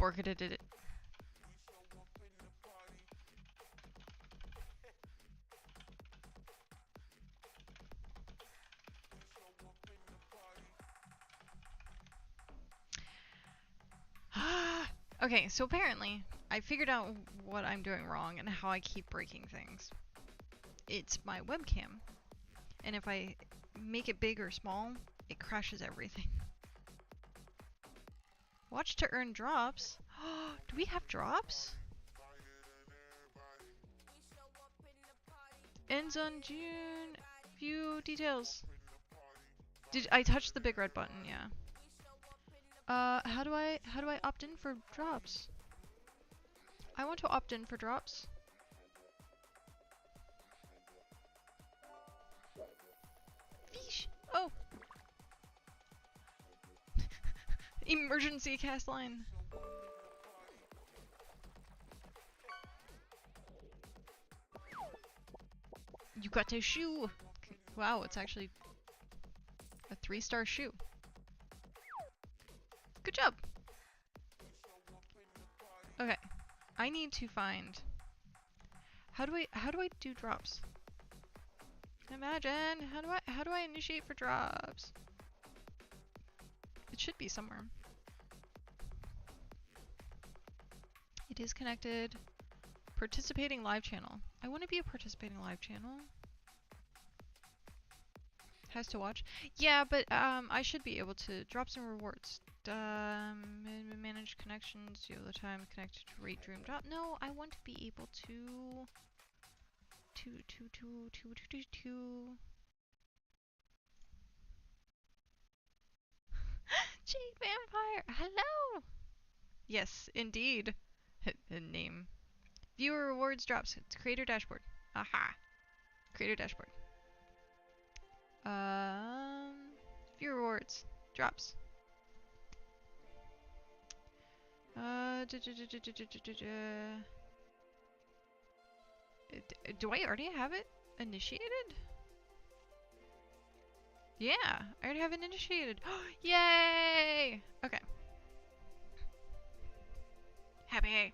Borka did it. Okay, so apparently I figured out what I'm doing wrong and how I keep breaking things. It's my webcam, and if I make it big or small, it crashes everything. Watch to earn drops. Do we have drops? Ends on June. View details. Did I touch the big red button? Yeah. How do I opt in for drops? I want to opt in for drops. Fish. Oh. Emergency cast line. You got a shoe. Wow, it's actually a 3-star shoe. Good job. Okay, I need to find. How do I do drops? Imagine. How do I initiate for drops? It should be somewhere. It is connected. Participating live channel. I want to be a participating live channel. Has to watch. Yeah, but I should be able to drop some rewards. Manage connections. You the time connected to rate dream drop. No, I want to be able to. Jade Vampire. Hello. Yes, indeed. Name. Viewer rewards drops. It's creator dashboard. Aha. Creator dashboard. Viewer rewards drops. Do I already have it initiated? Yeah, I already have it initiated. Yay! Okay. Happy.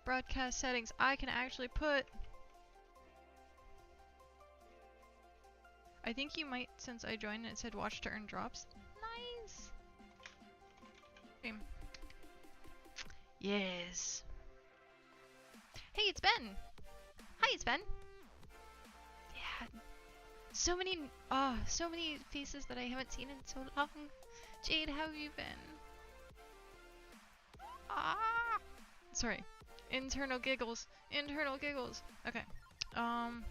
Broadcast settings. I can actually put. I think you might, since I joined it said watch to earn drops. Nice. Okay. Yes. Hey, it's Ben. Hi, it's Ben. Yeah. So many faces that I haven't seen in so long. Jade, how have you been? Ah. Sorry. Internal giggles. Internal giggles. Okay. I'm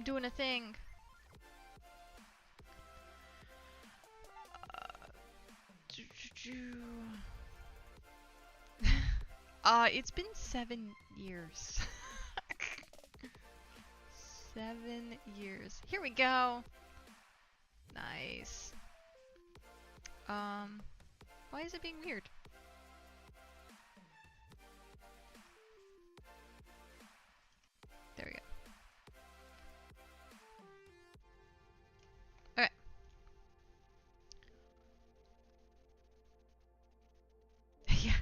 doing a thing. It's been 7 years. 7 years. Here we go. Nice. Why is it being weird? There we go. Okay. Yeah.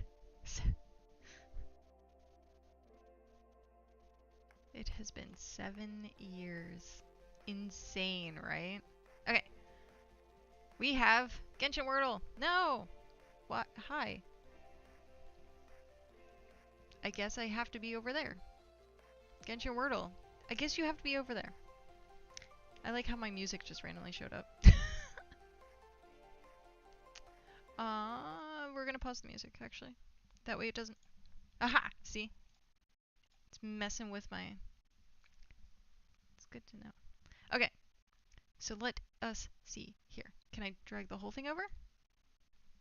It has been 7 years. Insane, right? Okay. We have Genshin Wordle. No! What? Hi. I guess I have to be over there. Genshin Wordle. I guess you have to be over there. I like how my music just randomly showed up. We're gonna pause the music, actually. That way it doesn't... Aha! See? It's messing with my... It's good to know. Okay. So let us see here. Can I drag the whole thing over?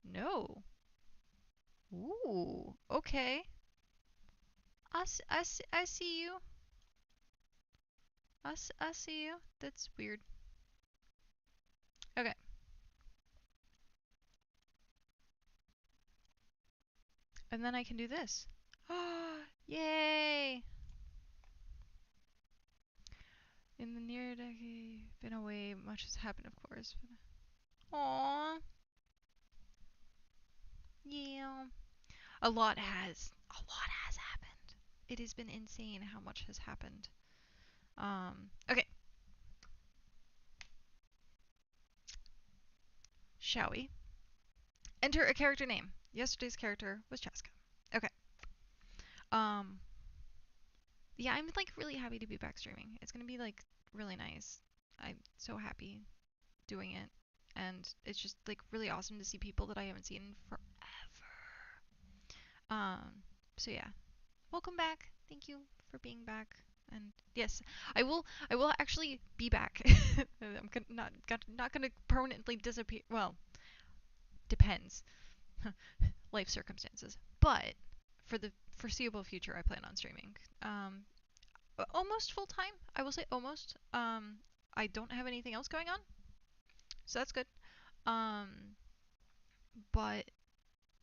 No. Ooh. Okay. I see you. I see you. That's weird. Okay. And then I can do this. Oh, yay! In the near decade, been away, much has happened, of course. Aww. Yeah. A lot has happened. It has been insane how much has happened. Okay. Shall we? Enter a character name. Yesterday's character was Chaska. Okay. Um, yeah, I'm like really happy to be back streaming. It's gonna be like really nice. I'm so happy doing it. And it's just like really awesome to see people that I haven't seen in forever. So yeah, welcome back. Thank you for being back. And yes, I will actually be back. I'm not gonna permanently disappear. Well, depends. Life circumstances. But for the foreseeable future, I plan on streaming. Almost full time. I will say almost. I don't have anything else going on, so that's good. Um, but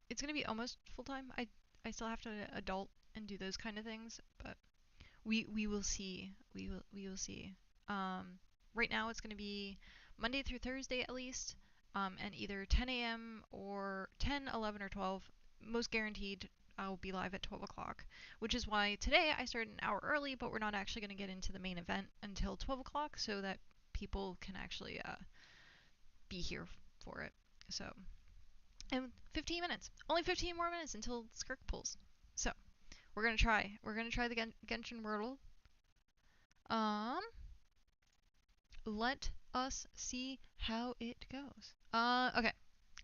it's gonna be almost full time. I still have to adult and do those kind of things, but we will see. We will see. Right now it's gonna be Monday through Thursday at least, and either 10 a.m. or 10, 11, or 12. Most guaranteed, I'll be live at 12 o'clock, which is why today I started an hour early, but we're not actually gonna get into the main event until 12 o'clock, so that people can actually be here for it. So, and 15 minutes, only 15 more minutes until Skirk pulls. So we're gonna try. We're gonna try the Genshin Wordle. Um, let us see how it goes. Okay.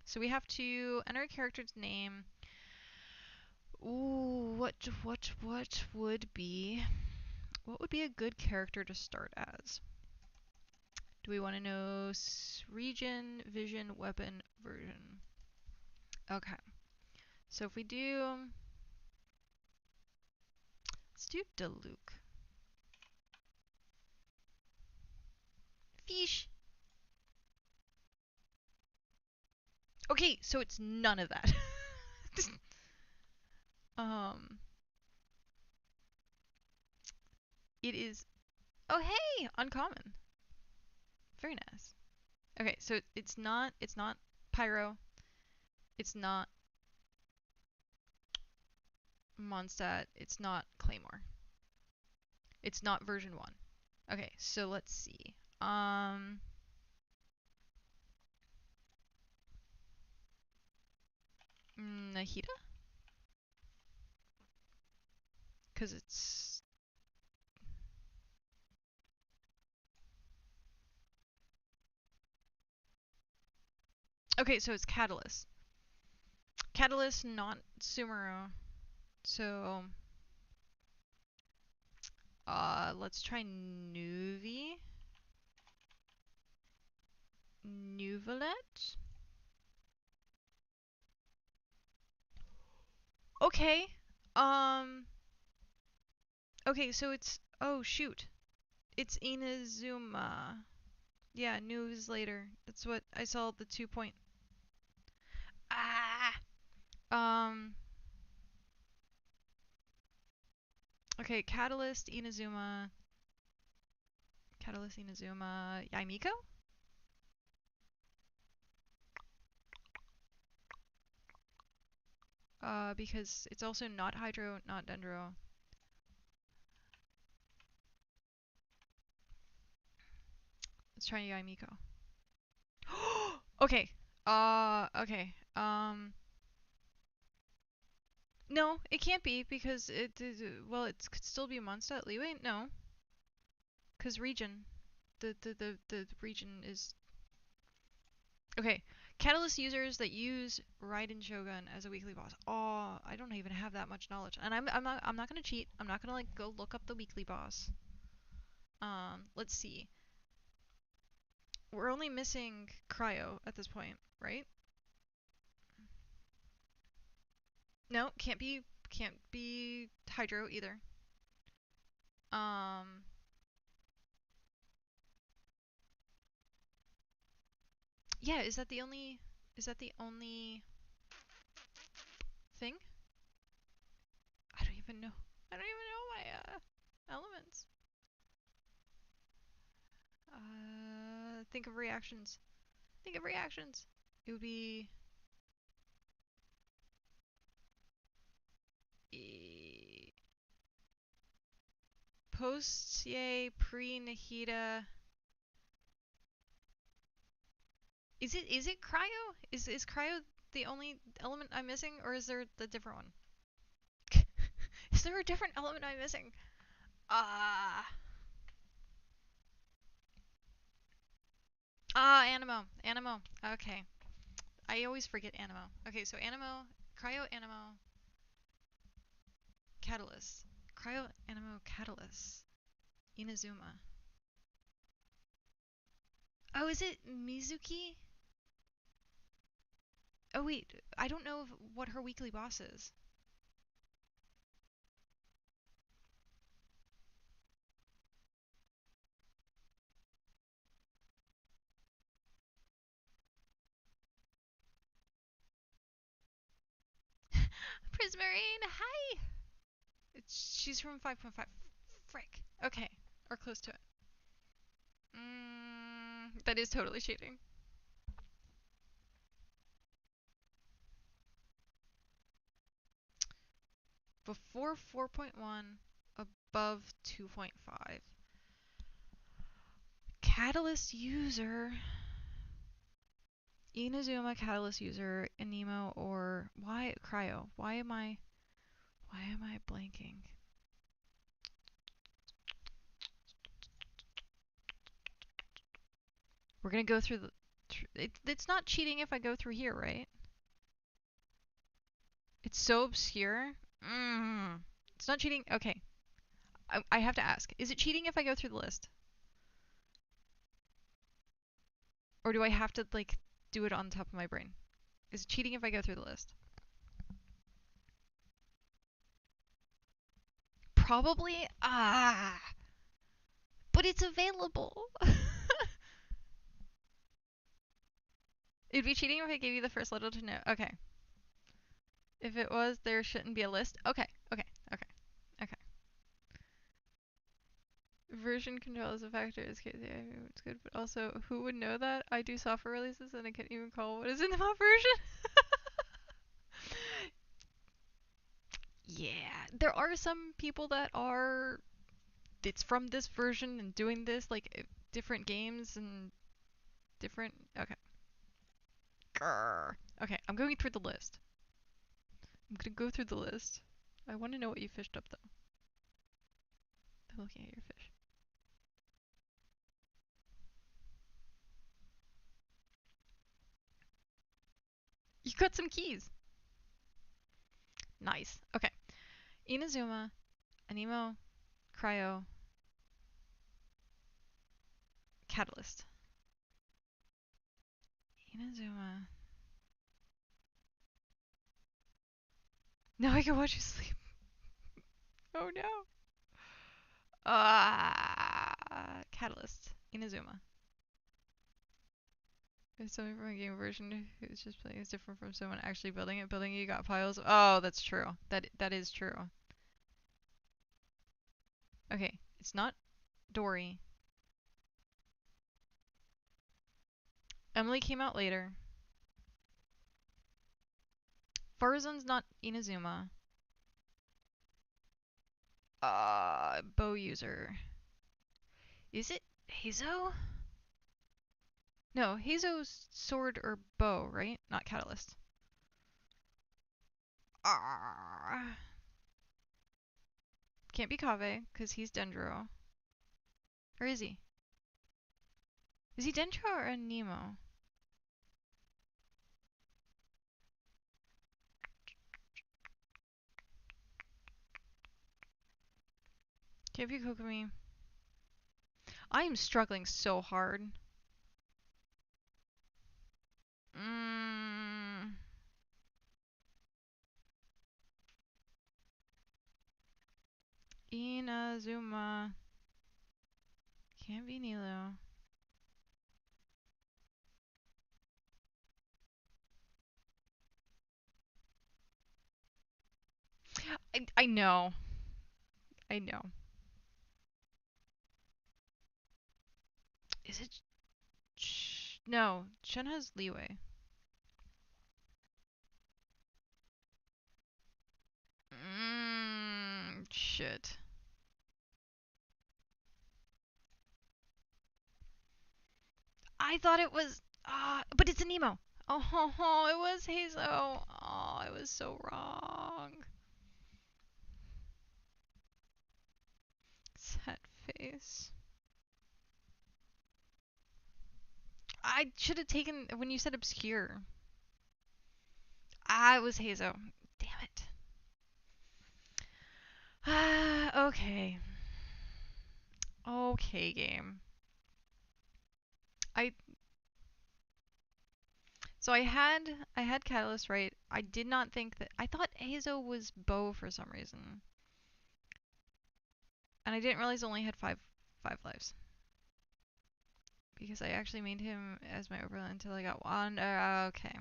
So we have to enter a character's name. Ooh, what would be a good character to start as? Do we want to know region, vision, weapon, version? Okay. So if we do, let's do Diluc. Fish. Okay, so it's none of that. um, it is. Oh hey, uncommon. Very nice. Okay, so it's not Pyro. It's not Mondstadt. It's not Claymore. It's not version 1. Okay, so let's see. Nahida? Cuz it's okay, so it's Catalyst. Catalyst, not Sumeru. So let's try Nuvi. Nuvalet? Okay. Um okay, so it's oh shoot. It's Inazuma. Yeah, news later. That's what I saw the 2 point. Ah. Um okay, Catalyst Inazuma. Catalyst Inazuma Yaimiko? Because it's also not Hydro, not Dendro. Let's try Yaimiko. Okay. Okay. No, it can't be because well, it could still be Mondstadt Leeway. No, because region, the region is okay. Catalyst users that use Raiden Shogun as a weekly boss. Oh, I don't even have that much knowledge, and I'm not gonna cheat. I'm not gonna like go look up the weekly boss. Let's see. We're only missing Cryo at this point, right? No, can't be Hydro either. Um, yeah, is that the only thing? I don't even know. I don't even know my elements. Think of reactions. Think of reactions. It would be post yay pre Nahida. Is it cryo? Is cryo the only element I'm missing, or is there the different one? Is there a different element I'm missing? Animo. Animo. Okay. I always forget Animo. Okay, so Animo, Cryo Animo, Catalyst. Cryo Animo Catalyst. Inazuma. Oh, is it Mizuki? Oh wait, I don't know what her weekly boss is. Prismarine, hi! She's from 5.5. Frick. Okay, or close to it. That is totally cheating. Before 4.1, above 2.5. Catalyst user. Inazuma Catalyst user, Anemo, or why Cryo? Why am I blanking? We're gonna go through the. It's not cheating if I go through here, right? It's so obscure. It's not cheating. Okay. I have to ask. Is it cheating if I go through the list? Or do I have to, like, do it on top of my brain? Is it cheating if I go through the list? Probably. But it's available. It'd be cheating if I gave you the first letter to know. Okay. If it was, there shouldn't be a list. Okay. Version control is a factor. It's good, but also, who would know that? I do software releases and I can't even call what is in the mod version. Yeah, there are some people that are. It's from this version and doing this, like, different games and different. Okay. Grr. Okay, I'm going through the list. I'm gonna go through the list. I want to know what you fished up, though. I'm looking at your fish. You got some keys. Nice. Okay. Inazuma, Anemo, Cryo, Catalyst. Inazuma. Now I can watch you sleep. Oh no. Catalyst. Inazuma. If someone from a game version who's just playing is different from someone actually building it, you got piles. Oh, that's true. That is true. Okay, it's not Dory. Emily came out later. Farzan's not Inazuma. Bow user. Is it Hazo? No, Hazo's sword or bow, right? Not catalyst. Can't be Kave, because he's Dendro. Or is he? Is he Dendro or a Nemo? Can't be Kokomi. I am struggling so hard. Inazuma. Can't be Nilo. I know. I know. Is it No, Shen has leeway. Shit. I thought it was. But it's a Nemo. Oh, it was Hazo. Oh, I was so wrong. Sad face. I should have taken when you said obscure. It was Hazo. Damn it. Okay. Okay, game. I So I had Catalyst right. I did not think that I thought Hazo was Bow for some reason. And I didn't realize I only had five lives. Because I actually made him as my overlord until I got one. Okay.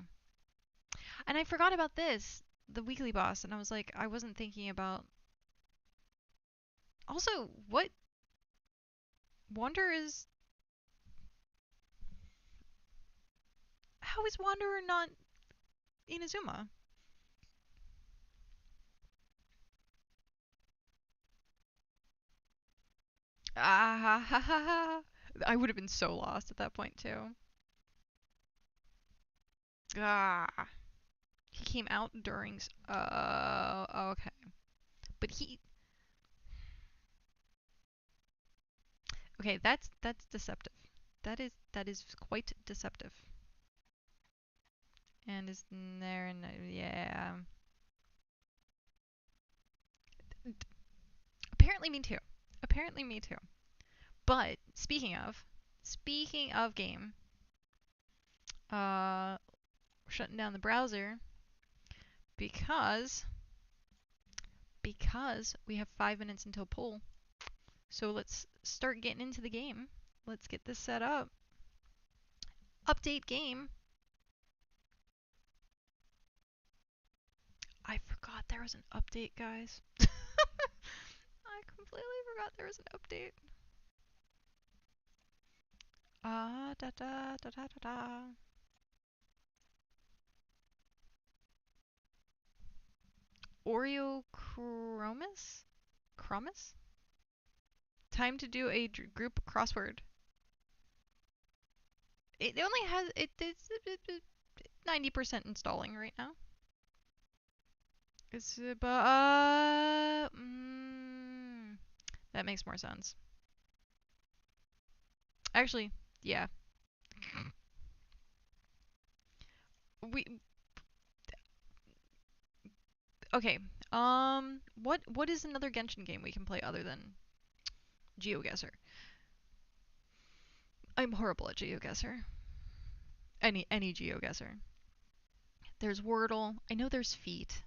And I forgot about this, the weekly boss, and I was like, I wasn't thinking about. Also, what Wander is? How is Wanderer not Inazuma? Ah ha ha ha! I would have been so lost at that point too. Ah, he came out during. Okay, but he. Okay, that's deceptive. That is quite deceptive. And is there and yeah. Apparently me too. Apparently me too. But speaking of game, we're shutting down the browser because we have 5 minutes until poll. So let's start getting into the game. Let's get this set up. Update game. I forgot there was an update, guys. I completely forgot there was an update. Da da da da da da. Oreo Chromis? Chromis? Time to do a group crossword. It only has it's 90% installing right now. It's that makes more sense. Actually, yeah. We okay. What is another Genshin game we can play other than GeoGuessr? I'm horrible at GeoGuessr. Any GeoGuessr. There's Wordle. I know there's Feet.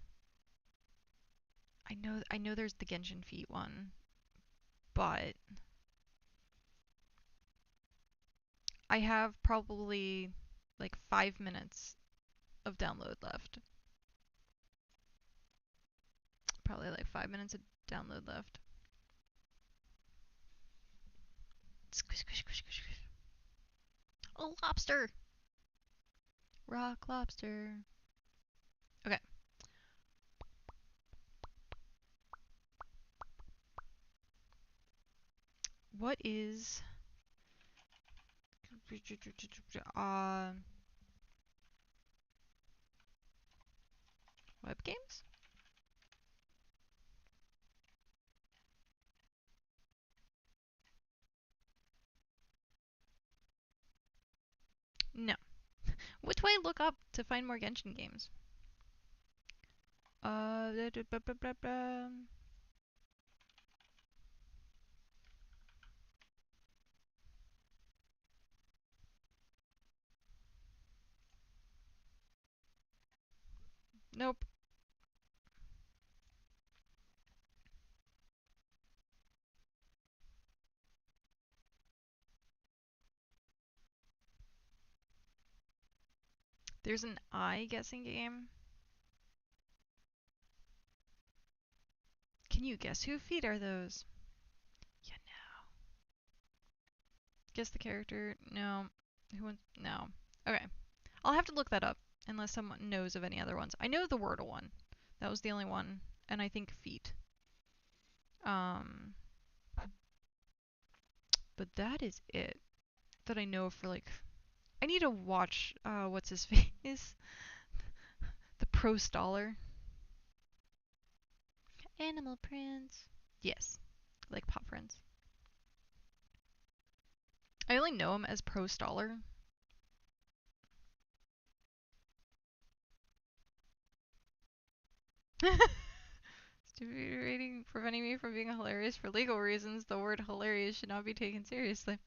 I know there's the Genshin Feet one, but I have probably like 5 minutes of download left. Probably like 5 minutes of download left. Squish, squish, squish, squish, squish. Oh, lobster! Rock lobster. Okay. What is web games? No. What do I look up to find more Genshin games? Blah, blah, blah, blah, blah. Nope. There's an eye guessing game. Can you guess who feet are those? Yeah, no. Guess the character? No. Who wants? No. Okay. I'll have to look that up unless someone knows of any other ones. I know the Wordle one. That was the only one, and I think feet. But that is it that I know for like. I need to watch. What's his face? The Pro Staller. Animal Prince. Yes, like Pop Friends. I only know him as Pro Staller. Stupid rating preventing me from being hilarious for legal reasons. The word hilarious should not be taken seriously.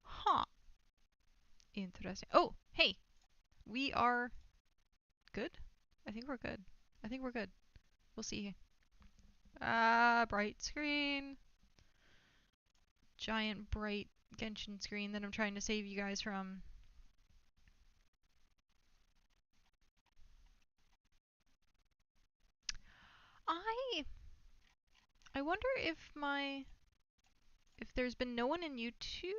Huh. Interesting. Oh, hey. We are good? I think we're good. I think we're good. We'll see. Bright screen. Giant bright Genshin screen that I'm trying to save you guys from. I wonder if there's been no one in YouTube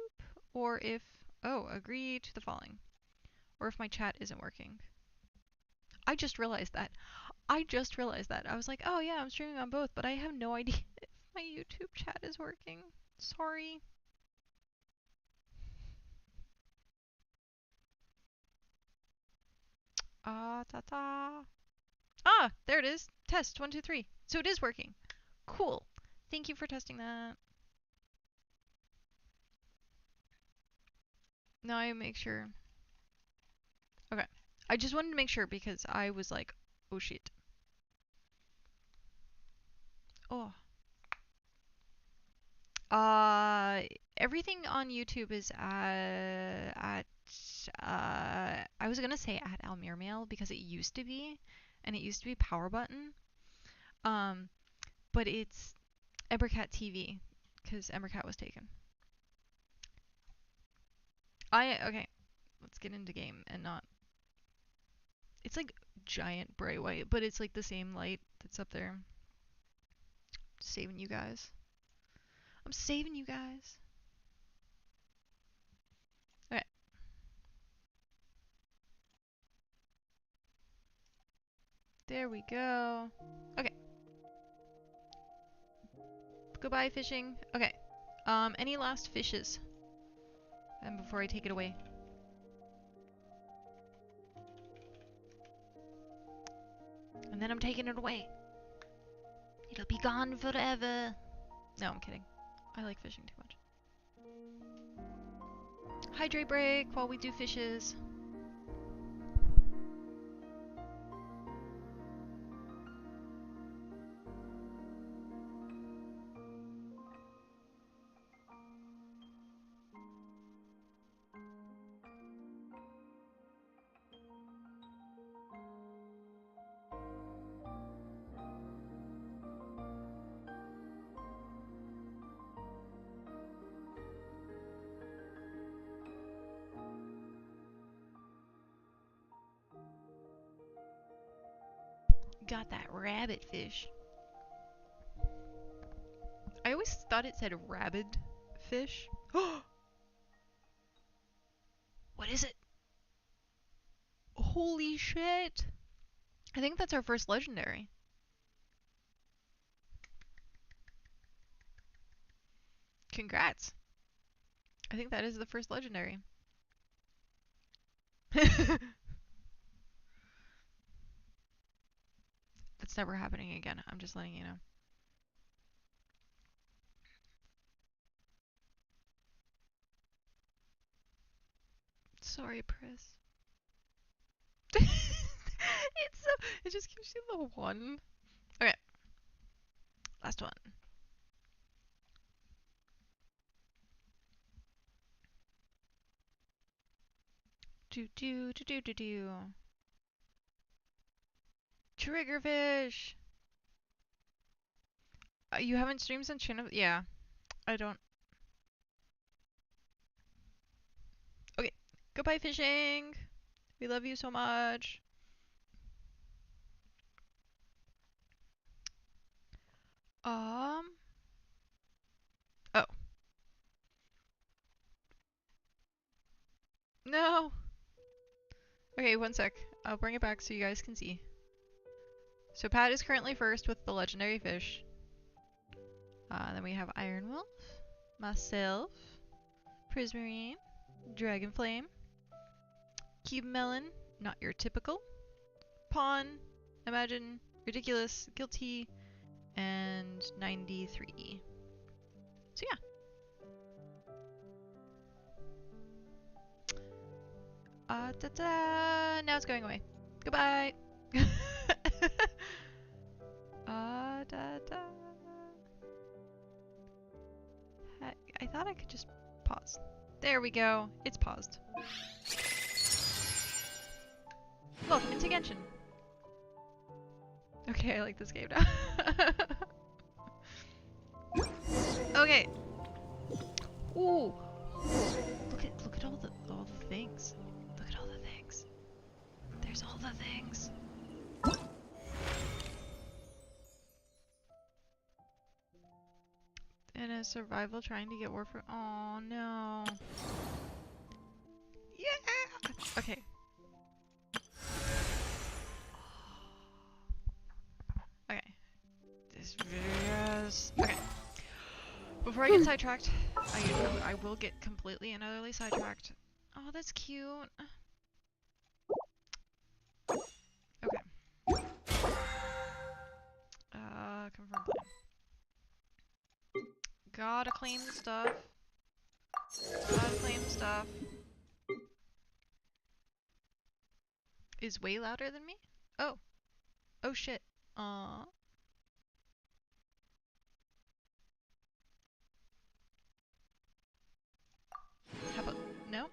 or if agree to the following. Or if my chat isn't working. I just realized that. I was like, oh yeah, I'm streaming on both, but I have no idea if my YouTube chat is working. Sorry. Ta-ta. There it is. Test 1, 2, 3. So it is working. Cool. Thank you for testing that. Now I make sure. Okay. I just wanted to make sure because I was like, oh shit. Oh. Everything on YouTube is I was gonna say at Almirmail because it used to be, and it used to be Power Button. Um, but it's emberKat TV because emberKat was taken. Okay. Let's get into game and not. It's like giant bright white, but it's like the same light that's up there. Saving you guys. I'm saving you guys. Okay. There we go. Okay. Goodbye, fishing. Okay. Any last fishes? And before I take it away. And then I'm taking it away. It'll be gone forever. No, I'm kidding. I like fishing too much. Hydrate break while we do fishes. Got that rabbit fish. I always thought it said rabid fish. What is it? Holy shit. I think that's our first legendary. Congrats. I think that is the first legendary. That's never happening again. I'm just letting you know. Sorry, Pris. It just gives you the one. Okay. Last one. Do. Triggerfish. You haven't streamed since China? Yeah. I don't. Okay. Goodbye, fishing. We love you so much. Um. Okay, one sec. I'll bring it back so you guys can see. So Pat is currently first with the legendary fish. Then we have Iron Wolf, myself, Prismarine, Dragon Flame, Cube Melon, not your typical, Pawn, Imagine, Ridiculous, Guilty, and 93. So yeah. Ta-da! Now it's going away. Goodbye! Da-da. I thought I could just pause. There we go. It's paused. Welcome into Genshin. Okay, I like this game now. Okay. Ooh. Look at all the things. Look at all the things. There's all the things. In a survival trying to get Warframe. Oh no. Yeah. Okay. Okay. This video's okay. Before I get sidetracked, I will get completely and utterly sidetracked. Oh, that's cute. Okay. Confirm plan. Gotta claim the stuff. Gotta claim the stuff. Is way louder than me? Oh. Oh shit. How about no.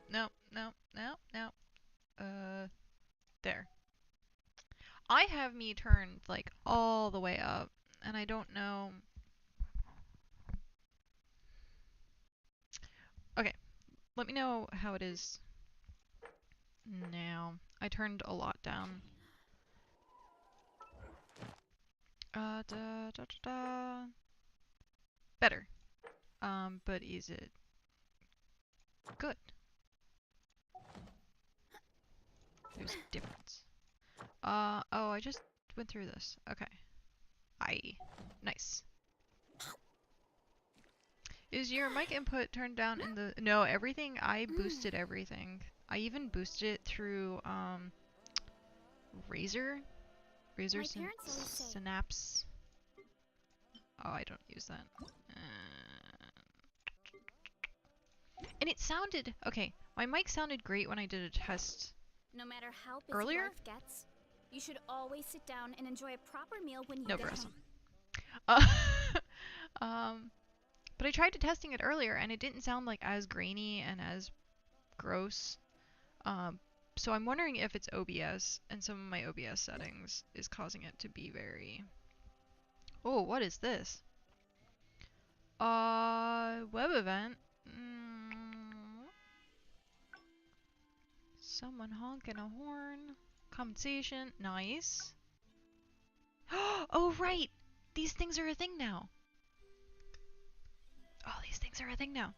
There. I have me turned like all the way up, and I don't know. Okay, let me know how it is now. I turned a lot down. Better. But is it good? There's a difference. Oh, I just went through this. Okay. Nice. Is your mic input turned down in the... No, everything, I boosted everything. I even boosted it through, Razer Synapse. Oh, I don't use that. And it sounded... Okay, my mic sounded great when I did a test no matter how busy earlier. Life gets, you should always sit down and enjoy a proper meal when you No, get bros. home. But I tried to testing it earlier and it didn't sound like as grainy and as gross. So I'm wondering if it's OBS and some of my OBS settings is causing it to be very... Oh, what is this? Web event? Someone honking a horn. Compensation. Nice. Oh, right! These things are a thing now. Oh, these things are a thing now.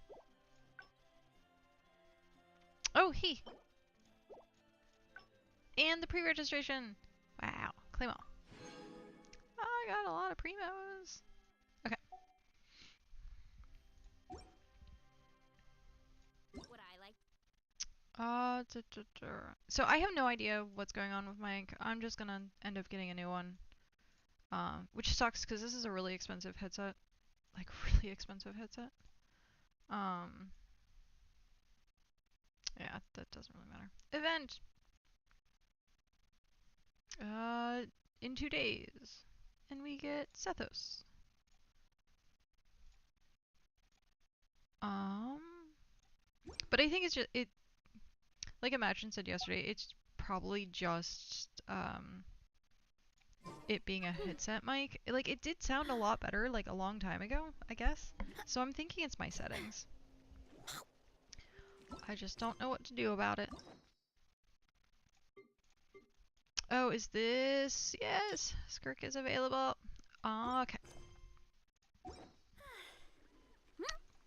Oh, he. And the pre-registration. Wow. Claim all. I got a lot of primos. Okay. What I like. So I have no idea what's going on with my... I'm just gonna end up getting a new one. Which sucks because this is a really expensive headset. Like, really expensive headset. Yeah, that doesn't really matter. Event! In 2 days. And we get Sethos. But I think it's just, like Imagine said yesterday, it's probably just, it being a headset mic. Like, it did sound a lot better, like, a long time ago, I guess. So I'm thinking it's my settings. I just don't know what to do about it. Oh, is this... Yes! Skirk is available. Okay.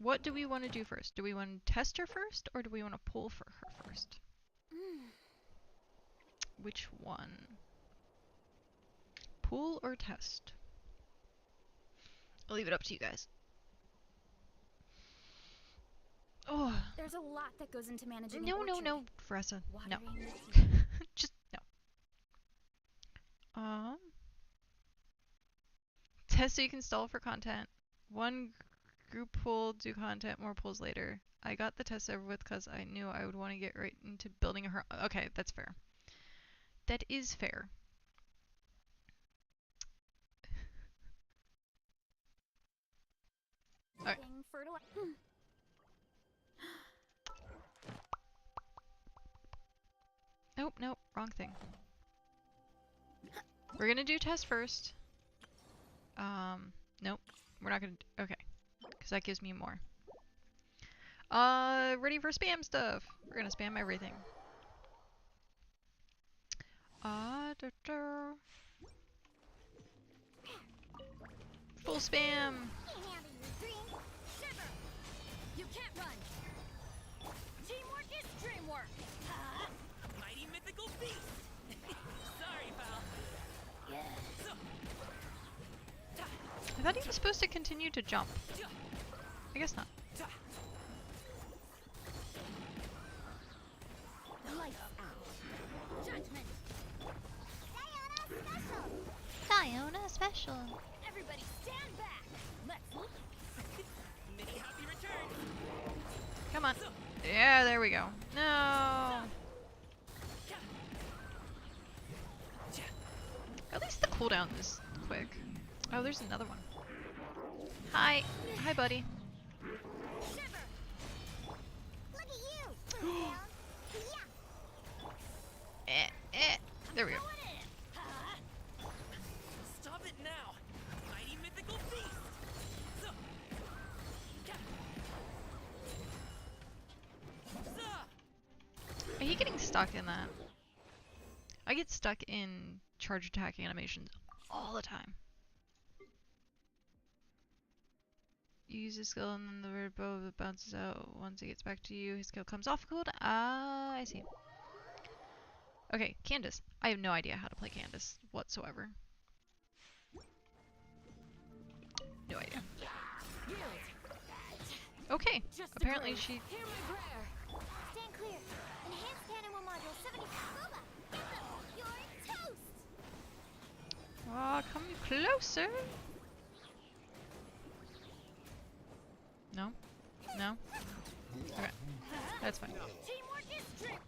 What do we want to do first? Do we want to test her first, or do we want to pull for her first? Which one? Pool or test? I'll leave it up to you guys. Oh. There's a lot that goes into managing No, an no, orchard. no, Fressa. No. Watering the tea. Just no. Test so you can stall for content. One group pool, do content, more pools later. I got the test over with because I knew I would want to get right into building a Okay, that's fair. That is fair. Alright. Nope, nope, wrong thing. We're gonna do test first. Nope. We're not gonna okay. Because that gives me more. Ready for spam stuff. We're gonna spam everything. Full spam! You can't run. Teamwork is dreamwork. Mighty mythical beast. Sorry, pal. I thought he was supposed to continue to jump. I guess not. Lights out. Judgment. Diona special. Everybody stand back. Let's Many happy returns. Come on. Yeah, there we go. No. At least the cooldown is quick. Oh, there's another one. Hi. Hi, buddy. shiver. Look at you. There we go. Stop it now. Mighty mythical beast. Are you getting stuck in that? I get stuck in charge attack animations all the time. You use a skill and then the red bow bounces out. Once it gets back to you, his skill comes off cooldown. Ah, I see. Okay, Candace. I have no idea how to play Candace whatsoever. No idea. Okay, apparently she... Hear my prayer. Stand clear. Enhanced animal module 70. Boba, get them. You're toast. Aw, come closer. No? No? Okay, that's fine. Teamwork is dream.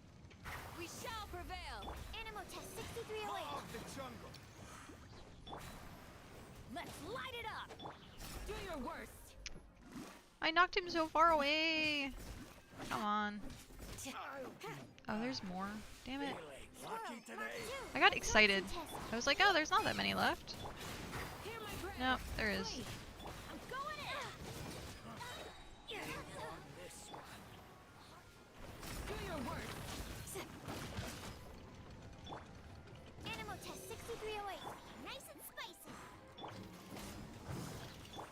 We shall prevail. Animal test 6308. Let's light it up. Do your worst. I knocked him so far away. Come on. Oh, there's more. Damn it. I got excited. I was like, oh, there's not that many left. Hear my prayer. No, there is. I'm going in. Do your worst. Animal test 6308. Nice and spicy.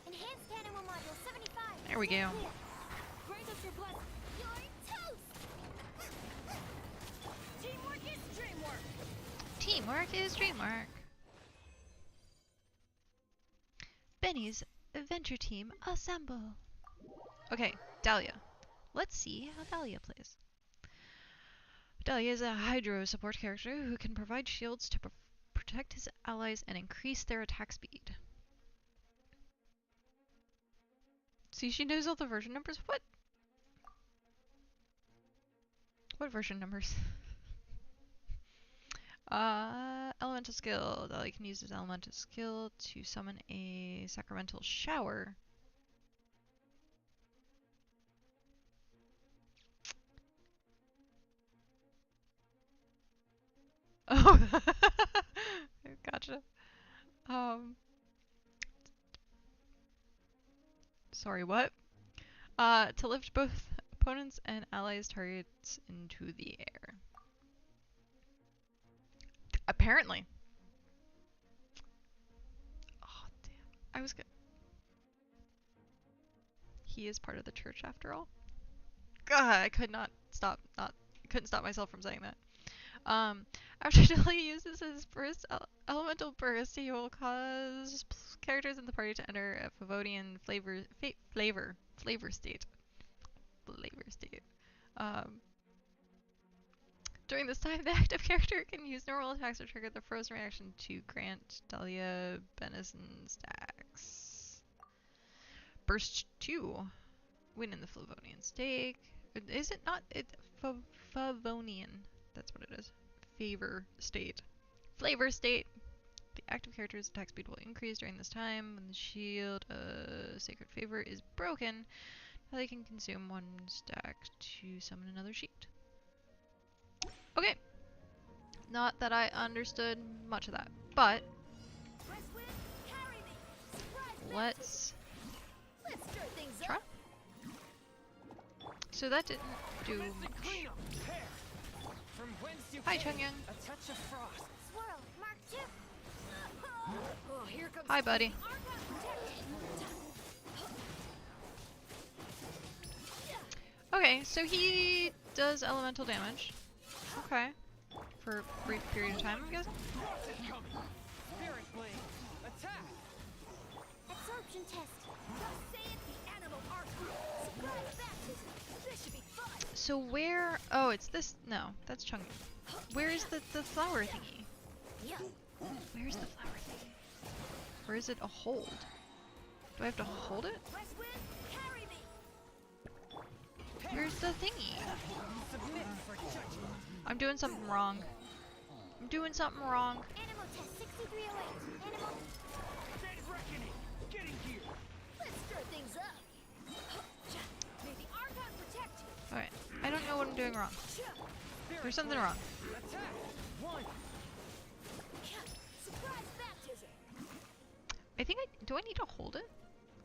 Enhanced animal module 75. There we go. Grant us your blessing. You're toast. Teamwork is dreamwork. Teamwork is dreamwork. Benny's adventure team assemble. Okay, Dahlia. Let's see how Dahlia plays. Dahlia is a Hydro support character who can provide shields to protect his allies and increase their attack speed. See, she knows all the version numbers? What? What version numbers? Elemental skill. Dahlia can use his elemental skill to summon a sacramental shower. Oh, gotcha. Sorry, what? To lift both opponents and allies' targets into the air. Apparently. Oh, damn. I was good. He is part of the church after all. God, I could not stop, couldn't stop myself from saying that. After Dolly uses his first elemental burst, he will cause characters in the party to enter a Favonian flavor state. Flavor state. Um, During this time, the active character can use normal attacks or trigger the frozen reaction to grant Dahlia Benison stacks. Burst 2. Win in the Flavonian state. Is it not? It's Favonian. That's what it is. Favor state. Flavor state. The active character's attack speed will increase during this time. When the shield Sacred Favor is broken, they can consume one stack to summon another sheet. Okay. Not that I understood much of that, but let's try. So that didn't do much. Hi, Chungyang. Hi, buddy. Okay, so he does elemental damage. Okay. For a brief period of time, I'm guessing. Absorption test. Don't say it's the animal arc. Surprise baptism. This should be fun. So where? Oh, it's this. No, that's Chungy. Where is the flower thingy? Yeah. Where's the flower thingy? Or is it a hold? Do I have to hold it? Carry me. Where's the thingy? I'm doing something wrong. I'm doing something wrong. Animal test 6308. Animal. Dead reckoning. Getting here. Let's stir things up. May the Archon protect you. Alright, I don't know what I'm doing wrong. There's something wrong. Attack. One. Surprise baptism. I think do I need to hold it?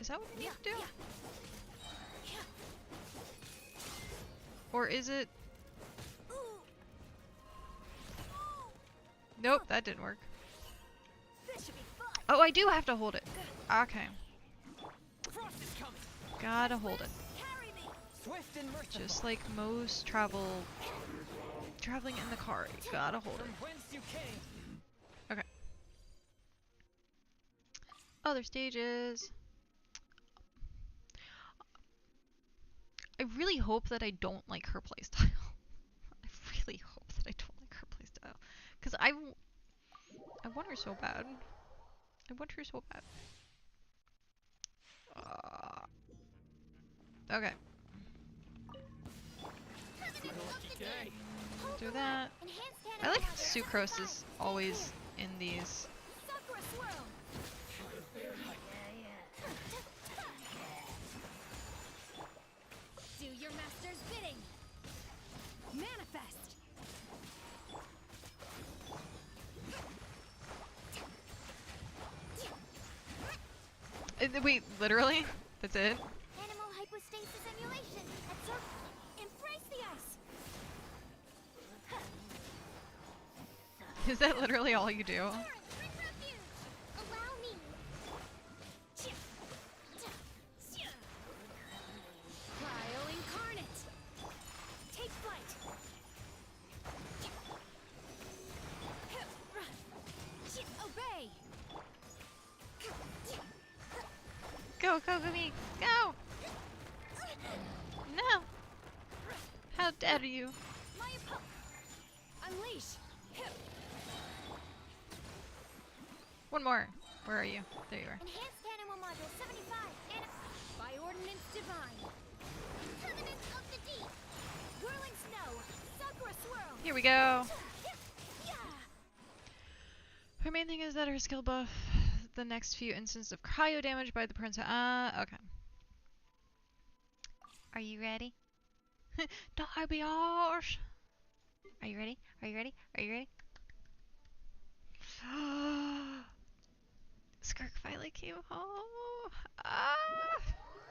Is that what I need to do? Or is it? Nope, that didn't work. This should be fun. Oh, I do have to hold it. Okay. Frost is coming. Gotta hold it. Carry me. Swift and merciful. Just like most traveling in the car, you gotta hold From it. whence you came. Okay. Other stages. I really hope that I don't like her playstyle. I really hope that I don't like her playstyle. Because I want her so bad. I want her so bad. Okay. Do that. I like how Sucrose is always in these. Sakura swirl. Do your master's bidding. Manifest. Wait, literally? That's it? Animal hypostasis emulation. Absorb. Embrace the ice. Is that literally all you do? Bring refuge. Allow me. Cryo incarnate. Take flight. Obey. Go, go, me, go! No! How dare you? My unleash. One more. Where are you? There you are. Enhanced animal module 75. By ordinance divine. Covenant of the deep. Whirling snow. Sakura swirl. Here we go. Yeah. Her main thing is that her skill buff the next few instances of cryo damage by the princess. Okay. Are you ready? Darby-osh! Are you ready? Are you ready? Are you ready? Skirk finally came home.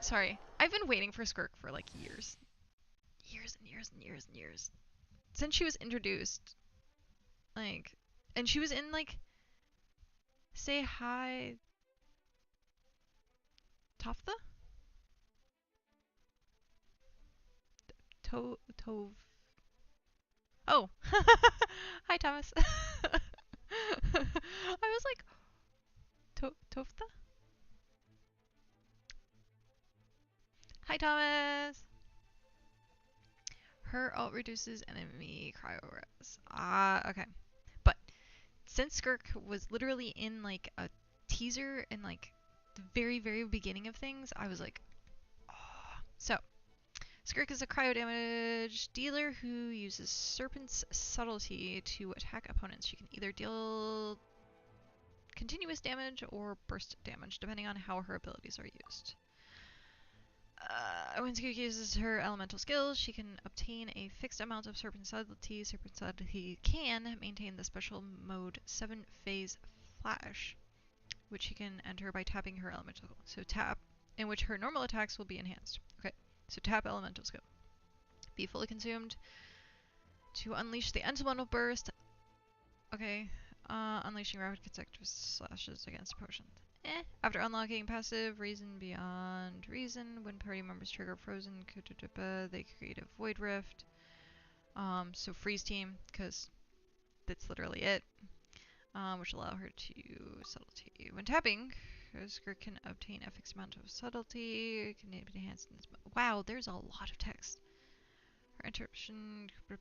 Sorry. I've been waiting for Skirk for like years. Years and years and years and years. Since she was introduced. Like, and she was in like Say Hi Tofta? Tove. Oh! Hi, Thomas. I was like, Tofta? Hi, Thomas. Her ult reduces enemy cryo res. Ah, okay. But since Skirk was literally in like a teaser in like the very, very beginning of things, I was like, oh. So, Skirk is a cryo damage dealer who uses Serpent's Subtlety to attack opponents. She can either deal continuous damage or burst damage, depending on how her abilities are used. When Skirk uses her elemental skills, she can obtain a fixed amount of Serpent Subtlety. Serpent Subtlety can maintain the special mode 7-phase flash, which she can enter by tapping her elemental. So tap, in which her normal attacks will be enhanced. Okay, so tap elemental skill. Be fully consumed to unleash the elemental burst. Okay, unleashing rapid consecutive slashes against potions. After unlocking passive Reason Beyond Reason, when party members trigger Frozen, they create a Void Rift. So freeze team, because that's literally it. Which allow her to subtlety. When tapping, Skirk can obtain a fixed amount of subtlety. It can be enhanced in this wow, there's a lot of text. Her interruption. We're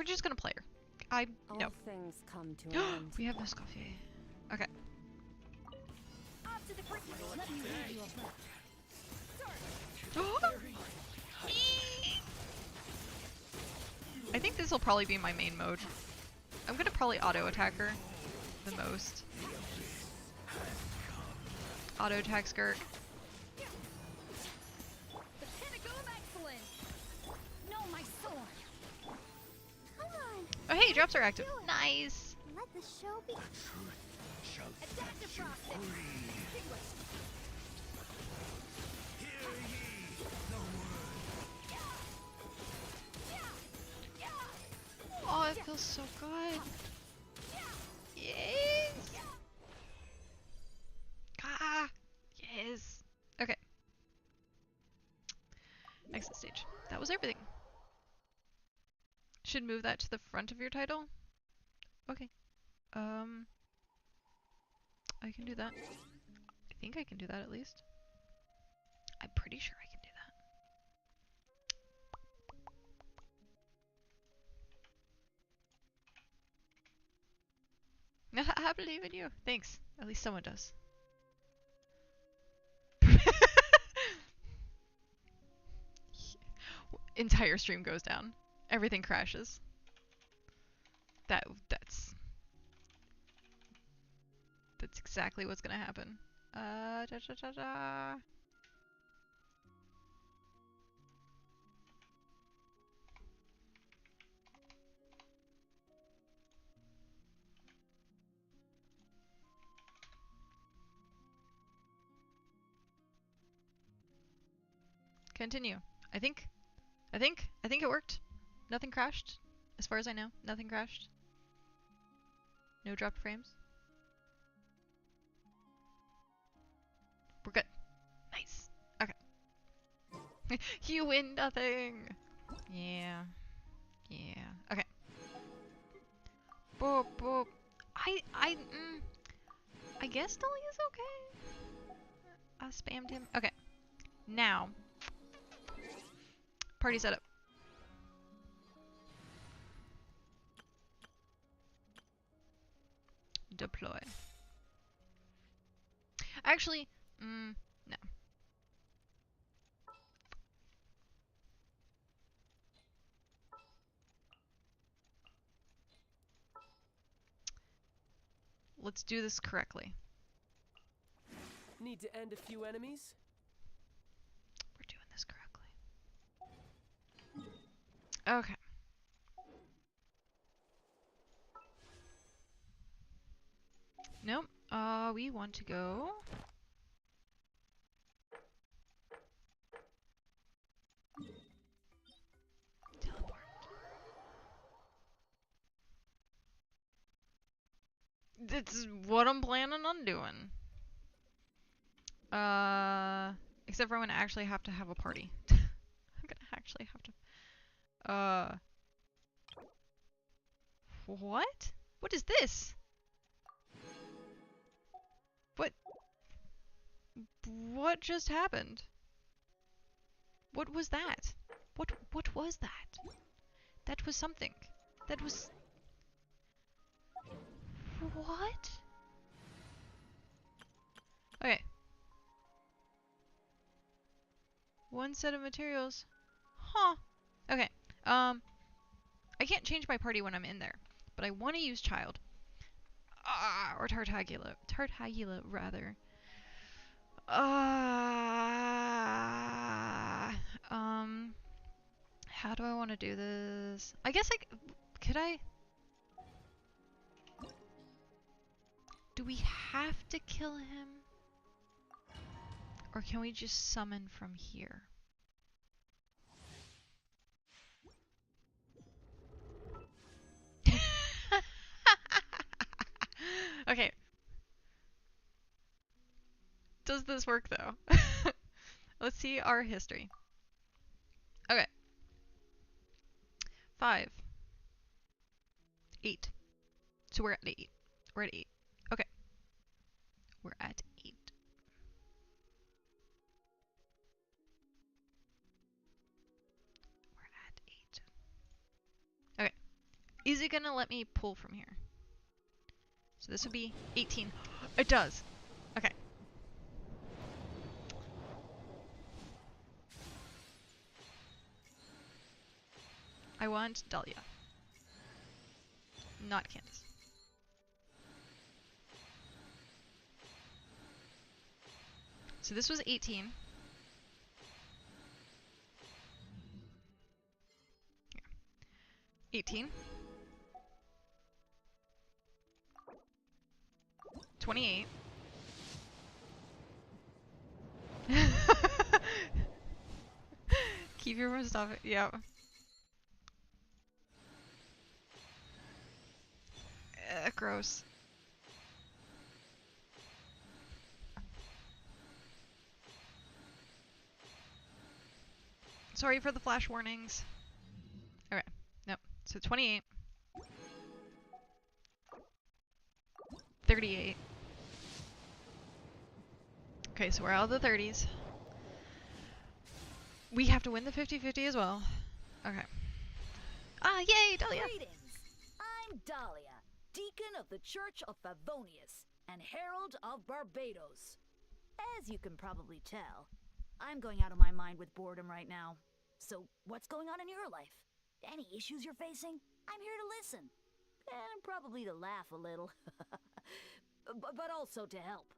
just gonna play her. No. All things come to an end. We have this coffee. Okay. Off to the quick. Let me read you a book. I think this will probably be my main mode. I'm gonna probably auto attack her the most. Auto attack Skirk. The pinnacle of excellence. No, my sword. Come on. Oh hey, drops are active. Nice. Let the show be. Attack the frosting. Oh, it feels so good. Yes. Ah, yes. Okay. Exit stage. That was everything. Should move that to the front of your title. Okay. I can do that. I think I can do that at least. I'm pretty sure I can do that. I believe in you. Thanks. At least someone does. Entire stream goes down. Everything crashes. That's exactly what's gonna happen. Da da da da. Continue. I think it worked. Nothing crashed. As far as I know, nothing crashed. No dropped frames. We're good. Nice. Okay. You win nothing. Yeah. Yeah. Okay. Boop boop. I guess Dolly is okay. I spammed him. Okay. Now. Party setup. Deploy. Actually, no. Let's do this correctly. Need to end a few enemies? We're doing this correctly. Okay. Nope. We want to go. Teleport. That's what I'm planning on doing. Except for I'm gonna actually have to have a party. I'm gonna actually have to. What? What is this? What? What just happened? What was that? What was that? That was something. That was... What? Okay. One set of materials. Huh. Okay. I can't change my party when I'm in there, but I want to use child. Or Tartagula. Tartagula, rather. How do I want to do this? I guess could I? Do we have to kill him? Or can we just summon from here? Okay. Does this work though? Let's see our history. Okay. 5. 8. So we're at 8. We're at 8. Okay. We're at 8. We're at 8. Okay. Is it gonna let me pull from here? So this would be 18. It does. Okay. I want Dahlia. Not Candace. So this was 18. 18. 28. Keep your stuff. Yeah. Gross. Sorry for the flash warnings. Okay. Nope. So 28. 38. Okay, so we're out of the 30s. We have to win the 50-50 as well. Okay. Ah, yay, Dahlia! Greetings. I'm Dahlia, Deacon of the Church of Favonius and Herald of Barbados. As you can probably tell, I'm going out of my mind with boredom right now. So, what's going on in your life? Any issues you're facing? I'm here to listen. And probably to laugh a little. But also to help.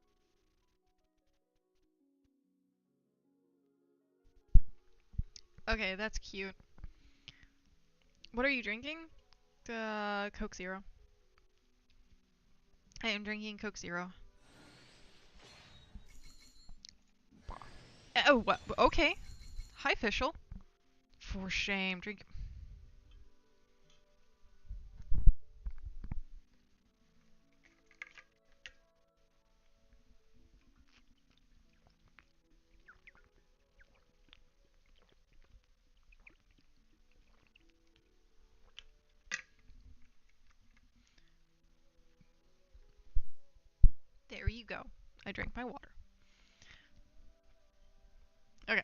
Okay, that's cute. What are you drinking? Coke Zero. I am drinking Coke Zero. Oh, what? Okay. Hi, official. For shame. Drink. There you go. I drank my water. Okay.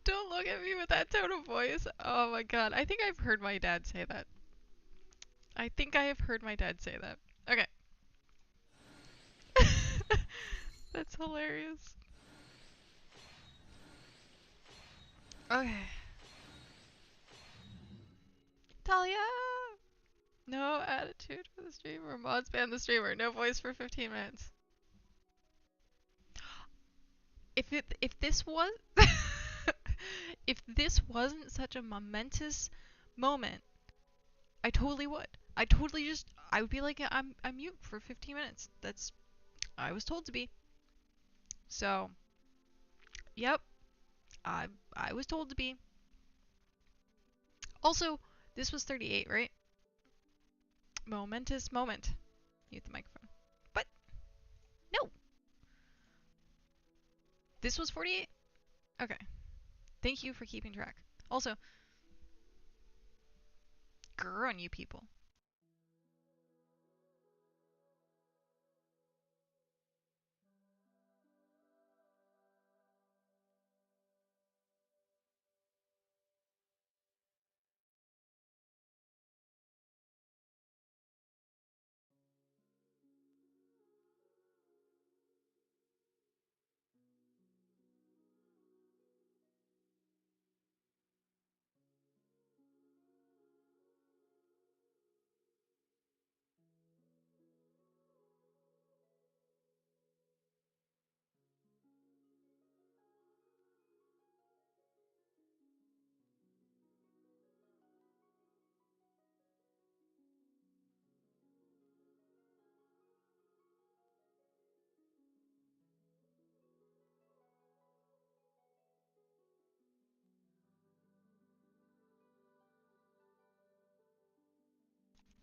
Don't look at me with that tone of voice. Oh my god. I think I've heard my dad say that. I think I have heard my dad say that. Okay. That's hilarious. Okay. Talia! No attitude for the streamer. Mods ban the streamer. No voice for 15 minutes. If this was if this wasn't such a momentous moment, I totally would. I would be like I'm mute for 15 minutes. That's I was told to be. So, yep. I was told to be. Also, this was 38, right? Momentous moment. Mute the microphone. But no. This was 48? Okay. Thank you for keeping track. Also, grr on you people.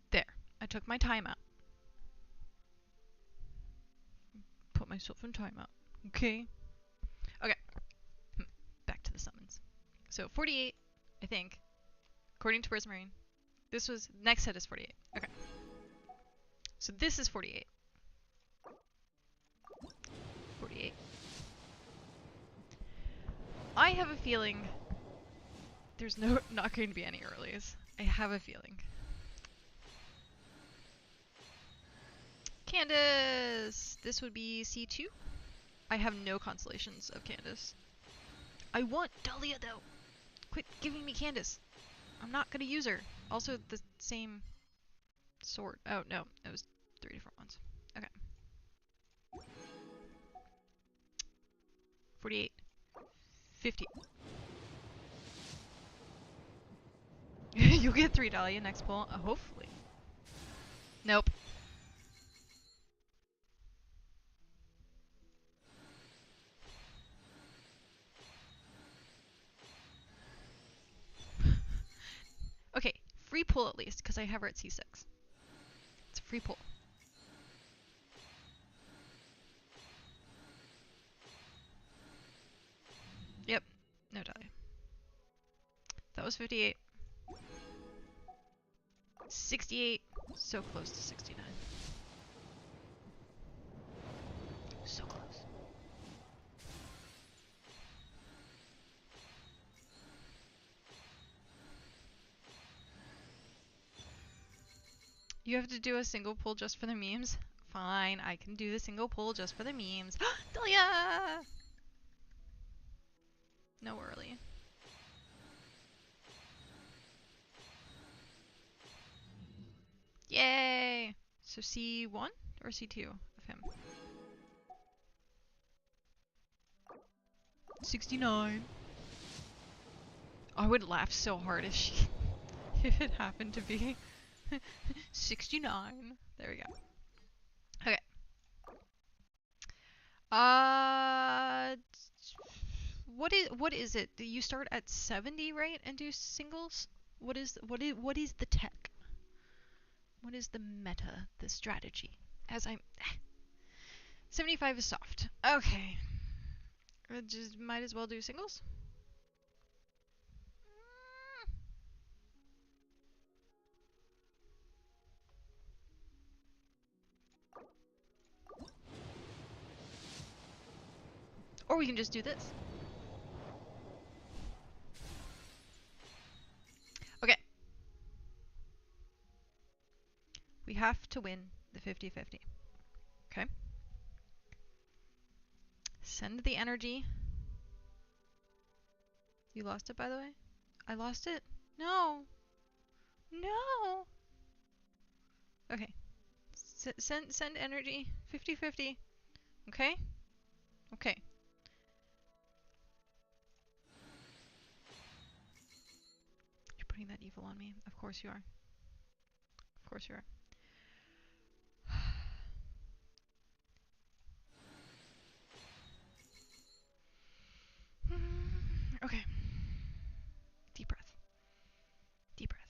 There. I took my time out. Put myself in timeout. Okay. Okay. Back to the summons. So 48, I think, according to Prismarine. This was next set is 48. Okay. So this is 48. 48. I have a feeling there's not going to be any earlies. I have a feeling. Candace! This would be C2. I have no constellations of Candace. I want Dahlia though! Quit giving me Candace! I'm not gonna use her. Also the same sort. Oh no, it was 3 different ones. Okay. 48. 50. You'll get 3 Dahlia next pull, hopefully. Nope. Okay, free pull at least, because I have her at C6. It's a free pull. Yep, no Dahlia. That was 58. 68. So close to 69. So close. You have to do a single pull just for the memes? Fine, I can do the single pull just for the memes. Dahlia! No early. Yay! So C1 or C2 of him? 69. I would laugh so hard if she if it happened to be 69. There we go. Okay. What is it? Do you start at 70, right, and do singles? What is the tech? What is the meta, the strategy? As I'm 75 is soft. Okay. Just might as well do singles. Or we can just do this. Okay. We have to win the 50-50. Okay. Send the energy. You lost it, by the way? I lost it? No. No. Okay. Send energy. 50-50. Okay? Okay. You're putting that evil on me. Of course you are. Of course you are. Okay. Deep breath. Deep breath.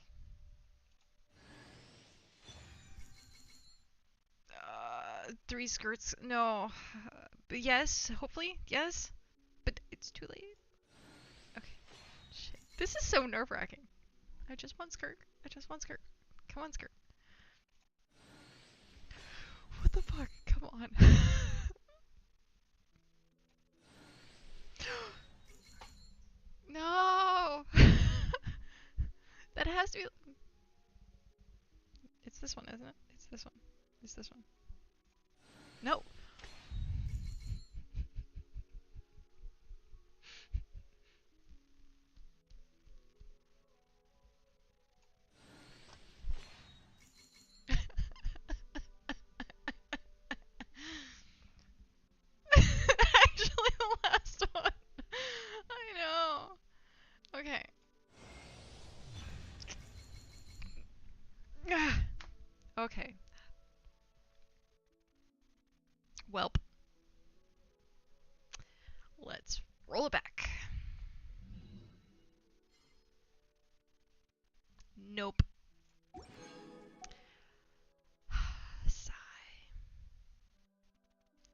3 skirts. No. But yes, hopefully. Yes. It's too late. Okay. Shit. This is so nerve-wracking. I just want Skirk. I just want Skirk. Come on, Skirk. What the fuck? Come on. No! That has to be... It's this one, isn't it? It's this one. It's this one. No! Actually, the last one. I know. Okay. Okay. Welp. Let's roll it back. Nope. Sigh.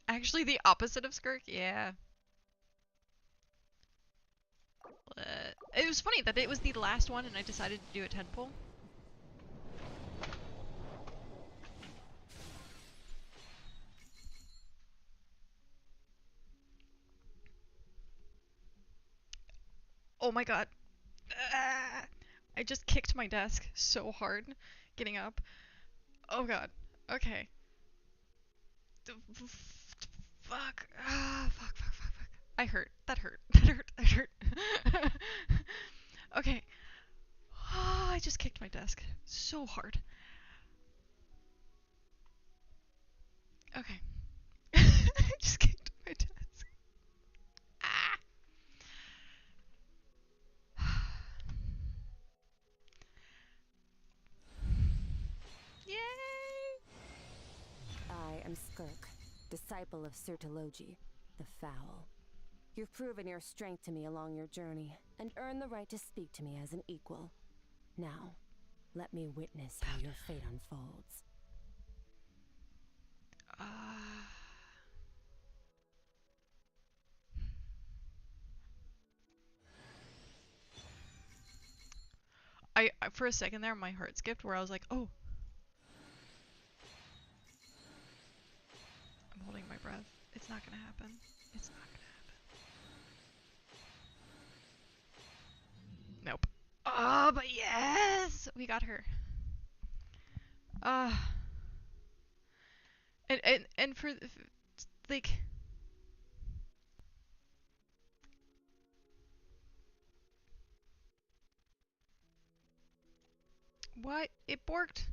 Actually, the opposite of Skirk? Yeah. It was funny that it was the last one and I decided to do a 10 pull. Oh my god. Ah! I just kicked my desk so hard getting up. Oh god. Okay. Fuck. Ah, fuck, fuck, fuck, fuck. I hurt. That hurt. That hurt. That hurt. Okay. Oh, I just kicked my desk so hard. Okay. I just kicked my desk. Ah. Yay! I am Skirk, disciple of Sirtologi, the Foul. You've proven your strength to me along your journey, and earned the right to speak to me as an equal. Now, let me witness how your fate unfolds. For a second there, my heart skipped where I was like, oh. I'm holding my breath. It's not gonna happen. It's not gonna happen. Nope. Oh, but yes! We got her. And for, like... What? It borked.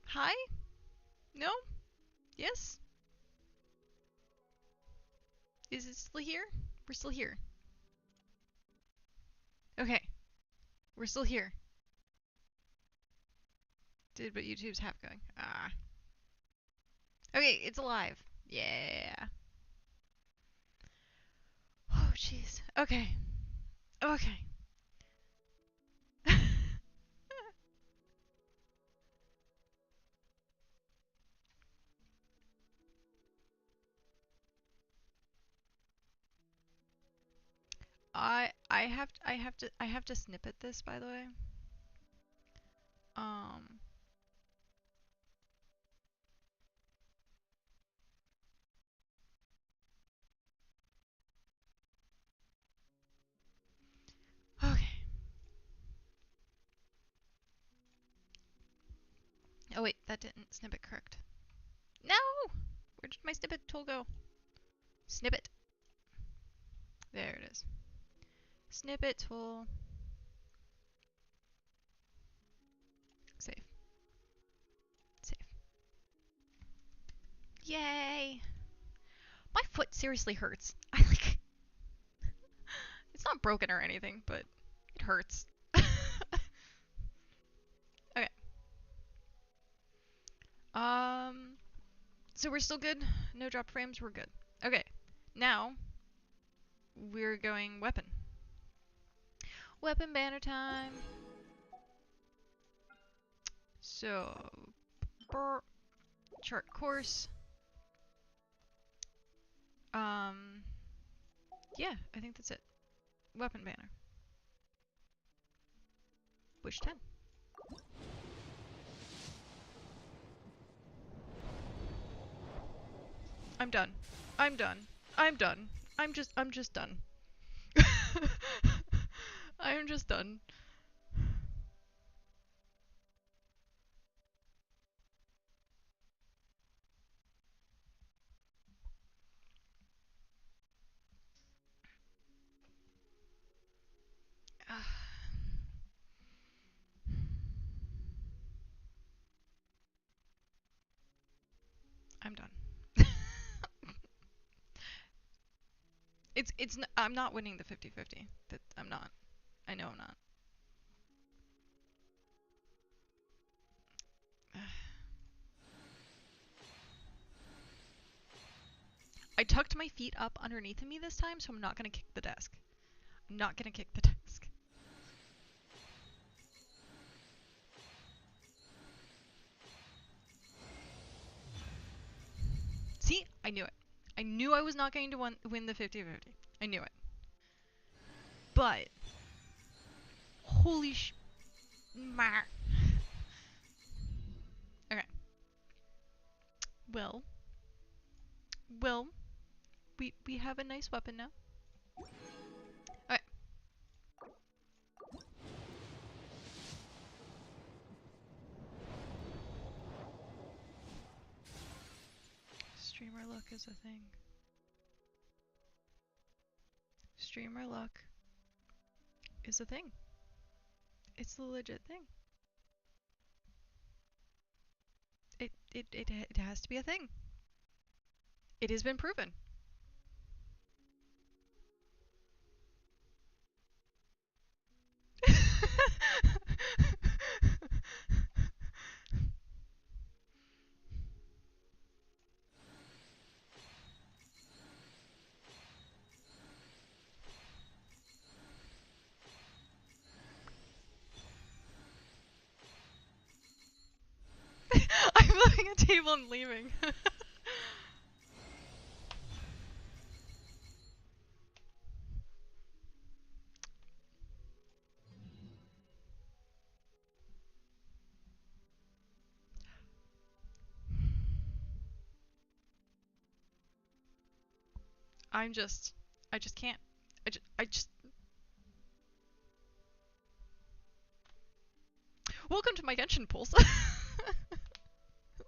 Hi? No? Yes? Is it still here? We're still here. Okay. We're still here. Did what YouTube's half going. Ah. Okay, it's alive. Yeah. Oh, jeez. Okay. Okay. I have to snippet this, by the way. Um Okay. Oh wait, that didn't snippet correct. No! Where did my snippet tool go? Snippet. There it is. Snippet tool. Save. Save. Yay! My foot seriously hurts. I like... It's not broken or anything, but it hurts. Okay. So we're still good? No drop frames? We're good. Okay. Now, we're going weapon. Weapon banner time. So, chart course. Yeah, I think that's it. Weapon banner. Wish 10. I'm done. I'm done. I'm done. I'm just done. I am just done. I'm done. I'm not winning the 50-50. That I'm not. I know I'm not. I tucked my feet up underneath of me this time, so I'm not gonna kick the desk. I'm not gonna kick the desk. See? I knew it. I knew I was not going to win the 50-50. I knew it. But holy Okay. Well, we have a nice weapon now. Okay. Streamer luck is a thing. Streamer luck is a thing. It's the legit thing. It has to be a thing. It has been proven. I'm moving a table and leaving. I just can't. I just. Welcome to my Genshin pulse.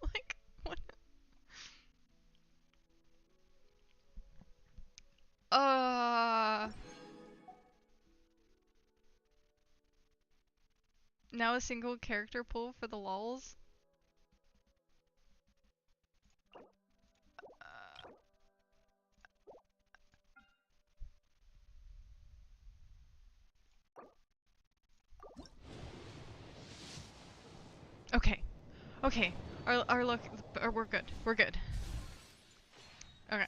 Like, what? Now a single character pull for the lols? Okay. Okay. Our look. We're good. We're good. Okay.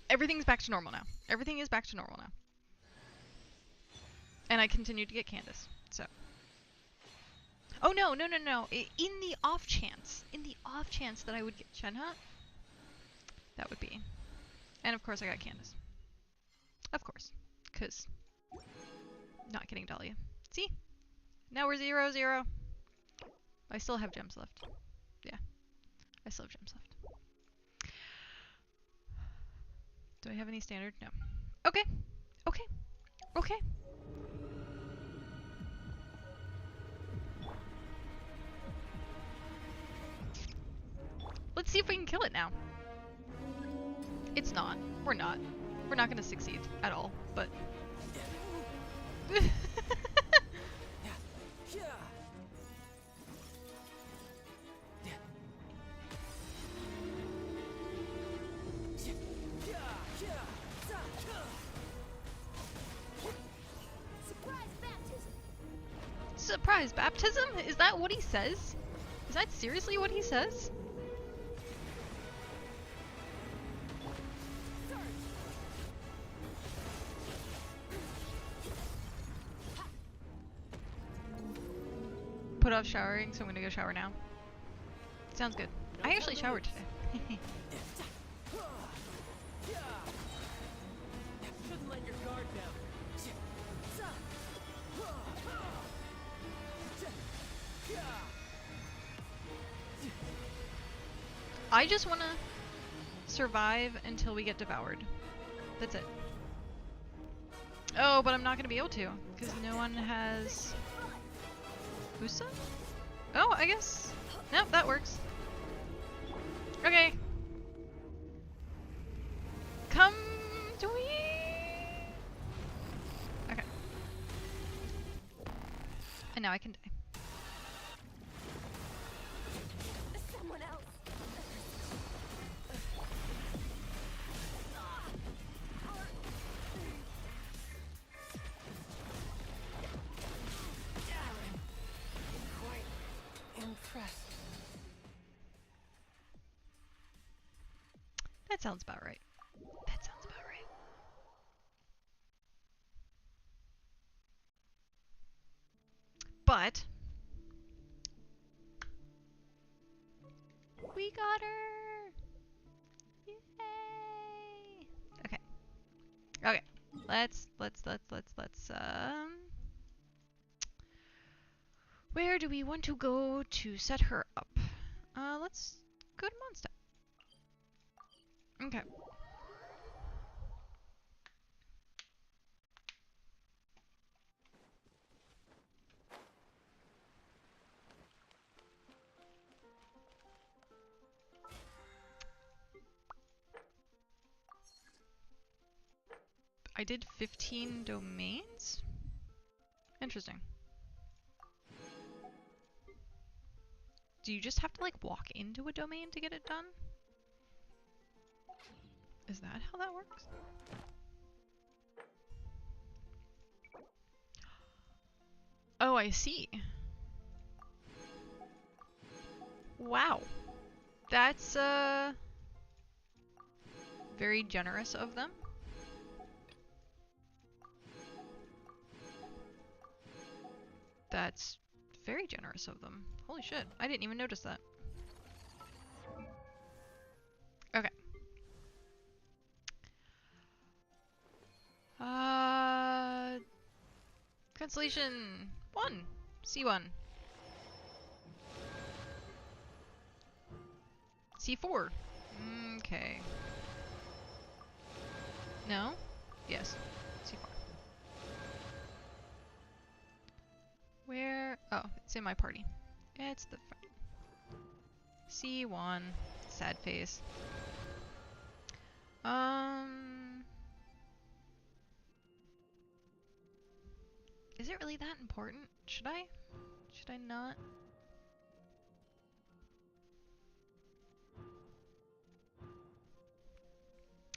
Everything's back to normal now. Everything is back to normal now. And I continue to get Candace. So. Oh no, no, no, no. In the off chance that I would get Shenhe, that would be. And of course I got Candace. Of course. Because not getting Dahlia. See? Now we're 0-0. I still have gems left. Yeah. I still have gems left. Do I have any standard? No. Okay. Okay. Okay. Let's see if we can kill it now. It's not. We're not. We're not gonna succeed at all, but... Surprise baptism? Is that what he says? Is that seriously what he says? put off showering, so I'm gonna go shower now. Sounds good. I actually showered today. Shouldn't let your guard down. I just wanna survive until we get devoured. That's it. Oh, but I'm not gonna be able to, because no one has... Usa? Oh, I guess... Nope, that works. Okay. Come to me! Okay. And now I can die. Someone else. Impressed. That sounds about right. That sounds about right. But we got her! Yay! Okay. Okay. Let's where do we want to go to set her up? Let's go to Mondstadt. Okay. I did 15 domains? Interesting. Do you just have to like walk into a domain to get it done? Is that how that works? Oh, I see. Wow. That's very generous of them. That's very generous of them. Holy shit, I didn't even notice that. Okay. Constellation 1. C1. C4. Okay. No? Yes. C4. Where? Oh, it's in my party. It's the C1. Sad face. Is it really that important? Should I? Should I not?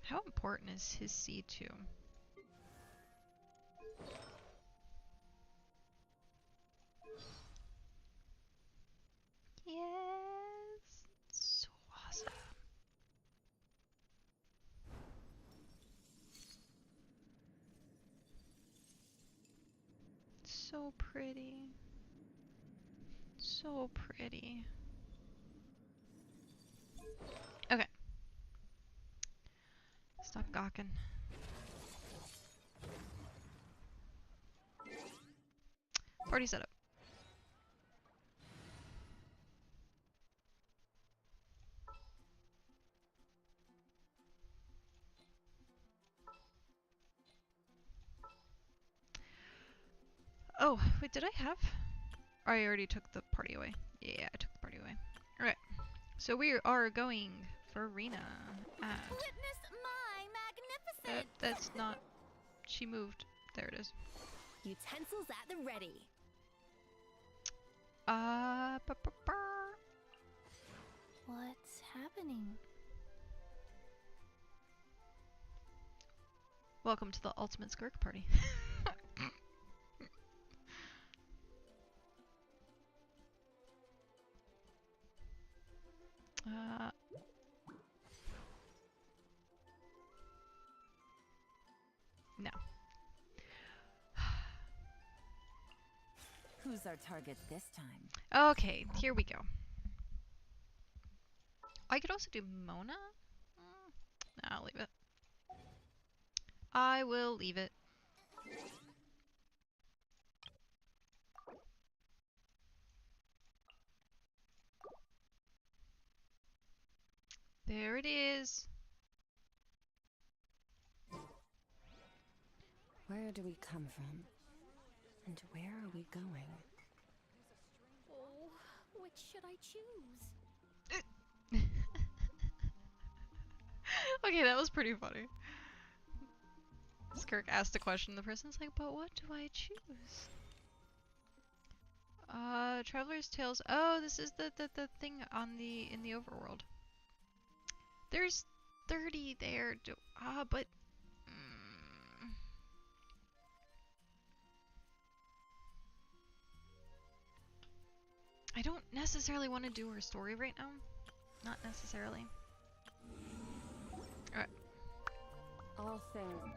How important is his C2? Yes! So awesome. So pretty. So pretty. Okay. Stop gawking. Party setup. Oh, wait, did I have? Oh, I already took the party away. Yeah, I took the party away. Alright. So we are going for Rena at... Witness my magnificent. That's not... She moved. There it is. Utensils at the ready. What's happening? Welcome to the ultimate Skirk party. Who's Who's our target this time? Okay, here we go. I could also do Mona. Nah, I'll leave it. I will leave it. There it is. Where do we come from? And where are we going? Oh, which should I choose? Okay, that was pretty funny. Skirk asked a question, the person's like, but what do I choose? Traveler's Tales. Oh, this is the thing on in the overworld. There's 30 there. But I don't necessarily want to do her story right now. Not necessarily. Alright. All things.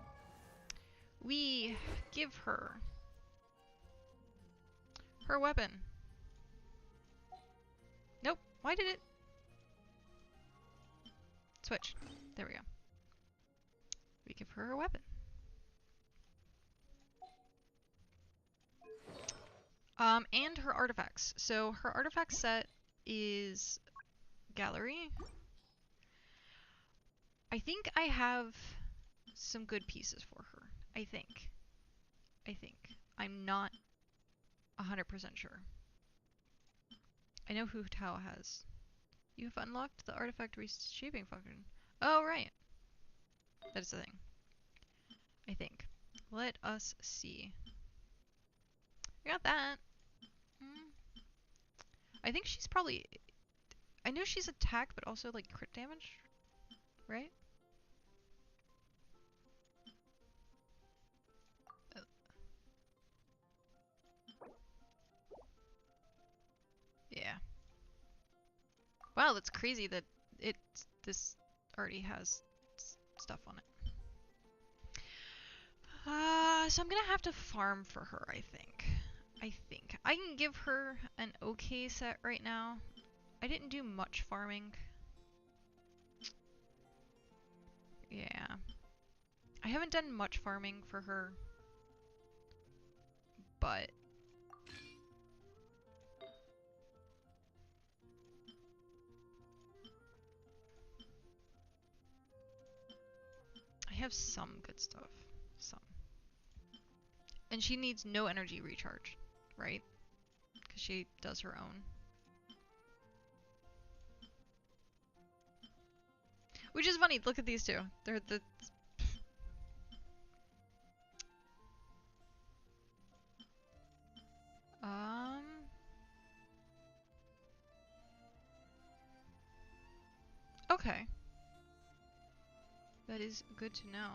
We give her her weapon. Nope. Why did it switch? There we go. We give her her weapon. And her artifacts. So her artifact set is gallery. I think I have some good pieces for her. I think. I'm not 100% sure. I know who Tao has. You have unlocked the artifact reshaping function. Oh, right. That is the thing. I think. Let us see. I got that. I think she's probably... I know she's attack, but also like crit damage, right? Yeah. Wow, that's crazy that this already has stuff on it. So I'm gonna have to farm for her, I think. I can give her an okay set right now. I didn't do much farming. Yeah. I haven't done much farming for her. But I have some good stuff. Some. And she needs no energy recharge, right? Because she does her own. Which is funny, look at these two. They're the... Okay. That is good to know.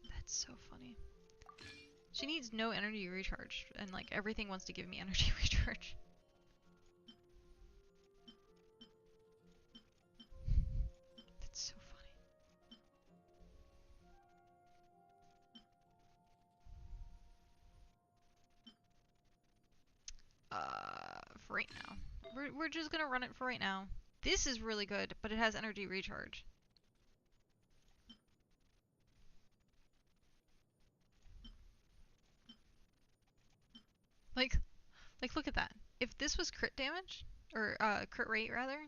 That's so funny. She needs no energy recharge, and like everything wants to give me energy recharge. That's so funny. For right now. We're just gonna run it for right now. This is really good, but it has energy recharge. Like look at that. If this was crit damage, or crit rate rather.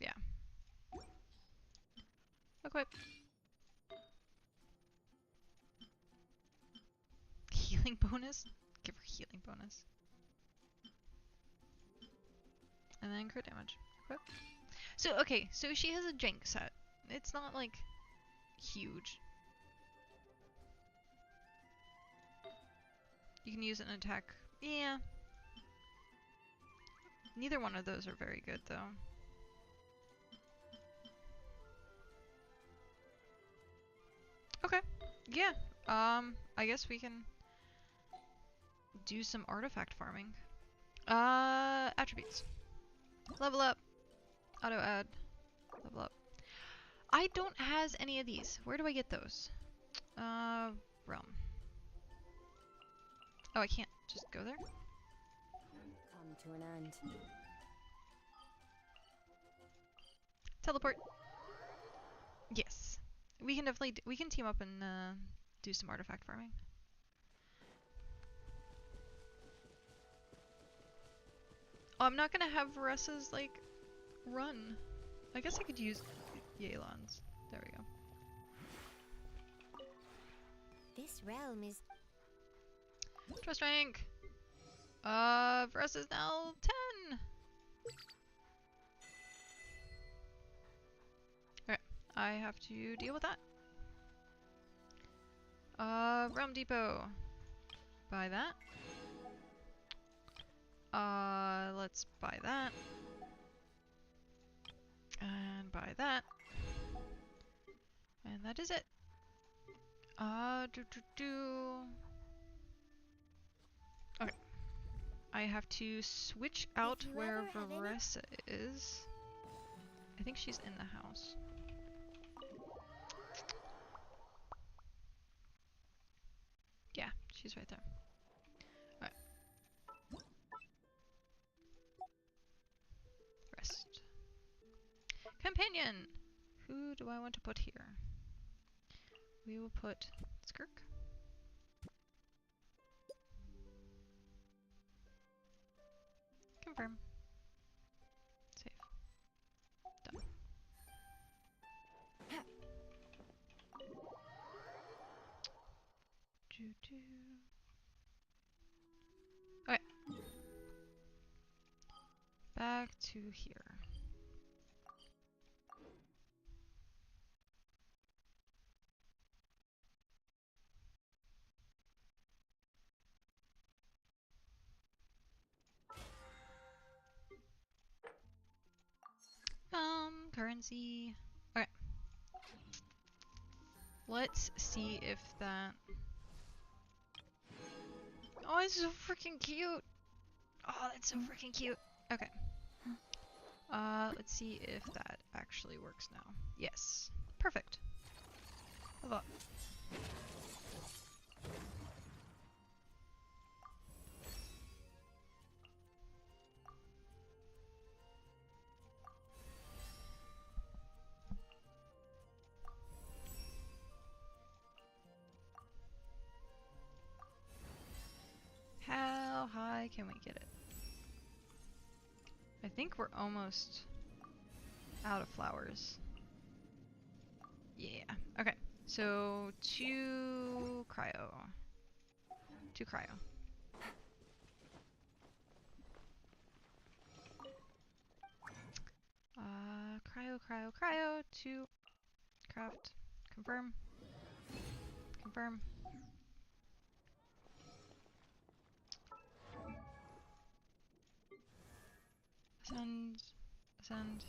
Yeah. Equip. Healing bonus? Give her healing bonus. And then crit damage. Equip. So, okay, so she has a jank set. It's not, like, huge. You can use an attack. Yeah. Neither one of those are very good, though. Okay. Yeah. I guess we can do some artifact farming. Attributes. Level up. Auto add. Level up. I don't has any of these. Where do I get those? Realm. Oh, I can't just go there? Come to an end. Teleport. Yes. We can definitely we can team up and do some artifact farming. Oh, I'm not gonna have Varessa's like run. I guess I could use Yelan's. There we go. This realm is Trust rank. Varessa's now 10. Okay, I have to deal with that. Realm Depot. Buy that. Let's buy that. And buy that. And that is it. Okay. I have to switch out you where ever have any- Varessa is. I think she's in the house. Yeah, she's right there. Alright. Rest. Companion! Who do I want to put here? We will put Skirk. Confirm. Save. Done. Okay. Back to here. Currency. Okay. Let's see if that... Oh, it's so freaking cute! Oh, that's so freaking cute! Okay. Let's see if that actually works now. Yes. Perfect. Level up. How high can we get it? I think we're almost out of flowers. Yeah. Okay. So 2 cryo. 2 cryo. Cryo. 2 craft. Confirm. Confirm. Ascend.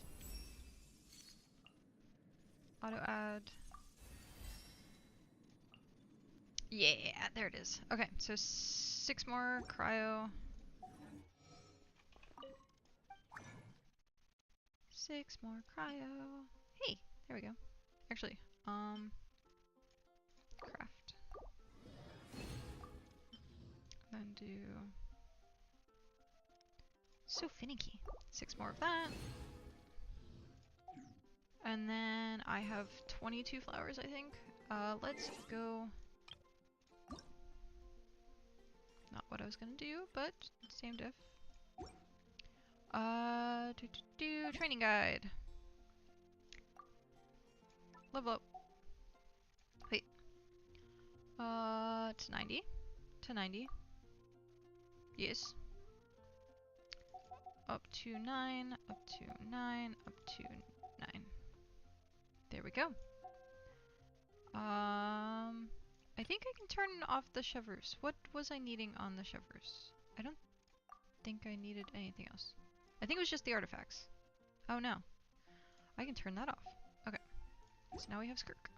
Auto add. Yeah, there it is. Okay, so 6 more cryo. 6 more cryo. Hey, there we go. Actually, craft. Then do... So finicky. 6 more of that. And then I have 22 flowers, I think. Let's go... Not what I was gonna do, but same diff. Training guide. Level up. Wait. To 90. To 90. Yes. Up to 9, up to 9, up to 9. There we go. I think I can turn off the chevreuse. What was I needing on the chevreuse? I don't think I needed anything else. I think it was just the artifacts. Oh no. I can turn that off. Okay. So now we have Skirk.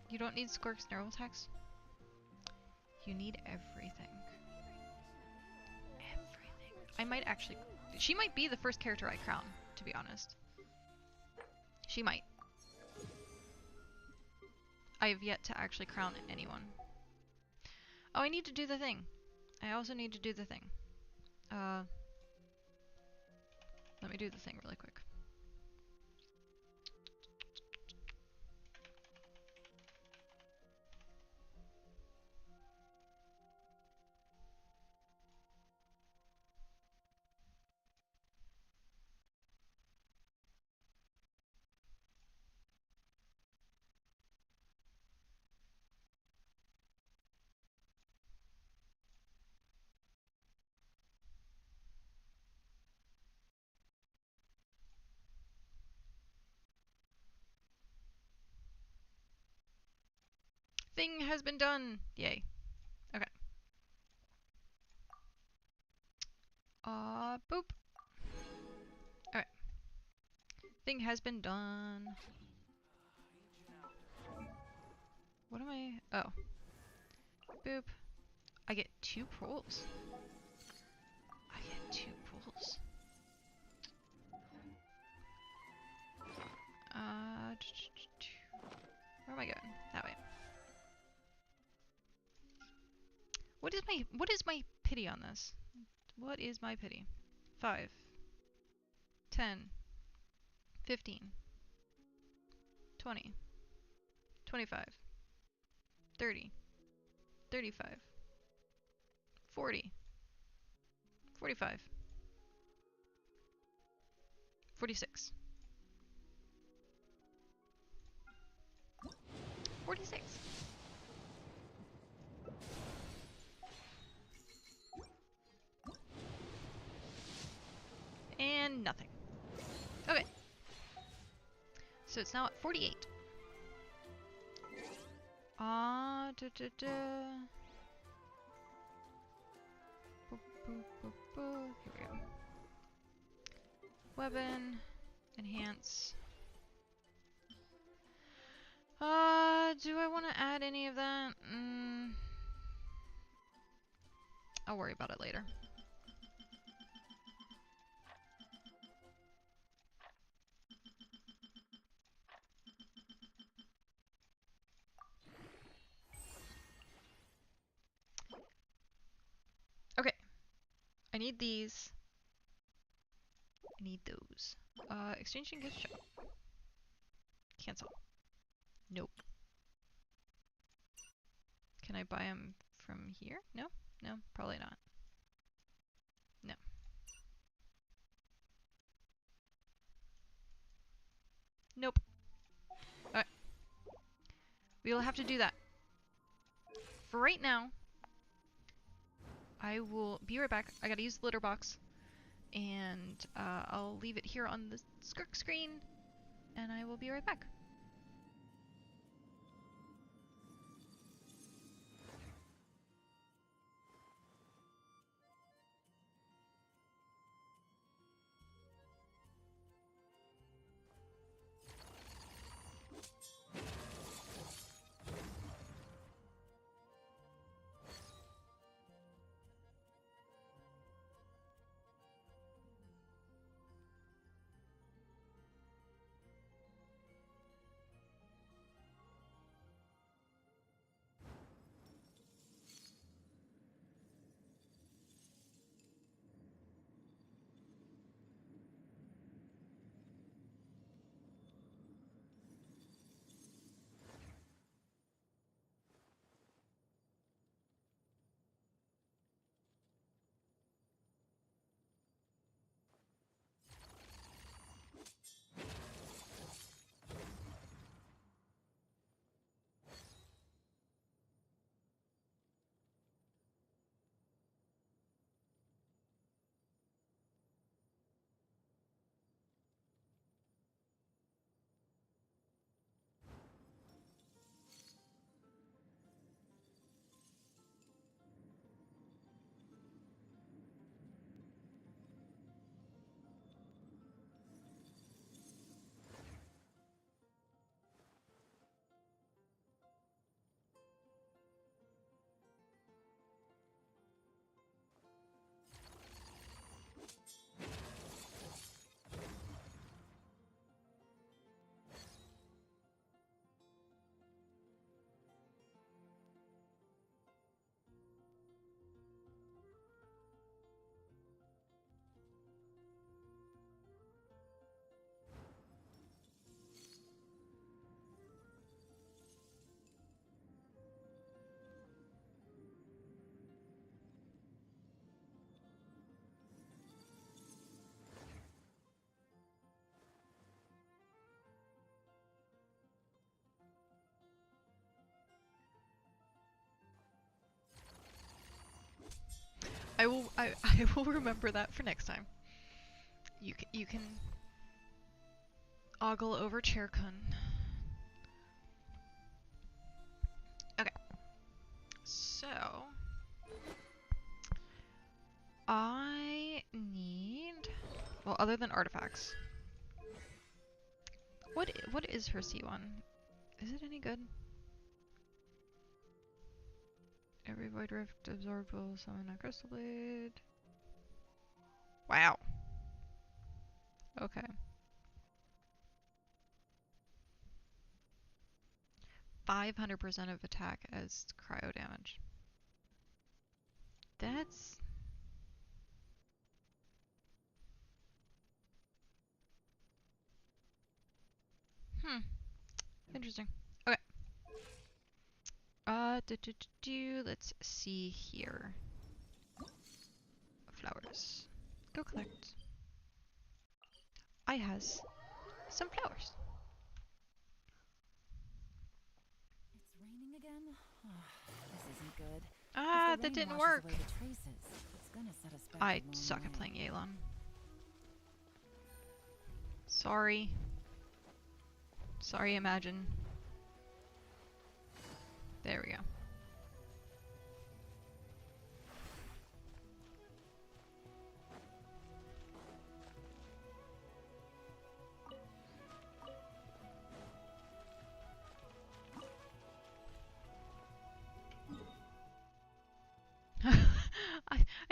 You don't need Skirk's neural attacks. You need everything. I might actually... She might be the first character I crown, to be honest. She might. I have yet to actually crown anyone. Oh, I need to do the thing. I also need to do the thing. Let me do the thing really quick. Thing has been done! Yay. Okay. Boop. Alright. Thing has been done. What am I... Oh. Boop. I get 2 pulls. I get 2 pulls. Where am I going? That way. What is my pity on this? What is my pity? 5, 10, 15, 20, 25, 30, 35, 40, 45, 46. 46. And nothing. Okay. So it's now at 48. Boop, boop, boop, boop. Here we go. Weapon. Enhance. Do I want to add any of that? I'll worry about it later. Okay. I need these. I need those. Exchanging gift shop. Cancel. Nope. Can I buy them from here? No? No, probably not. No. Nope. Alright. We'll have to do that. For right now, I will be right back. I gotta use the litter box. And I'll leave it here on the Skirk screen. And I will be right back. I will remember that for next time. You can ogle over Chairkun. Okay. So I need, well, other than artifacts. What is her C1? Is it any good? Every void rift absorbed will summon a crystal blade. Wow. Okay. 500% of attack as cryo damage. That's... Interesting. Okay. Let's see here. Flowers. Go collect. I has some flowers. It's raining again? This isn't good. Ah, If the that rain didn't washes work. away the traces, it's gonna set us back I a long suck at way. playing Yelan. Sorry. Sorry, Imagine. There we go.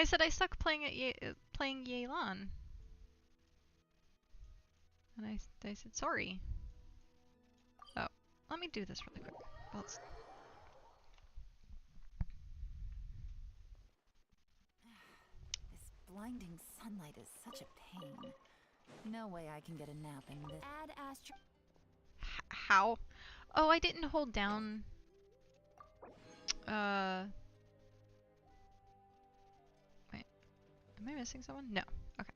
I said I suck playing at playing Yelan. And I said sorry. Oh, let me do this really quick. Let's... This blinding sunlight is such a pain. No way I can get a nap in this. Add astro. How? Oh, I didn't hold down. Wait. Am I missing someone? No. Okay.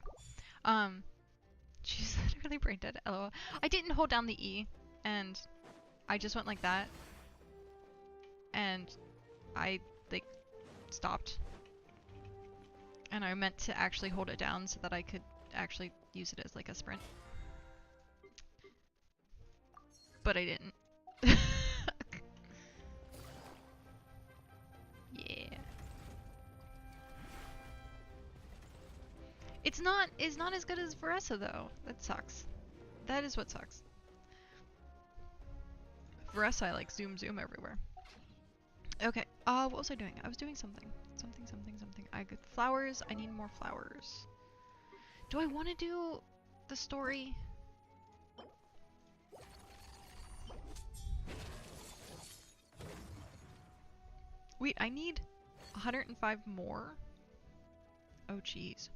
She's literally brain dead. LOL. I didn't hold down the E, and I just went like that, and I like stopped, and I meant to actually hold it down so that I could actually use it as like a sprint, but I didn't. Yeah. It's not as good as Veressa though. That sucks. That is what sucks. Veressa, I like zoom everywhere. Okay, what was I doing? I was doing something. Something. I got flowers. I need more flowers. Do I want to do the story? Wait, I need 105 more? Oh, jeez.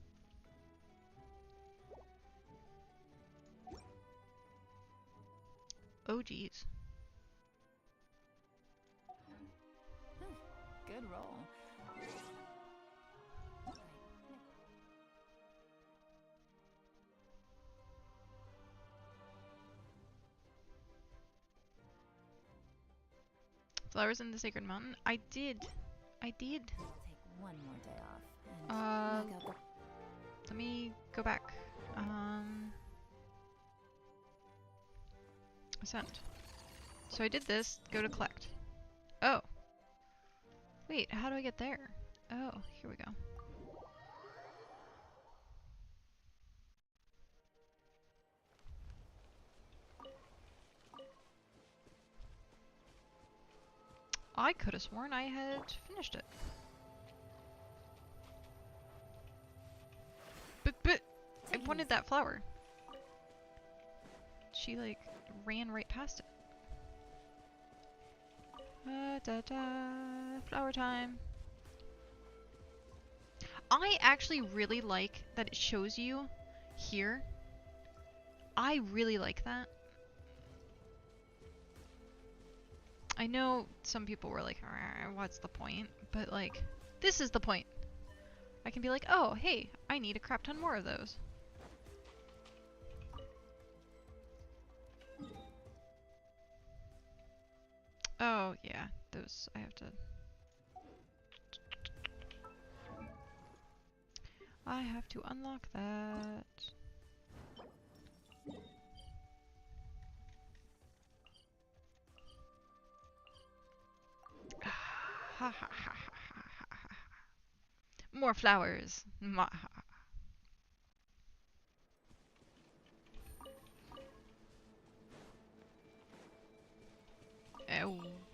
Oh, jeez. Good roll. Flowers in the Sacred Mountain? I did. Take one more day off and knock out the Let me go back. Ascend. So I did this, go to collect. Oh. Wait, how do I get there? Oh, here we go. I could have sworn I had finished it. But I wanted that flower. She like ran right past it. Flower time. I actually really like that it shows you here. I really like that. I know some people were like, what's the point? But like, this is the point. I can be like, oh, hey, I need a crap ton more of those. Oh, yeah, those I have to... I have to unlock that. Ha ha ha ha ha ha ha. More flowers. Ma ha.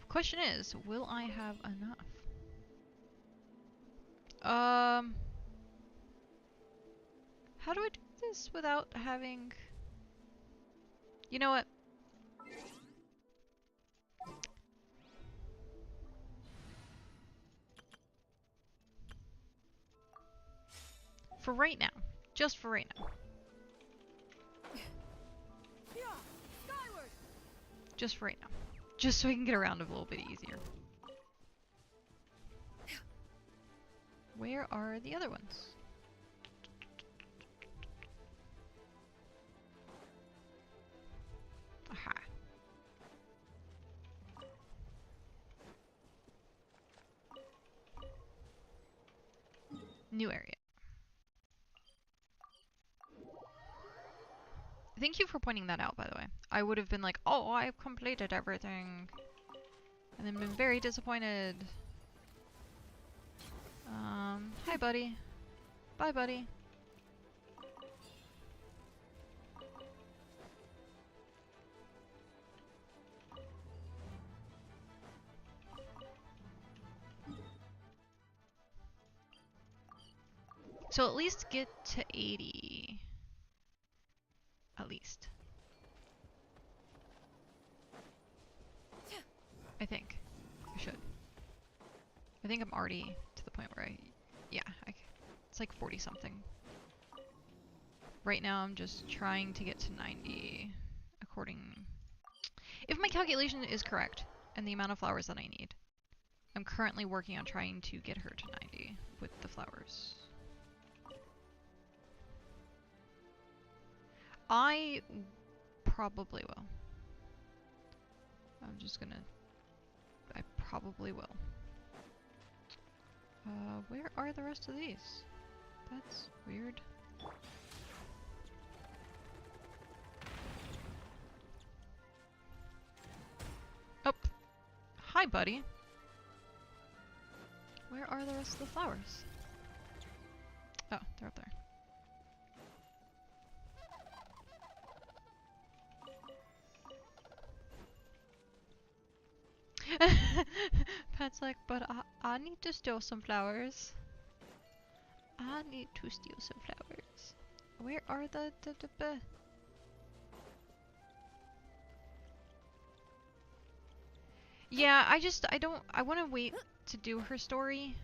Question is, will I have enough? How do I do this without having... You know what? For right now. Just for right now. Skyward! Just for right now. Just so I can get around a little bit easier. Where are the other ones? Aha. New area. Thank you for pointing that out, by the way. I would have been like, oh, I've completed everything. And then been very disappointed. Hi, buddy. Bye, buddy. So at least get to 80. At least. I think. I should. I think I'm already to the point where it's like 40 something. Right now I'm just trying to get to 90 according... If my calculation is correct, and the amount of flowers that I need, I'm currently working on trying to get her to 90 with the flowers. I probably will. I'm just gonna... I probably will. Where are the rest of these? That's weird. Oh! Hi, buddy! Where are the rest of the flowers? Oh, they're up there. Pat's like, but I need to steal some flowers. I need to steal some flowers. Where are the Yeah, I want to wait to do her story.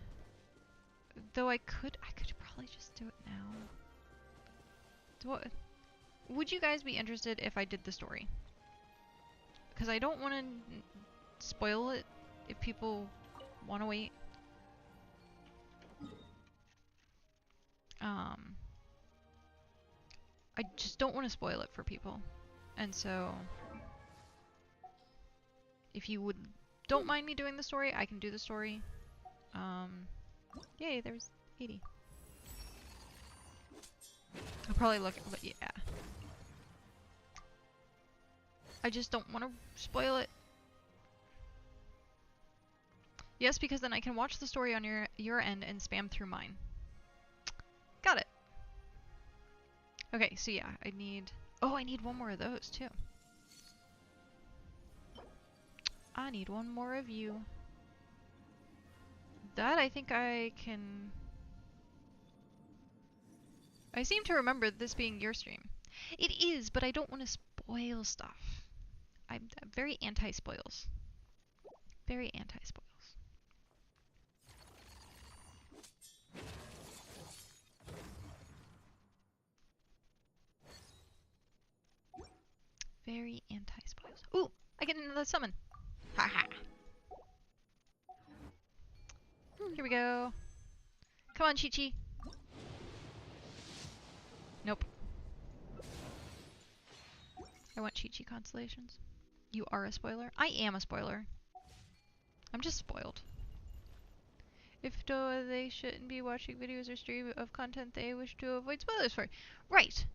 Though I could probably just do it now. Would you guys be interested if I did the story? Because I don't want to spoil it if people want to wait. I just don't want to spoil it for people. And so, if you don't mind me doing the story, I can do the story. Yay, there's 80. I'll probably look, but yeah. I just don't want to spoil it. Yes, because then I can watch the story on your end and spam through mine. Got it. Okay, so yeah, I need one more of those too. I need one more of you. That I think I can... I seem to remember this being your stream. It is, but I don't want to spoil stuff. I'm very anti-spoils. Very anti-spoils. Very anti-spoils. Ooh! I get another summon! Haha! Here we go. Come on, Chi-Chi. Nope. I want Chi-Chi constellations. You are a spoiler? I am a spoiler. I'm just spoiled. If they shouldn't be watching videos or stream of content they wish to avoid spoilers for. Right.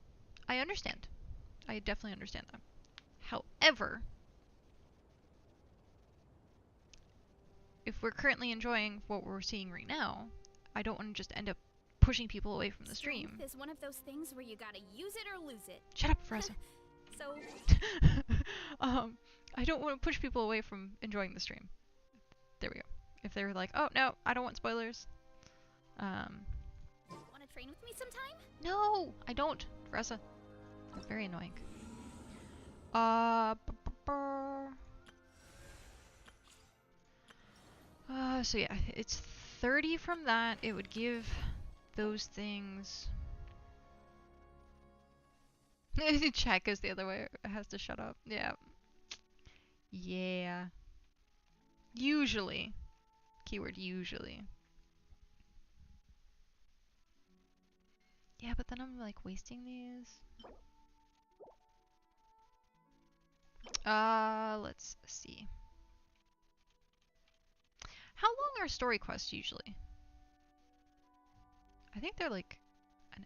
I understand. I definitely understand that. However, if we're currently enjoying what we're seeing right now, I don't want to just end up pushing people away from the stream. Strength is one of those things where you gotta use it or lose it. Shut up, Freza. So, I don't want to push people away from enjoying the stream. There we go. If they're like, oh no, I don't want spoilers. wanna train with me sometime? No, I don't, Freza. That's very annoying. So yeah, it's 30 from that. It would give those things. Chat goes the other way. It has to shut up. Yeah. Yeah. Usually. Keyword usually. Yeah, but then I'm like wasting these. Let's see. How long are story quests usually? I think they're like an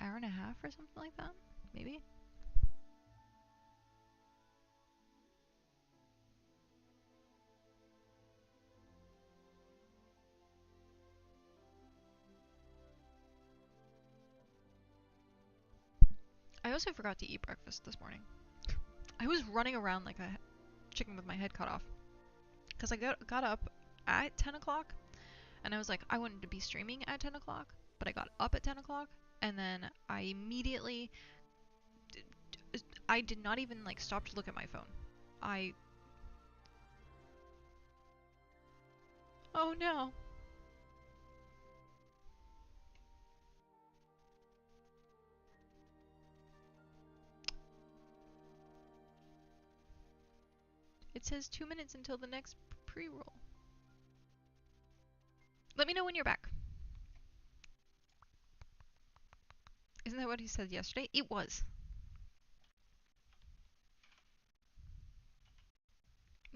hour and a half or something like that. Maybe? I also forgot to eat breakfast this morning. I was running around like a chicken with my head cut off. Because I got up at 10 o'clock. And I was like, I wanted to be streaming at 10 o'clock. But I got up at 10 o'clock. And then I immediately... I did not even like stop to look at my phone. Oh no. It says 2 minutes until the next pre-roll. Let me know when you're back. Isn't that what he said yesterday? It was.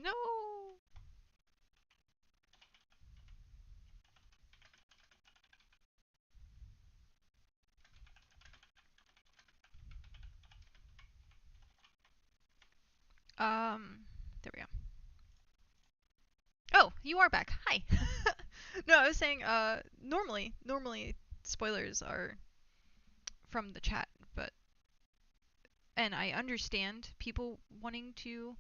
No. There we go. Oh, you are back. Hi. No, I was saying, normally spoilers are from the chat, and I understand people wanting to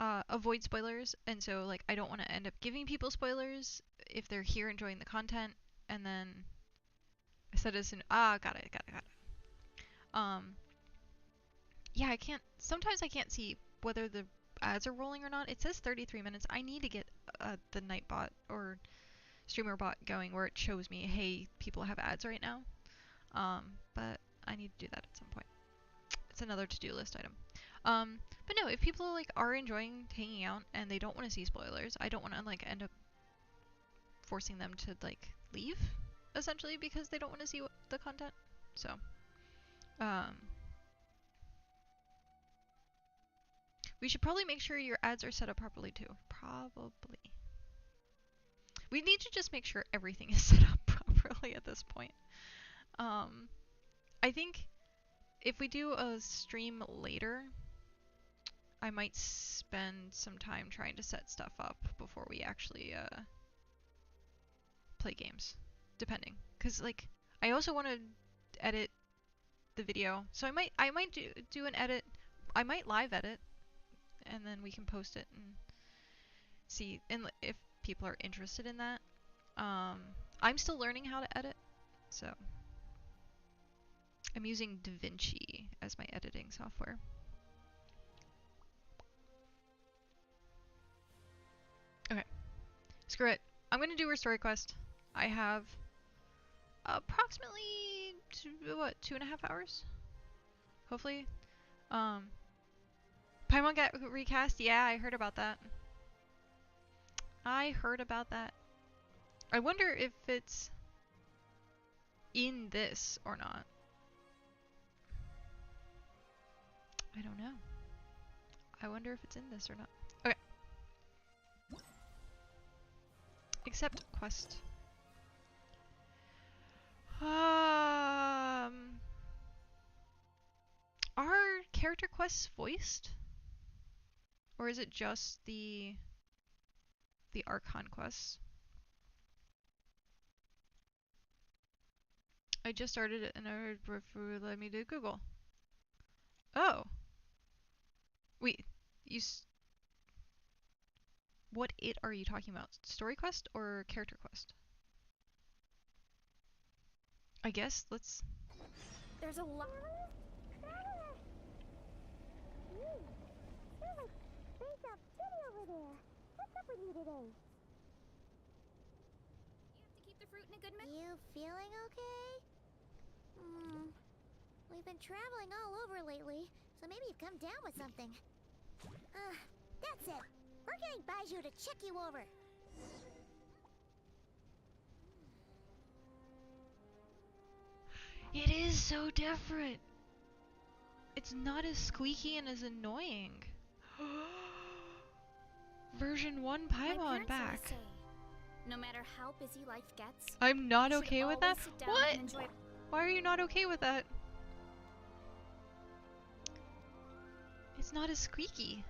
avoid spoilers, and so like I don't want to end up giving people spoilers if they're here enjoying the content, and then I said as soon got it. Yeah, sometimes I can't see whether the ads are rolling or not. It says 33 minutes. I need to get the Nightbot or streamer bot going where it shows me, hey, people have ads right now. But I need to do that at some point. It's another to-do list item. But no, if people like are enjoying hanging out and they don't want to see spoilers, I don't want to like end up forcing them to like leave essentially because they don't want to see the content. So, we should probably make sure your ads are set up properly too. Probably. We need to just make sure everything is set up properly at this point. I think if we do a stream later, I might spend some time trying to set stuff up before we actually play games, depending. Cause like I also want to edit the video, so I might do an edit. I might live edit, and then we can post it and see if people are interested in that. I'm still learning how to edit, so I'm using DaVinci as my editing software. Okay, screw it. I'm gonna do her story quest. I have approximately 2.5 hours? Hopefully. Paimon got recast? Yeah, I heard about that. I wonder if it's in this or not. I don't know. I wonder if it's in this or not. Okay. Accept quest. Are character quests voiced? Or is it just the Archon quests? I just started it and I heard let me do Google. Oh. Wait, what it are you talking about? Story quest or character quest? I guess let's. There's a lot. Over there. What's up with you today? You have to keep the fruit in a good mood. You feeling okay? We've been traveling all over lately, so maybe you've come down with something. That's it. We're getting Baiju to check you over. It is so different. It's not as squeaky and as annoying. Version 1 Paimon back. Say, no matter how busy life gets, I'm not you should okay with that? always sit down What? and enjoy. Why are you not okay with that? It's not as squeaky.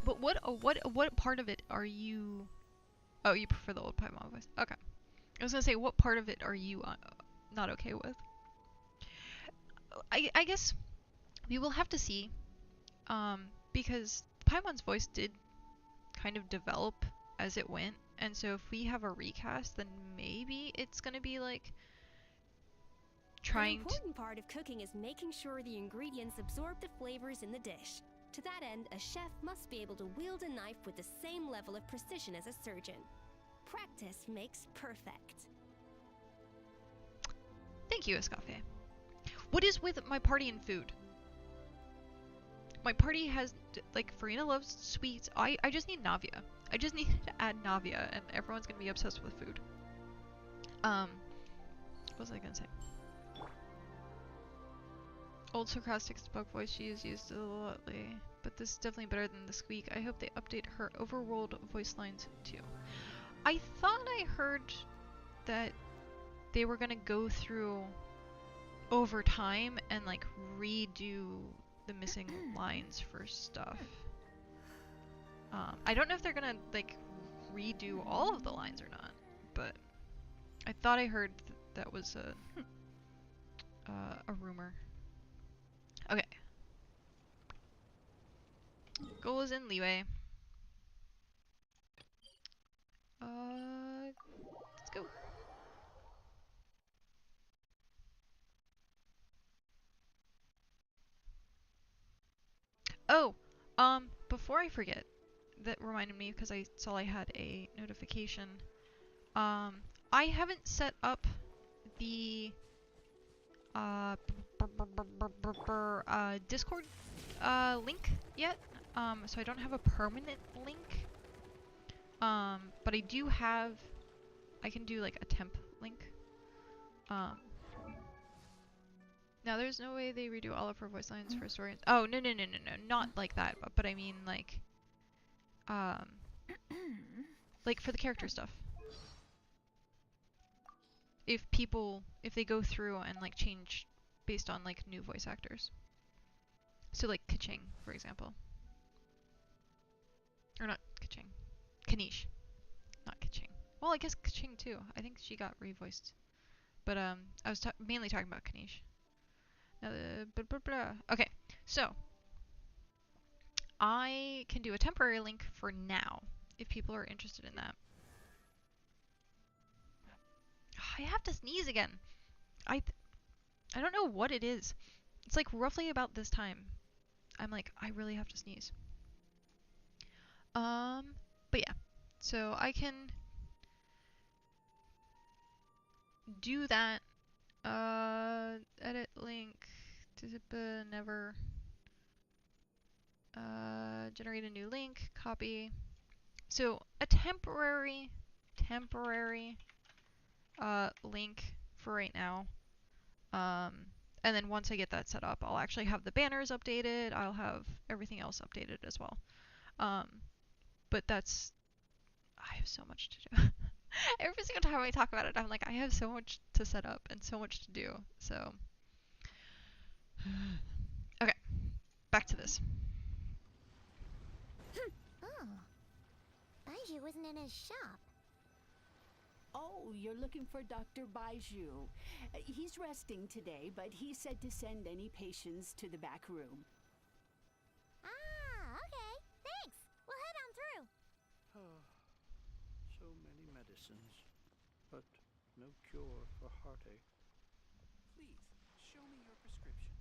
But what part of it are you? Oh, you prefer the old Paimon voice. Okay. I was gonna say, what part of it are you not okay with? I guess we will have to see, because Paimon's voice did kind of develop as it went, and so if we have a recast, then maybe it's gonna be like trying An important part of cooking is making sure the ingredients absorb the flavors in the dish. To that end, a chef must be able to wield a knife with the same level of precision as a surgeon. Practice makes perfect. Thank you, Escafe. What is with my party and food? My party has, like, Farina loves sweets. I just need Navia. I just need to add Navia, and everyone's gonna be obsessed with food. What was I gonna say? Old sarcastic spoke voice she has used a lot lately, but this is definitely better than the squeak. I hope they update her overworld voice lines too. I thought I heard that they were gonna go through over time and like redo the missing lines for stuff. I don't know if they're gonna like redo all of the lines or not, but I thought I heard that was a rumor. Okay. Goal is in leeway. Let's go. Oh, before I forget, that reminded me because I saw I had a notification. I haven't set up the Discord link yet. So I don't have a permanent link. But I do have. I can do like a temp link. Now there's no way they redo all of her voice lines for stories. Oh no, not like that. But I mean like, like for the character stuff. If they go through and like change based on like new voice actors. So like Kaching, for example. Or not Kaching. Kanish. Not Kaching. Well, I guess Kaching too. I think she got revoiced. But I was mainly talking about Kanish. Okay, so I can do a temporary link for now if people are interested in that. I have to sneeze again. I don't know what it is. It's like roughly about this time. I'm like, I really have to sneeze. But yeah. So I can do that. Edit link. Never. Generate a new link. Copy. So a temporary link for right now. And then once I get that set up, I'll actually have the banners updated. I'll have everything else updated as well. But that's, I have so much to do. Every single time I talk about it, I'm like, I have so much to set up and so much to do. So, okay, back to this. Oh. Baiju wasn't in his shop. Oh, you're looking for Dr. Baiju. He's resting today, but he said to send any patients to the back room. Ah, okay. Thanks. We'll head on through. Oh, so many medicines, but no cure for heartache. Please, show me your prescription.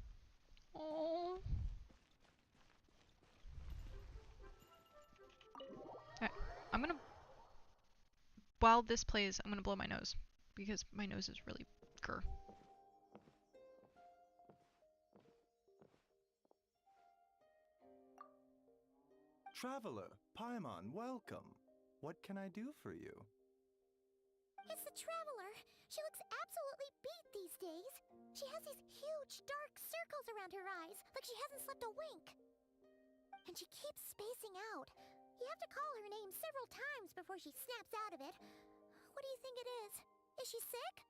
Oh. Alright, I'm gonna, while this plays, I'm gonna blow my nose because my nose is really grr. Traveler, Paimon, welcome. What can I do for you? It's the Traveler. She looks absolutely beat these days. She has these huge dark circles around her eyes, like she hasn't slept a wink. And she keeps spacing out. You have to call her name several times before she snaps out of it. What do you think it is? Is she sick?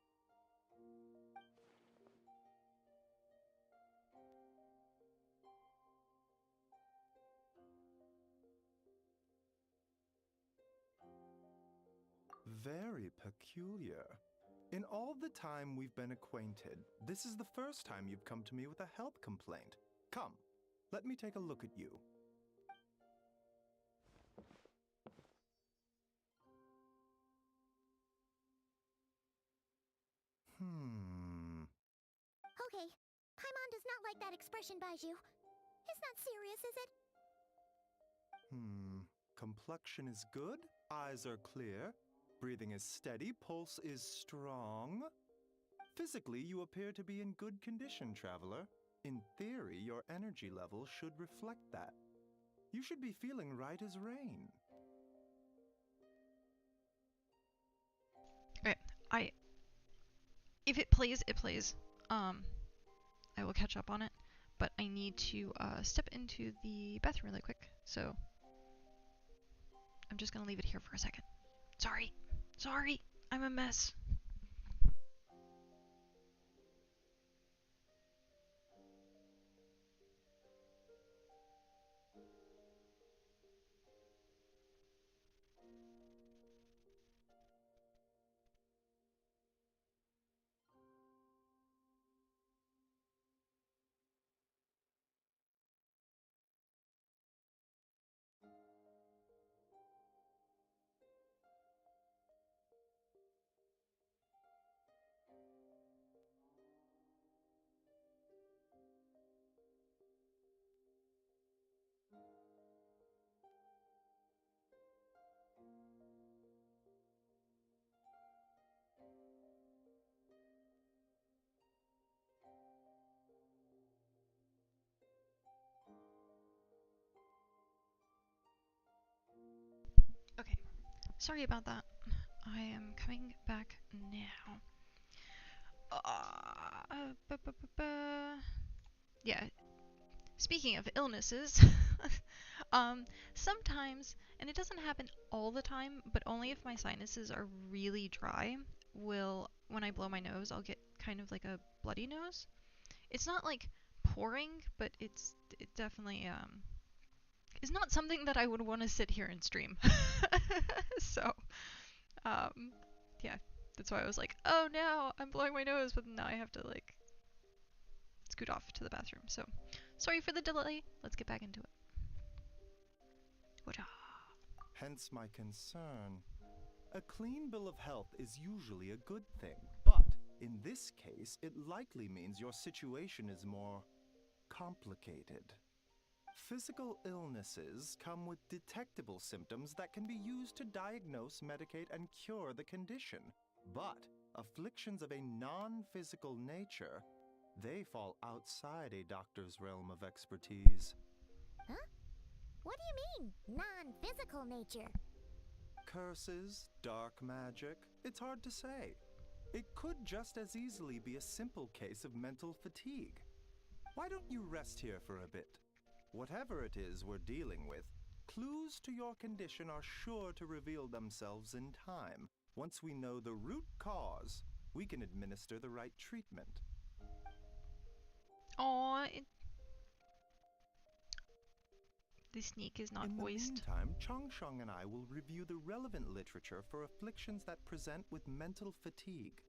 Very peculiar. In all the time we've been acquainted, this is the first time you've come to me with a health complaint. Come, let me take a look at you. Okay. Paimon does not like that expression, Baiju. It's not serious, is it? Complexion is good, eyes are clear, breathing is steady, pulse is strong. Physically, you appear to be in good condition, traveler. In theory, your energy level should reflect that. You should be feeling right as rain. Okay, if it plays, it plays. I will catch up on it, but I need to step into the bathroom really quick, so I'm just gonna leave it here for a second. Sorry, I'm a mess. Okay, sorry about that. I am coming back now. Yeah, speaking of illnesses, sometimes, and it doesn't happen all the time, but only if my sinuses are really dry, when I blow my nose, I'll get kind of like a bloody nose. It's not like pouring, but it definitely is not something that I would want to sit here and stream. So, yeah, that's why I was like, oh no, I'm blowing my nose, but now I have to like scoot off to the bathroom. So, sorry for the delay. Let's get back into it. Hence my concern. A clean bill of health is usually a good thing, but in this case, it likely means your situation is more complicated. Physical illnesses come with detectable symptoms that can be used to diagnose, medicate, and cure the condition. But afflictions of a non-physical nature, they fall outside a doctor's realm of expertise. Huh? What do you mean, non-physical nature? Curses, dark magic, it's hard to say. It could just as easily be a simple case of mental fatigue. Why don't you rest here for a bit? Whatever it is we're dealing with, clues to your condition are sure to reveal themselves in time. Once we know the root cause, we can administer the right treatment. Aw, the sneak is not In the voiced. meantime, Changsheng and I will review the relevant literature for afflictions that present with mental fatigue.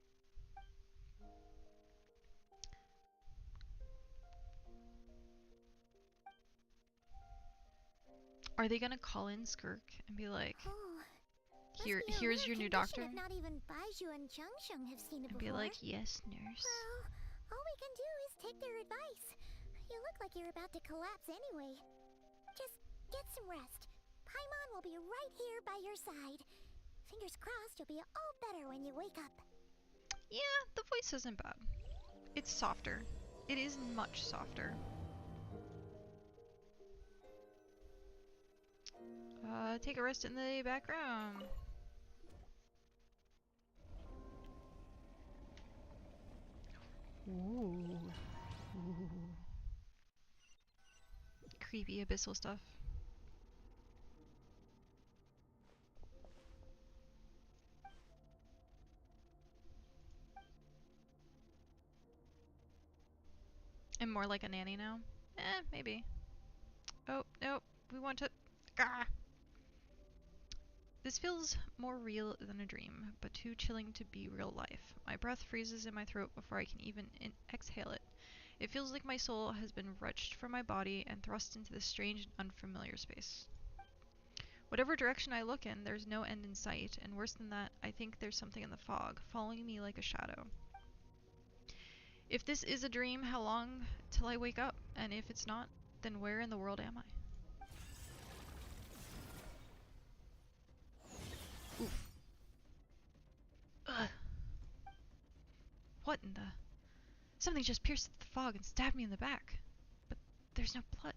Are they gonna call in Skirk and be like, Oh, here's your new doctor? If not even Baizhu and Changsheng have seen it And before. be like, yes, nurse. Well, all we can do is take their advice. You look like you're about to collapse anyway. Just get some rest. Paimon will be right here by your side. Fingers crossed you'll be all better when you wake up. Yeah, the voice isn't bad. It's softer. It is much softer. Take a rest in the back room. Ooh. Ooh. Creepy abyssal stuff. And more like a nanny now? Maybe. Oh, no. We want to... Gah! This feels more real than a dream, but too chilling to be real life. My breath freezes in my throat before I can even exhale it. It feels like my soul has been wrenched from my body and thrust into this strange and unfamiliar space. Whatever direction I look in, there's no end in sight, and worse than that, I think there's something in the fog, following me like a shadow. If this is a dream, how long till I wake up? And if it's not, then where in the world am I? Oof. Ugh. What in the... Something just pierced the fog and stabbed me in the back. But there's no blood.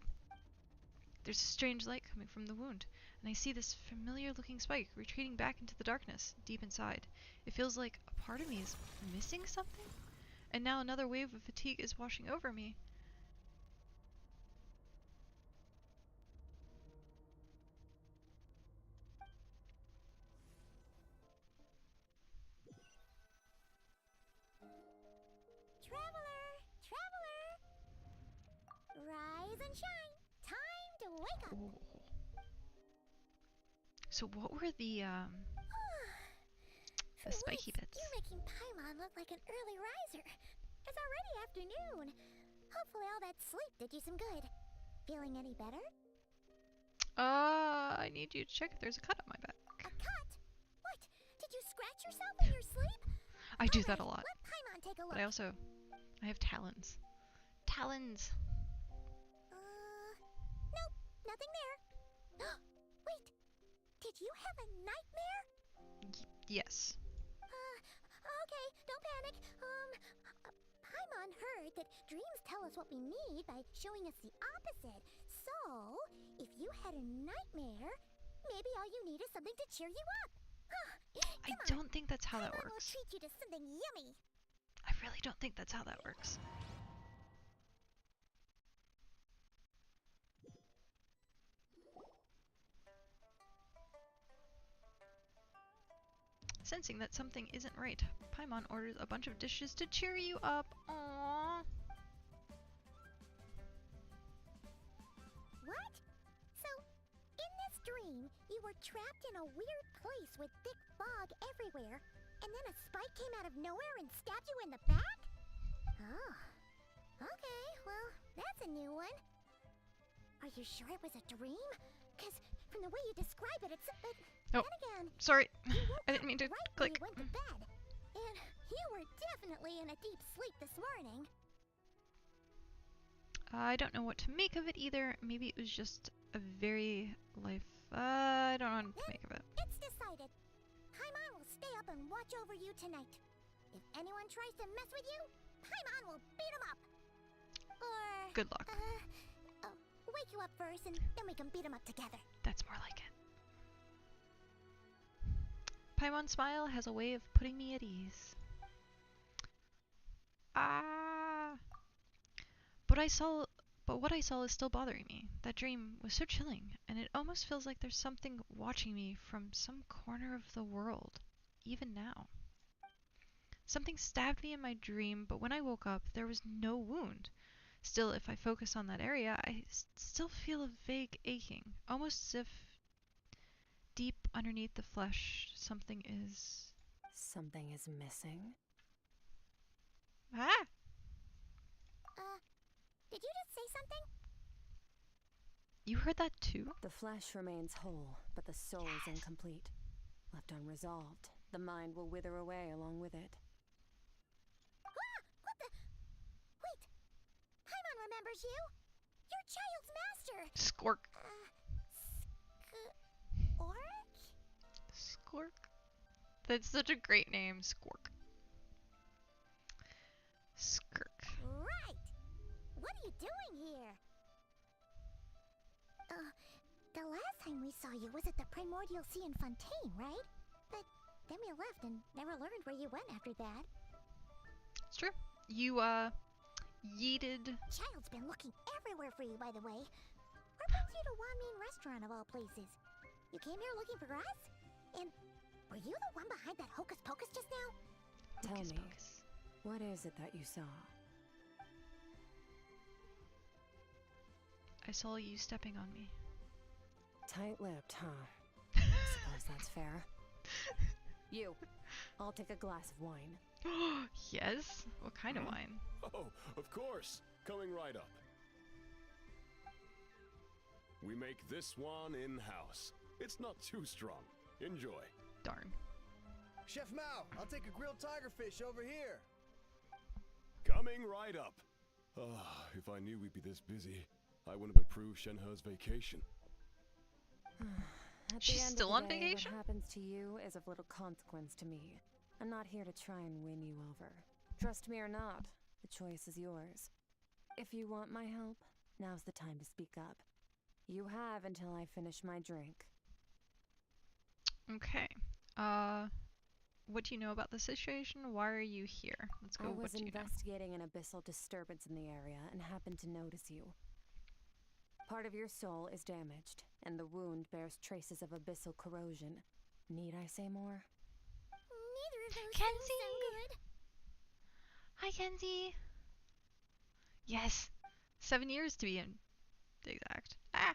There's a strange light coming from the wound, and I see this familiar-looking spike retreating back into the darkness, deep inside. It feels like a part of me is missing something? And now another wave of fatigue is washing over me. Traveler! Traveler! Rise and shine! Time to wake up! Ooh. So what were the For spiky once, bits? You're making Paimon look like an early riser. It's already afternoon. Hopefully all that sleep did you some good. Feeling any better? I need you to check if there's a cut on my back. A cut? What? Did you scratch yourself in your sleep? I do that a lot. Let Paimon take a look. But I have talons. Talons! Nope, nothing there. Wait, did you have a nightmare? Yes. Okay, don't panic. Paimon heard that dreams tell us what we need by showing us the opposite. So, if you had a nightmare, maybe all you need is something to cheer you up. I don't think that's how that Paimon will works. treat you to something yummy. I really don't think that's how that works. Sensing that something isn't right, Paimon orders a bunch of dishes to cheer you up. Aww. What? So, in this dream, you were trapped in a weird place with thick fog everywhere, and then a spike came out of nowhere and stabbed you in the back? Oh. Okay, well, that's a new one. Are you sure it was a dream? Because from the way you describe it, it's... Oh, then again, sorry. you woke I didn't mean to right click. when you went to bed. And you were definitely in a deep sleep this morning. I don't know what to make of it either. Maybe it was just a very life... I don't know what to make of it. It's decided. Paimon will stay up and watch over you tonight. If anyone tries to mess with you, Paimon will beat him up. Or... Good luck. Wake you up first, and then we can beat him up together. That's more like it. Paimon's smile has a way of putting me at ease. But what I saw is still bothering me. That dream was so chilling, and it almost feels like there's something watching me from some corner of the world, even now. Something stabbed me in my dream, but when I woke up, there was no wound. Still, if I focus on that area, I still feel a vague aching, almost as if deep underneath the flesh, something is... Something is missing? Ah! Did you just say something? You heard that too? The flesh remains whole, but the soul is incomplete. Left unresolved, the mind will wither away along with it. Ah! What the? Wait! Paimon remembers you! Your child's master! Skirk. Skirk? Skirk. That's such a great name, Skirk. Skirk. Right! What are you doing here? The last time we saw you was at the Primordial Sea in Fontaine, right? But then we left and never learned where you went after that. It's true. You, yeeted... Child's been looking everywhere for you, by the way. What brings you to Wanmin Restaurant of all places? You came here looking for us? And were you the one behind that hocus pocus just now? Tell Hocus me, pocus. what is it that you saw? I saw you stepping on me. Tight-lipped, huh? Suppose that's fair. You, I'll take a glass of wine. Yes? What kind of wine? Oh, of course. Coming right up. We make this one in-house. It's not too strong. Enjoy. Darn. Chef Mao, I'll take a grilled tigerfish over here. Coming right up. Ah, if I knew we'd be this busy, I wouldn't have approved Shenhe's vacation. At She's the end still of on the day, vacation? What happens to you is of little consequence to me. I'm not here to try and win you over. Trust me or not, the choice is yours. If you want my help, now's the time to speak up. You have until I finish my drink. Okay. What do you know about the situation? Why are you here? Let's go. I What was do you know? investigating an abyssal disturbance in the area and happened to notice you. Part of your soul is damaged, and the wound bears traces of abyssal corrosion. Need I say more? Neither of those Kenzie! things sound good. Hi, Kenzie. Yes. 7 years to be exact. Ah.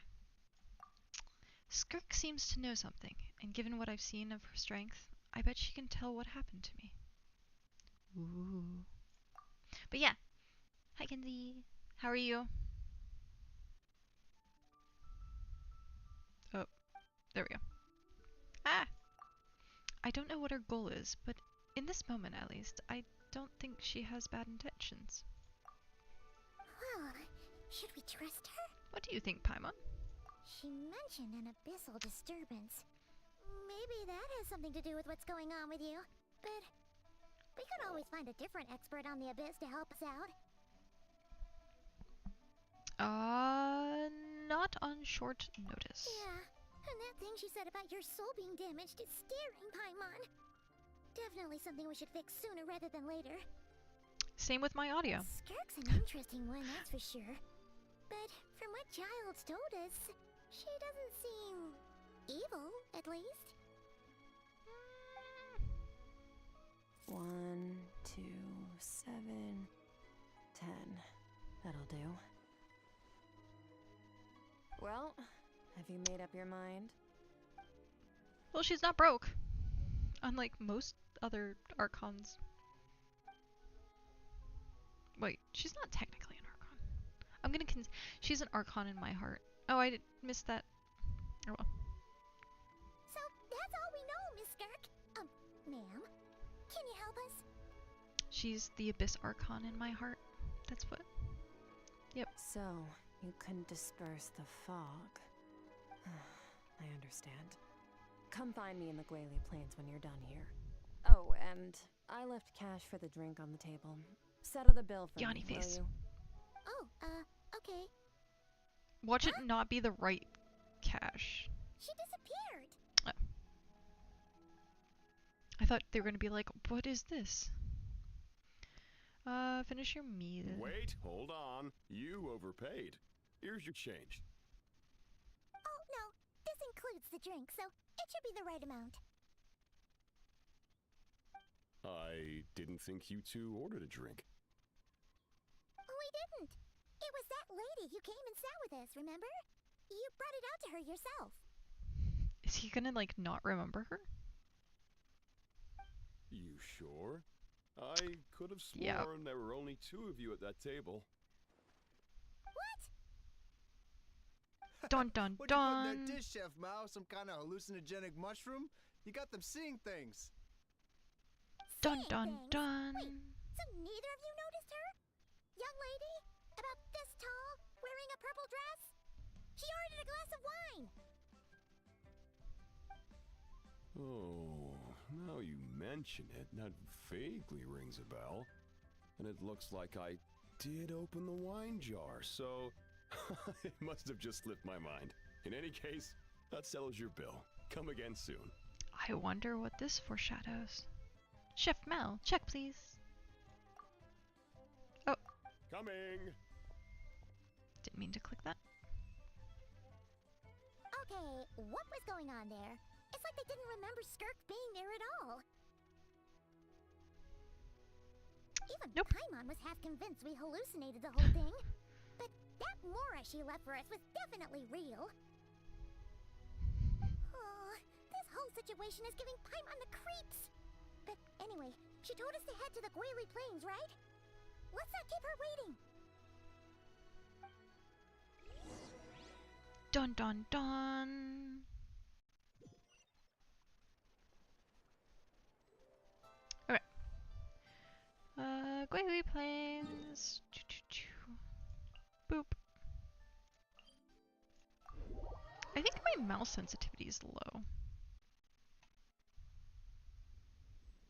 Skirk seems to know something, and given what I've seen of her strength, I bet she can tell what happened to me. Ooh. But yeah. Hi, Kenzie. How are you? Oh, there we go. Ah! I don't know what her goal is, but in this moment at least, I don't think she has bad intentions. Well, should we trust her? What do you think, Paimon? She mentioned an abyssal disturbance. Maybe that has something to do with what's going on with you. But we could always find a different expert on the abyss to help us out. Not on short notice. Yeah, and that thing she said about your soul being damaged is staring, Paimon. Definitely something we should fix sooner rather than later. Same with my audio. Skirk's an interesting one, that's for sure. But from what Child's told us, she doesn't seem evil, at least. 1, 2, 7, 10. That'll do. Well, have you made up your mind? Well, she's not broke. Unlike most other Archons. Wait, she's not technically an Archon. I'm gonna she's an Archon in my heart. Oh, I missed that. Oh well. So, that's all we know, Miss Skirk. Ma'am, can you help us? She's the Abyss Archon in my heart. That's what. Yep. So, you can disperse the fog. I understand. Come find me in the Gwaley Plains when you're done here. Oh, and I left cash for the drink on the table. Settle the bill for Yanni me, face. will you? Oh, okay. Watch it not be the right cash. She disappeared. Oh. I thought they were gonna be like, what is this? Finish your meal. Wait, hold on. You overpaid. Here's your change. Oh, no. This includes the drink, so it should be the right amount. I didn't think you two ordered a drink. We didn't. It was that lady who came and sat with us, remember? You brought it out to her yourself. Is he gonna, like, not remember her? You sure? I could have sworn there were only 2 of you at that table. What? Dun dun What you put in dun. that dish, Chef Mao? Some kind of hallucinogenic mushroom? You got them seeing things. Dun Seeing dun things? dun. Wait, so neither of you noticed her? Young lady? About this tall? Wearing a purple dress? She ordered a glass of wine. Oh, now you mention it, that vaguely rings a bell. And it looks like I did open the wine jar, so it must have just slipped my mind. In any case, that settles your bill. Come again soon. I wonder what this foreshadows. Chef Mel, check please. Oh, Coming! didn't mean to click that. Okay, what was going on there? It's like they didn't remember Skirk being there at all. Even Nope. Paimon was half convinced we hallucinated the whole thing. But that Mora she left for us was definitely real. Oh, this whole situation is giving Paimon the creeps. But anyway, she told us to head to the Guili Plains, right? Let's not keep her waiting. Dun dun dun. Okay. Guili Plains. Boop. I think my mouse sensitivity is low.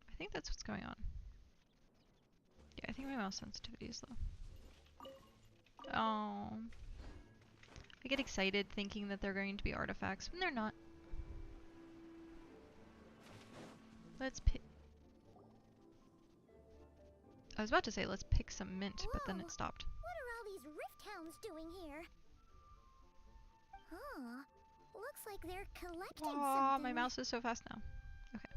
I think that's what's going on. Yeah, I think my mouse sensitivity is low. Oh. I get excited thinking that they're going to be artifacts when they're not. Let's pick. I was about to say let's pick some mint, but then it stopped. What are all these rift hounds doing here? Huh. Looks like they're collecting Aw, something. my mouse is so fast now. Okay.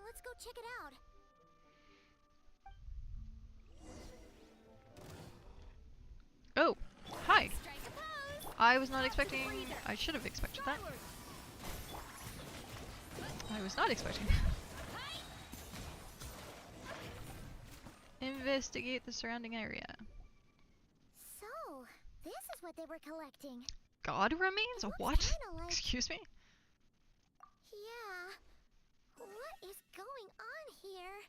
Let's go check it out. Oh, hi. Strike a pose. I was not expecting. I should have expected that. I was not expecting that. Investigate the surrounding area. So, this is what they were collecting. God remains? Looks What? kinda like- Excuse me? Yeah. What is going on here?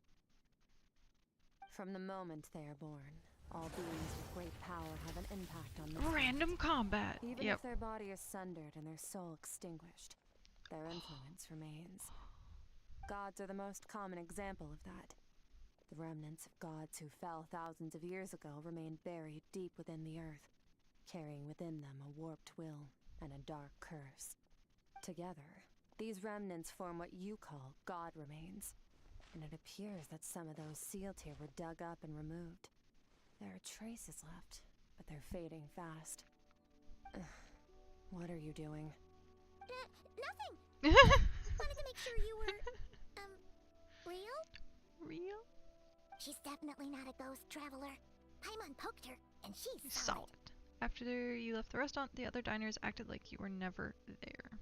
From the moment they are born, all beings with great power have an impact on this Random world. combat. Even Yep. if their body is sundered and their soul extinguished, their influence remains. Gods are the most common example of that. The remnants of gods who fell thousands of years ago remain buried deep within the earth, carrying within them a warped will and a dark curse. Together, these remnants form what you call god remains, and it appears that some of those sealed here were dug up and removed. There are traces left, but they're fading fast. Ugh. What are you doing? Nothing. Wanted to make sure you were, real? Real? She's definitely not a ghost traveler. Paimon poked her, and she's Solid. After you left the restaurant, the other diners acted like you were never there.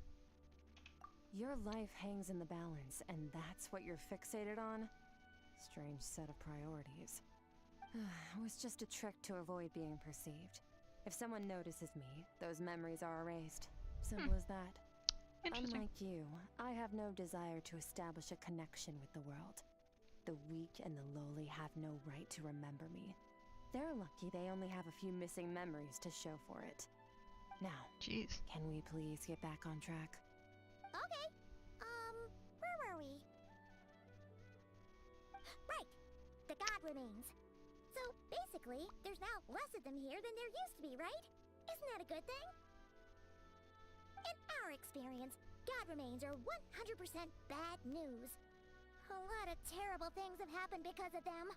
Your life hangs in the balance, and that's what you're fixated on? Strange set of priorities. It was just a trick to avoid being perceived. If someone notices me, those memories are erased. Simple as that. Interesting. Unlike you, I have no desire to establish a connection with the world. The weak and the lowly have no right to remember me. They're lucky they only have a few missing memories to show for it. Now, Jeez. can we please get back on track? Okay. Where were we? Right. The god remains. So, basically, there's now less of them here than there used to be, right? Isn't that a good thing? In our experience, god remains are 100% bad news. A lot of terrible things have happened because of them.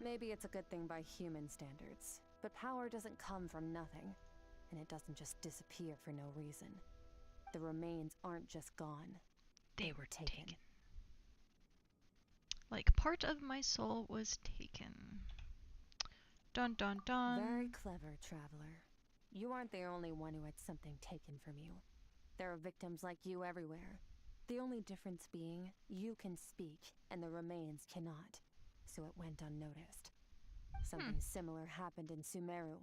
Maybe it's a good thing by human standards, but power doesn't come from nothing, and it doesn't just disappear for no reason. The remains aren't just gone. They were taken. Like part of my soul was taken. Dun dun dun. Very clever, traveler. You aren't the only one who had something taken from you. There are victims like you everywhere. The only difference being, you can speak, and the remains cannot. So it went unnoticed. Something similar happened in Sumeru.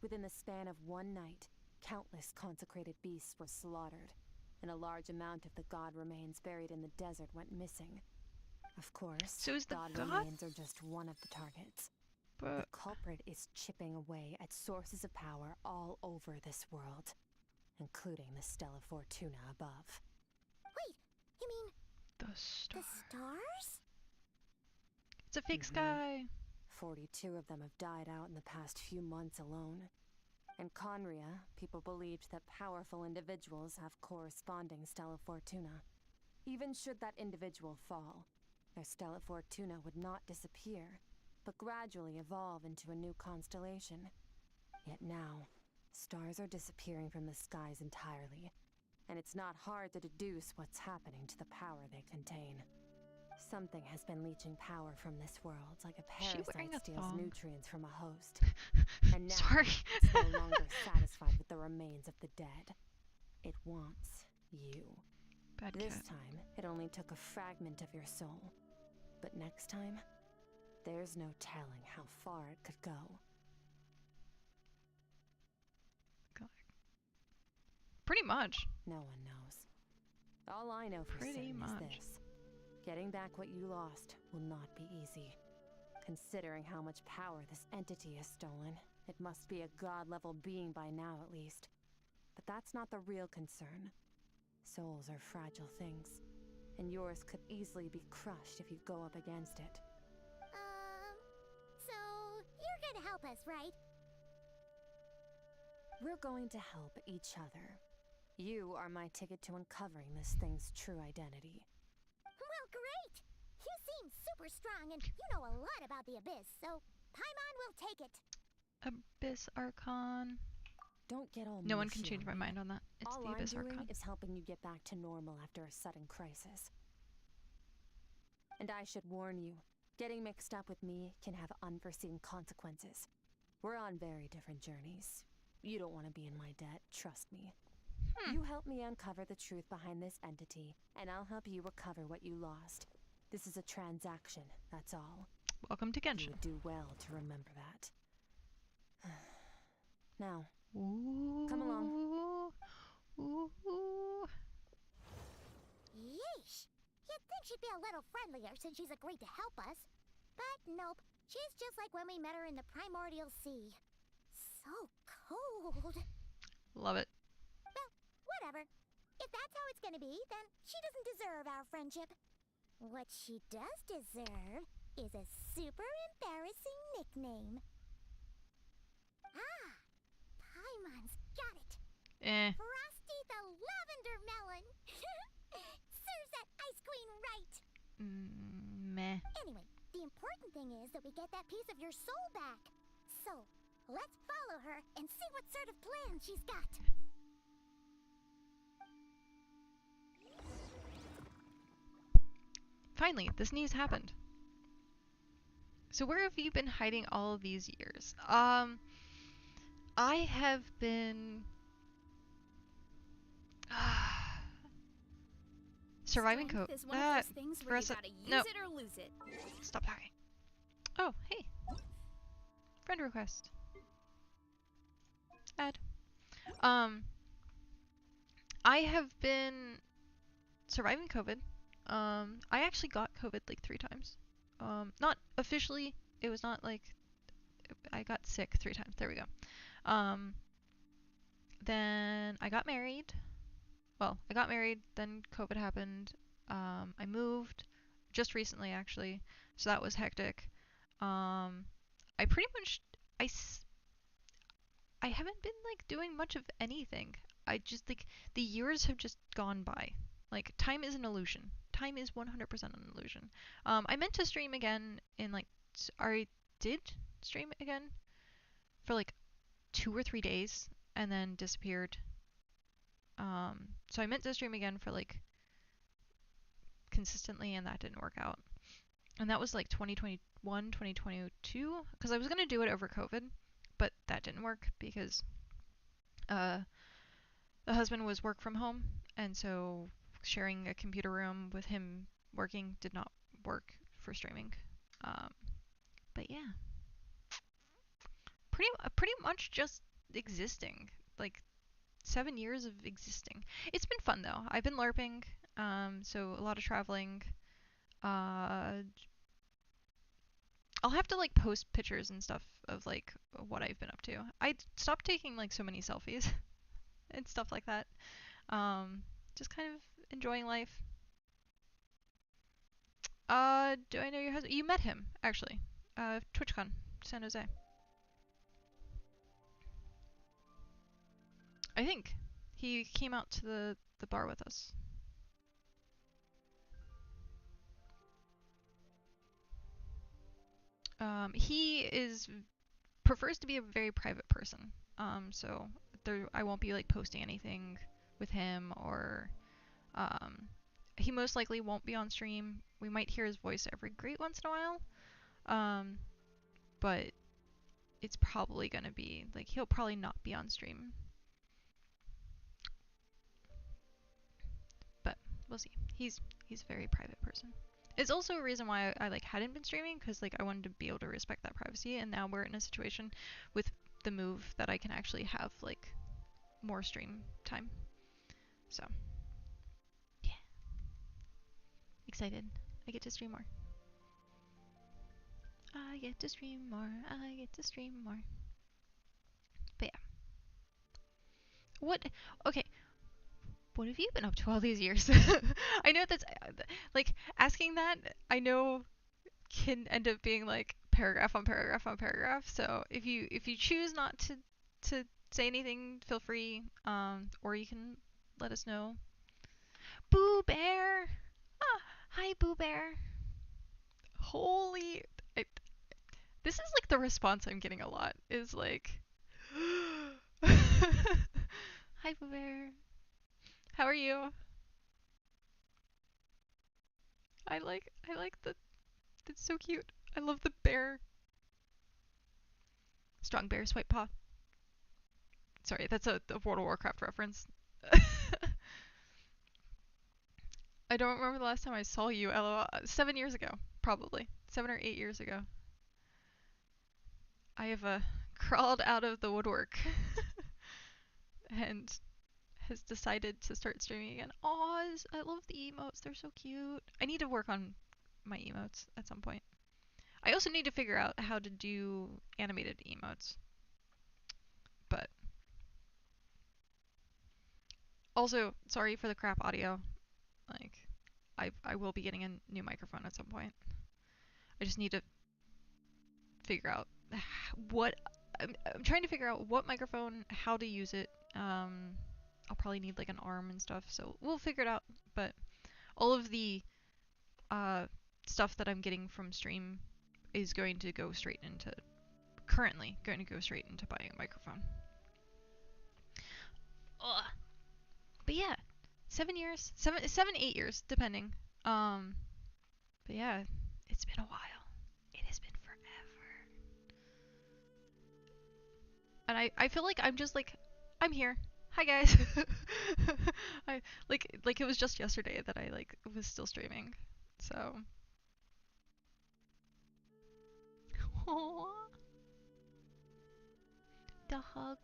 Within the span of one night, countless consecrated beasts were slaughtered, and a large amount of the god remains buried in the desert went missing. Of course, So is the god god- remains are just one of the targets. The But culprit is chipping away at sources of power all over this world, including the Stella Fortuna above. Wait, you mean the the star. stars? It's a fake sky. 42 of them have died out in the past few months alone. In Conria, people believed that powerful individuals have corresponding Stella Fortuna. Even should that individual fall, their Stella Fortuna would not disappear, but gradually evolve into a new constellation. Yet now, stars are disappearing from the skies entirely, and it's not hard to deduce what's happening to the power they contain. Something has been leeching power from this world, like a Is she wearing parasite a steals thong? nutrients from a host. And now, Sorry. it's no longer satisfied with the remains of the dead. It wants you. Bad This cat. time, it only took a fragment of your soul. But next time, there's no telling how far it could go. Pretty much. No one knows. All I know for Pretty certain much. is this. Getting back what you lost will not be easy. Considering how much power this entity has stolen, it must be a god-level being by now at least. But that's not the real concern. Souls are fragile things, and yours could easily be crushed if you go up against it. So you're gonna help us, right? We're going to help each other. You are my ticket to uncovering this thing's true identity. Well, great! You seem super strong, and you know a lot about the Abyss, so Paimon will take it. Abyss Archon. Don't get all No one can mushy change on my me. mind on that. It's All the I'm Abyss doing Archon. is helping you get back to normal after a sudden crisis. And I should warn you, getting mixed up with me can have unforeseen consequences. We're on very different journeys. You don't want to be in my debt, trust me. You help me uncover the truth behind this entity, and I'll help you recover what you lost. This is a transaction, that's all. Welcome to You Genshin. would do well to remember that. Now, Ooh. come along. Ooh. Yeesh! You'd think she'd be a little friendlier since she's agreed to help us. But nope, she's just like when we met her in the primordial sea. So cold. Love it. Well, whatever. If that's how it's gonna be, then she doesn't deserve our friendship. What she does deserve is a super embarrassing nickname. Ah! Paimon's got it. Frosty the Lavender Melon. Serves that ice queen right. Meh. Anyway, the important thing is that we get that piece of your soul back. So, let's follow her and see what sort of plan she's got. Finally, this news happened. So where have you been hiding all of these years? I have been surviving Strength COVID. is one of those things where you gotta use no. it or lose it. Stop talking. Oh, hey. Friend request. Add. I have been surviving COVID. I actually got COVID like 3 times. Not officially. It was not like I got sick 3 times. There we go. Then I got married. Well, I got married, then COVID happened. I moved just recently actually. So that was hectic. I pretty much I haven't been like doing much of anything. I just like the years have just gone by. Like time is an illusion. time is 100% an illusion. I meant to stream again in like, I did stream again for like 2 or 3 days and then disappeared. So I meant to stream again for like consistently, and that didn't work out. And that was like 2021, 2022, because I was gonna do it over COVID, but that didn't work because the husband was work from home, and so sharing a computer room with him working did not work for streaming. But yeah, pretty much just existing, like 7 years of existing. It's been fun though. I've been LARPing, so a lot of traveling. I'll have to like post pictures and stuff of like what I've been up to. I stopped taking like so many selfies and stuff like that. Just kind of enjoying life. Do I know your husband? You met him actually. TwitchCon, San Jose. I think he came out to the bar with us. He prefers to be a very private person. So I won't be like posting anything with him, or he most likely won't be on stream. We might hear his voice every great once in a while. But it's probably gonna be like he'll probably not be on stream. But we'll see. He's a very private person. It's also a reason why I like hadn't been streaming, because like I wanted to be able to respect that privacy, and now we're in a situation with the move that I can actually have like more stream time. So yeah, excited. I get to stream more. I get to stream more. I get to stream more. But yeah. What? Okay. What have you been up to all these years? I know that's like asking that. I know can end up being like paragraph on paragraph on paragraph. So if you choose not to say anything, feel free. Or you can let us know. Boo Bear. Ah, hi Boo Bear. Holy. This is like the response I'm getting a lot. Is like. Hi Boo Bear. How are you? I like the. It's so cute. I love the bear. Strong bear, swipe paw. Sorry, that's a World of Warcraft reference. I don't remember the last time I saw you, LOL. 7 years ago, probably. 7 or 8 years ago. I have crawled out of the woodwork and has decided to start streaming again. Aw, I love the emotes. They're so cute. I need to work on my emotes at some point. I also need to figure out how to do animated emotes. But also, sorry for the crap audio. Like, I will be getting a new microphone at some point. I just need to figure out what I'm trying to figure out what microphone, how to use it. I'll probably need like an arm and stuff, so we'll figure it out. But all of the stuff that I'm getting from stream is going to go straight into currently going to go straight into buying a microphone. Ugh. But yeah, 7 years, 8 years, depending. But yeah, it's been a while. It has been forever. And I feel like I'm just like, I'm here. Hi guys. I like it was just yesterday that I like was still streaming. So. Aww. The hug.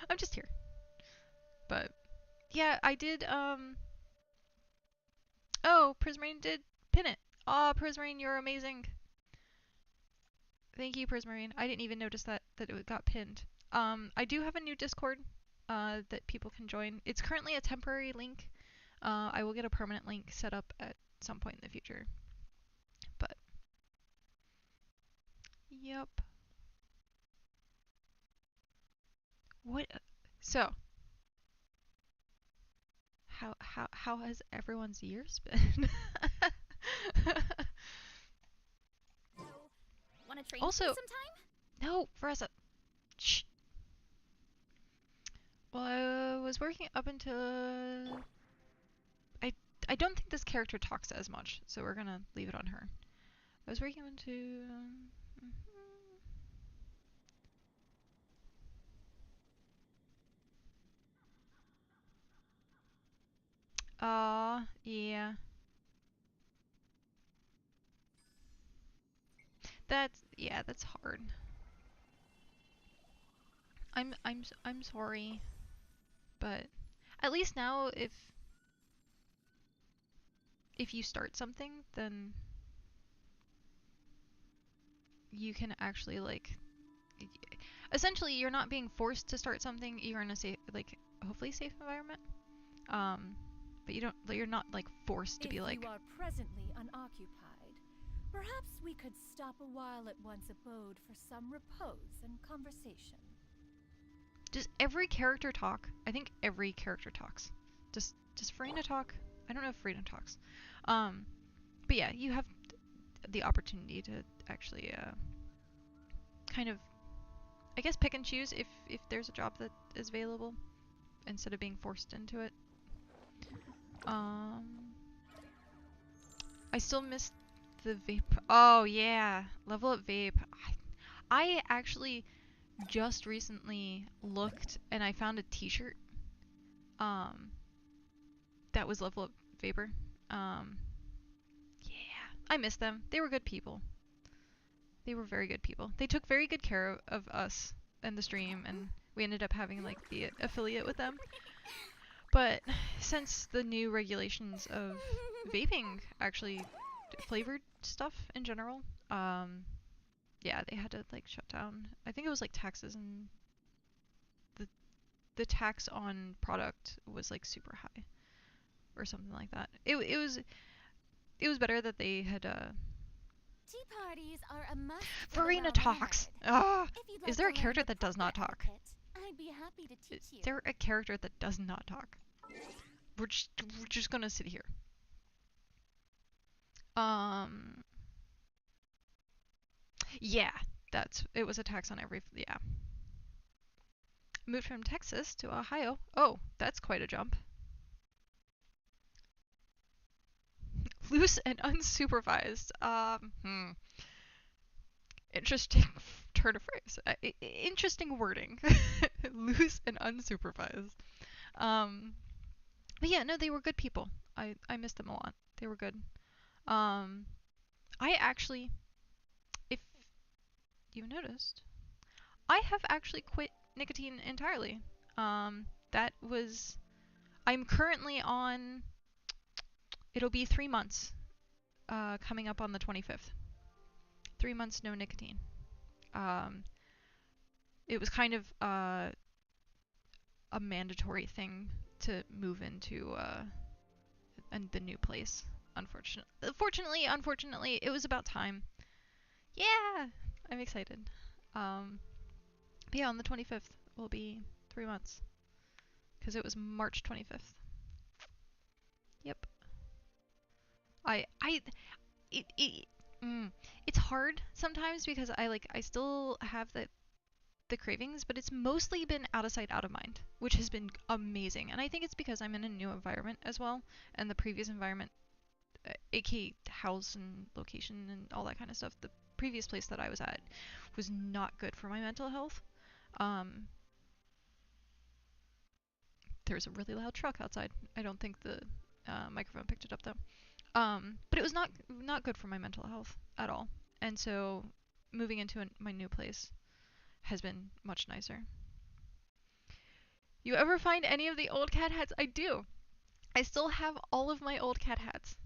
I'm just here. But yeah, I did oh, Prismarine did pin it. Aw, Prismarine, you're amazing. Thank you, Prismarine. I didn't even notice that it got pinned. I do have a new Discord that people can join. It's currently a temporary link. I will get a permanent link set up at some point in the future. But yep. What? So how has everyone's years been? Wanna train Also, with me sometime? no, Veressa. Shh. Well, I was working up until I don't think this character talks as much, so we're gonna leave it on her. I was working into. Yeah. That's hard. I'm sorry, but at least now if you start something, then you can actually like essentially you're not being forced to start something. You're in a safe, like hopefully safe environment. But you're not like forced to be like. If you are presently unoccupied, perhaps we could stop a while at one's abode for some repose and conversation. Does every character talk? I think every character talks. Does Farina talk? I don't know if Farina talks. But yeah, you have the opportunity to actually kind of, I guess, pick and choose if there's a job that is available instead of being forced into it. I still miss the vape. Oh yeah, level up vape. I actually just recently looked and I found a t-shirt that was level up vapor. Yeah, I miss them. They were good people. They were very good people. They took very good care of us and the stream, and we ended up having like the affiliate with them. But since the new regulations of vaping actually flavored stuff in general, yeah, they had to like shut down. I think it was like taxes, and the tax on product was like super high or something like that. It was better that they had Tea parties are a must. Farina talks. Is there a character that does not talk? I'd be happy to teach you. Is there a character that does not talk? We're just gonna sit here. Yeah, it was a tax on every, yeah. Moved from Texas to Ohio. Oh, that's quite a jump. Loose and unsupervised. Interesting turn of phrase. Interesting wording. Loose and unsupervised. But yeah, no, they were good people. I missed them a lot. They were good. I actually, if you noticed, I have actually quit nicotine entirely. That was, I'm currently on, it'll be 3 months, coming up on the 25th. 3 months no nicotine. It was kind of a mandatory thing to move into the new place. Unfortunately, it was about time. Yeah, I'm excited. But yeah, on the 25th will be 3 months, because it was March 25th. Yep. It's hard sometimes because I still have the cravings, but it's mostly been out of sight, out of mind, which has been amazing. And I think it's because I'm in a new environment as well, and the previous environment, aka house and location and all that kind of stuff, the previous place that I was at was not good for my mental health. There's a really loud truck outside. I don't think the microphone picked it up though. But it was not good for my mental health at all. And so moving into my new place has been much nicer. You ever find any of the old cat hats? I do. I still have all of my old cat hats.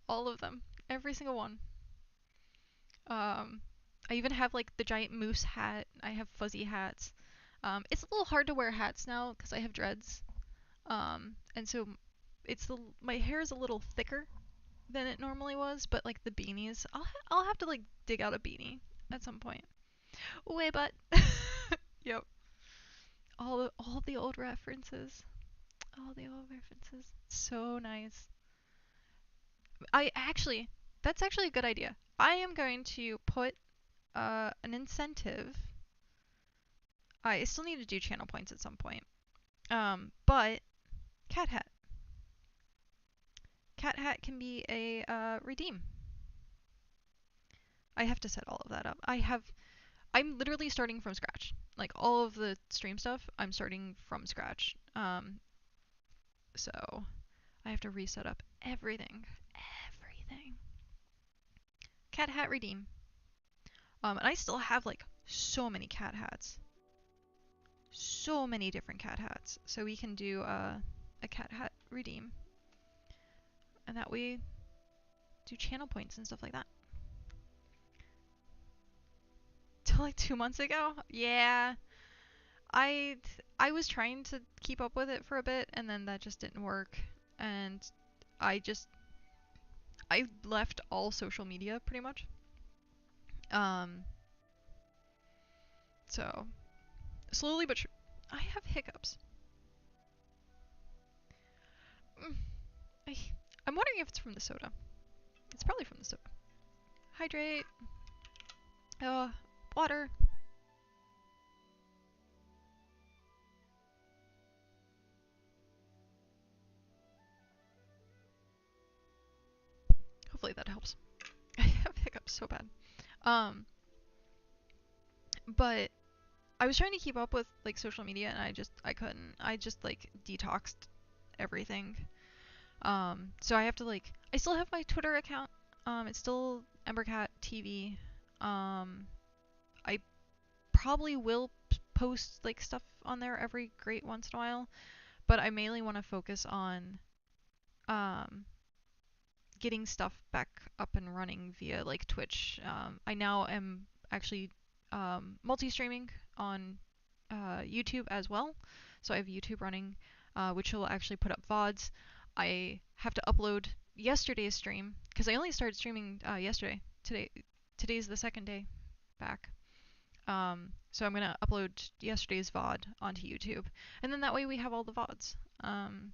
All of them. Every single one. I even have like the giant moose hat. I have fuzzy hats. It's a little hard to wear hats now because I have dreads. And so my hair is a little thicker than it normally was, but like the beanies, I'll have to like dig out a beanie at some point. Way but yep. All the old references. all the old references. So nice. That's actually a good idea. I am going to put an incentive. I still need to do channel points at some point. But Cat Hat. Cat Hat can be a redeem. I have to set all of that up. I'm literally starting from scratch. Like all of the stream stuff, I'm starting from scratch. So I have to reset up everything. Everything. Cat Hat redeem. And I still have like so many cat hats. So many different cat hats. So we can do a cat hat redeem. And that way do channel points and stuff like that. Till like 2 months ago? Yeah. I was trying to keep up with it for a bit and then that just didn't work. And I left all social media pretty much. So slowly but sure. I have hiccups. I'm wondering if it's from the soda. It's probably from the soda. Hydrate. Water. Hopefully that helps. I have hiccups so bad. But I was trying to keep up with like social media and I couldn't. I just like detoxed everything. So I have to like I still have my Twitter account. It's still emberKat TV. I probably will post like stuff on there every great once in a while, but I mainly want to focus on getting stuff back up and running via like Twitch. I now am actually multi-streaming on YouTube as well. So I have YouTube running, which will actually put up VODs. I have to upload yesterday's stream because I only started streaming yesterday. Today's the second day back. So I'm gonna upload yesterday's VOD onto YouTube, and then that way we have all the VODs. And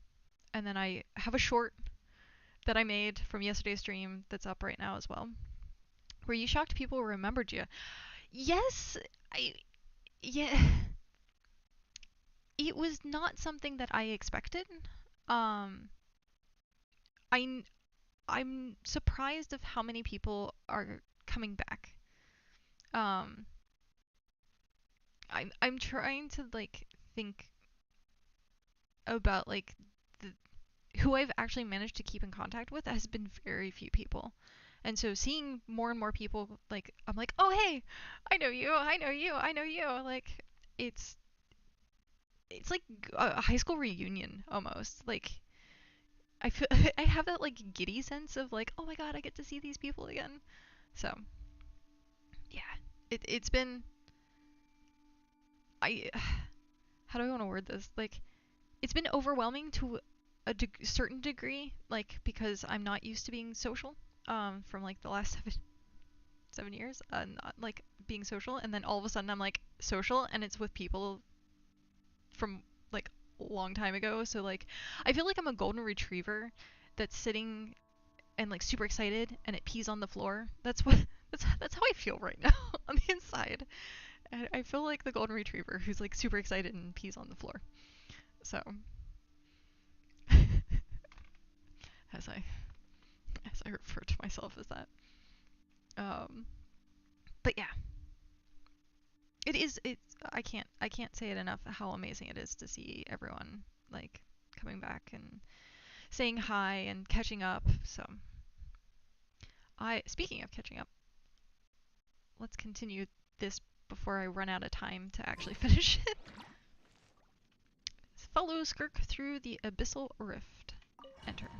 then I have a short that I made from yesterday's stream that's up right now as well. Were you shocked people remembered you? Yes, yeah. It was not something that I expected. Um, I'm surprised of how many people are coming back. I'm trying to like think about like who I've actually managed to keep in contact with has been very few people. And so seeing more and more people, like, I'm like, oh, hey, I know you, I know you, I know you. Like, it's like a high school reunion almost. Like, I feel I have that like giddy sense of like, oh my god, I get to see these people again. So, yeah, it's been how do I want to word this? Like, it's been overwhelming to a certain degree, like because I'm not used to being social from like the last 7 years, not like being social, and then all of a sudden I'm like social and it's with people from like a long time ago. So like I feel like I'm a golden retriever that's sitting and like super excited and it pees on the floor. That's how I feel right now on the inside. And I feel like the golden retriever who's like super excited and pees on the floor. So as I refer to myself as that. But yeah. It's I can't say it enough how amazing it is to see everyone like coming back and saying hi and catching up. So speaking of catching up, let's continue this before I run out of time to actually finish it. Follow Skirk through the abyssal rift. Enter.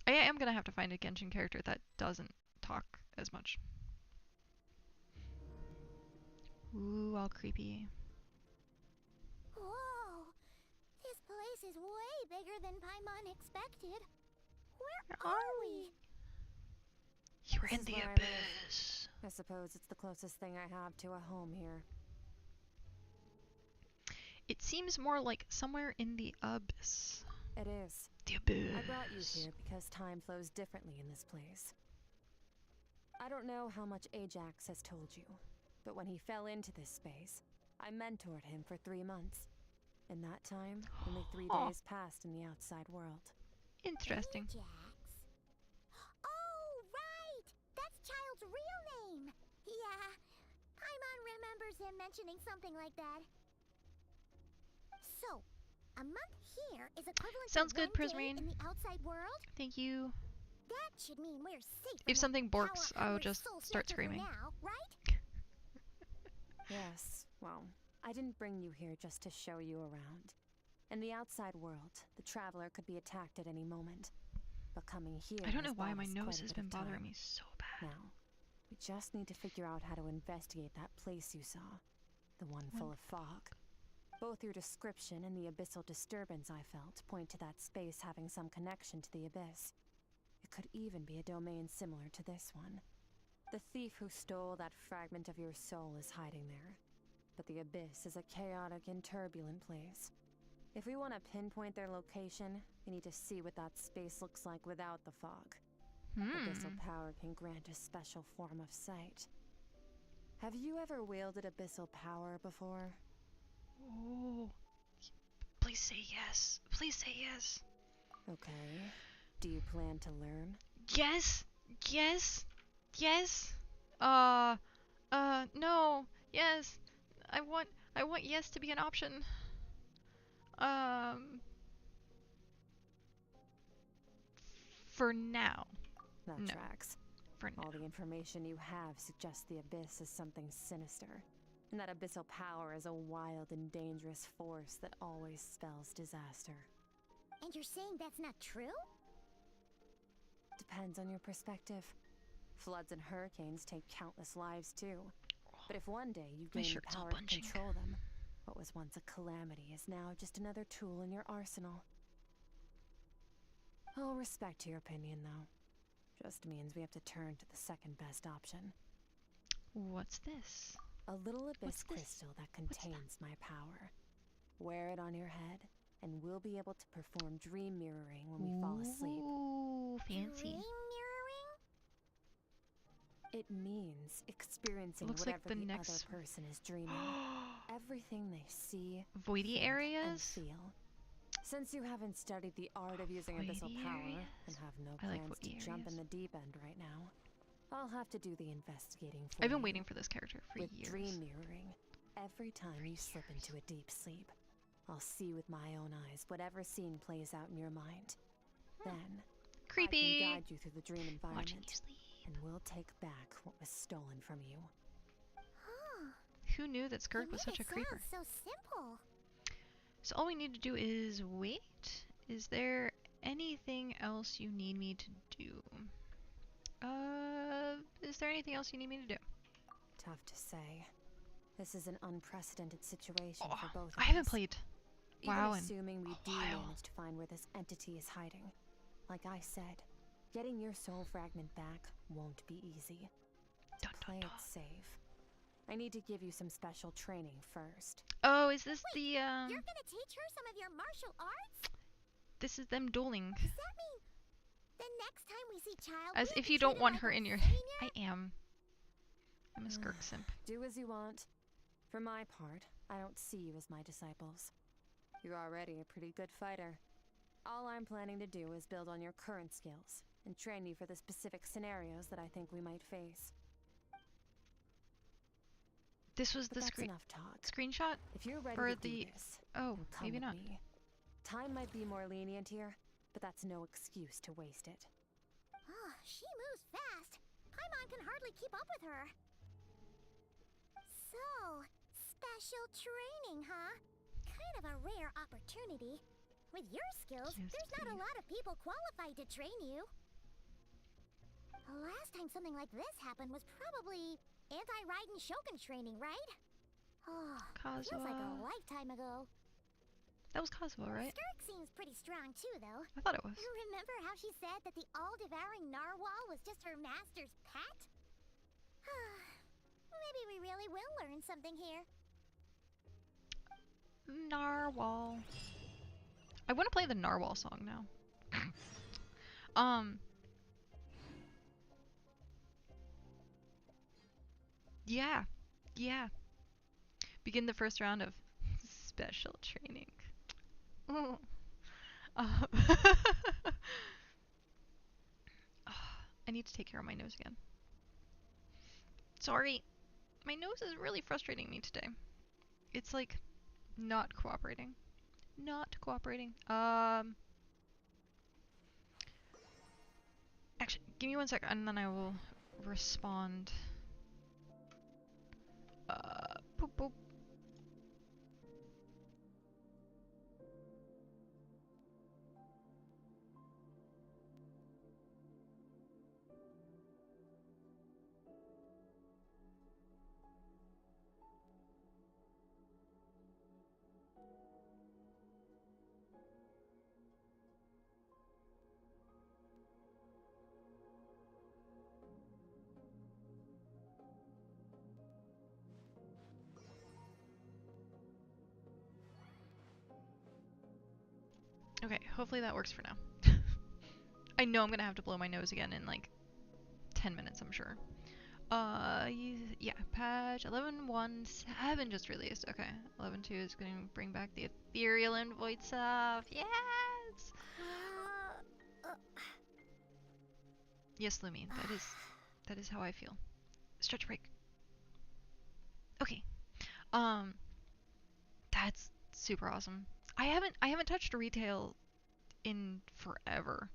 I am gonna have to find a Genshin character that doesn't talk as much. Ooh, all creepy. Whoa! This place is way bigger than Paimon expected. Where are we? You're in the abyss. I suppose it's the closest thing I have to a home here. It seems more like somewhere in the abyss. It is. The abyss. I brought you here because time flows differently in this place. I don't know how much Ajax has told you, but when he fell into this space, I mentored him for 3 months. In that time, only 3 days passed in the outside world. Interesting. Ajax? Oh, right! That's Child's real name! Yeah, Paimon remembers him mentioning something like that. So, a month here is equivalent Sounds to good, 1 day Prismarine. in the outside world? Thank you. That should mean we're safe from If that something borks, I'll power-hungry just soul start snatcher for screaming. now, right? Yes, well, I didn't bring you here just to show you around. In the outside world, the traveler could be attacked at any moment. But coming here I don't know has why bought my us nose quite a has bit been of bothering time. me so bad. Now, we just need to figure out how to investigate that place you saw. The one full of fog. Both your description and the abyssal disturbance I felt point to that space having some connection to the abyss. It could even be a domain similar to this one. The thief who stole that fragment of your soul is hiding there. But the abyss is a chaotic and turbulent place. If we want to pinpoint their location, we need to see what that space looks like without the fog. Abyssal power can grant a special form of sight. Have you ever wielded abyssal power before? Oh. Please say yes. Please say yes. Okay. Do you plan to learn? Yes. Yes. Yes. No. Yes. I want yes to be an option. For now. That No. tracks. For now. All the information you have suggests the abyss is something sinister, and that abyssal power is a wild and dangerous force that always spells disaster. And you're saying that's not true? Depends on your perspective. Floods and hurricanes take countless lives too. But if one day you My gain the shirt's all power to bunching. control them, what was once a calamity is now just another tool in your arsenal. I'll respect your opinion, though. Just means we have to turn to the second best option. What's this? A little abyss What's this? crystal that contains my power. Wear it on your head, and we'll be able to perform dream mirroring when we fall asleep. Ooh, fancy. Dream mirroring? It means experiencing Looks like whatever the the next- other person is dreaming. Everything they see, Voidy think, and areas? feel. Since you haven't studied the art of using abyssal Voidy power areas? and have no I like plans to voidy jump in areas. the deep end right now, I'll have to do the investigating for I've been you. waiting for this character for With years. dream mirroring, every time you slip into a deep sleep, I'll see with my own eyes whatever scene plays out in your mind. Then, Creepy. I can guide you through the dream Watching environment, you sleep. and we'll take back what was stolen from you. Huh. Who knew that You Skirk was made such a it creeper? sound so simple. So all we need to do is wait. Is there anything else you need me to do? Is there anything else you need me to do? Tough to say. This is an unprecedented situation Oh, for both of I haven't us. played Even WoW in assuming we a do while. manage to find where this entity is hiding. Like I said, getting your soul fragment back won't be easy. To Dun, dun, play dun. it safe, I need to give you some special training first. Oh, is this the You're gonna teach her some of your martial arts? This is them dueling. Does that mean the next time we see Child, As we have if to you treat don't him want like her a in your senior? I am. I'm a Skirk simp. Do as you want. For my part, I don't see you as my disciples. You're already a pretty good fighter. All I'm planning to do is build on your current skills and train you for the specific scenarios that I think we might face. This was But the that's screen enough talk. screenshot? If you're ready Or to the- do this, Oh, then come maybe with not. me. Time might be more lenient here, but that's no excuse to waste it. Oh, she moves fast. Paimon can hardly keep up with her. So, special training, huh? Kind of a rare opportunity. With your skills, Yes, there's not a please. lot of people qualified to train you. The last time something like this happened was probably anti-Raiden Shogun training, right? Oh, feels like a Kazuha. lifetime ago. That was Kazuha, right? Skirk seems pretty strong too, though. I thought it was. Remember how she said that the all-devouring narwhal was just her master's pet? Maybe we really will learn something here. Narwhal. I want to play the Narwhal song now. Yeah. Yeah. Begin the first round of special training. Oh. I need to take care of my nose again. Sorry. My nose is really frustrating me today. It's like not cooperating. Not cooperating. Actually, give me 1 second and then I will respond. Boop boop. Okay, hopefully that works for now. I know I'm gonna have to blow my nose again in like 10 minutes, I'm sure. Yeah, patch 11.1.7 just released. Okay, 11.2 is gonna bring back the ethereal and void stuff. Yes! Yes, Lumi, that is how I feel. Stretch break. Okay. That's super awesome. I haven't touched retail in forever.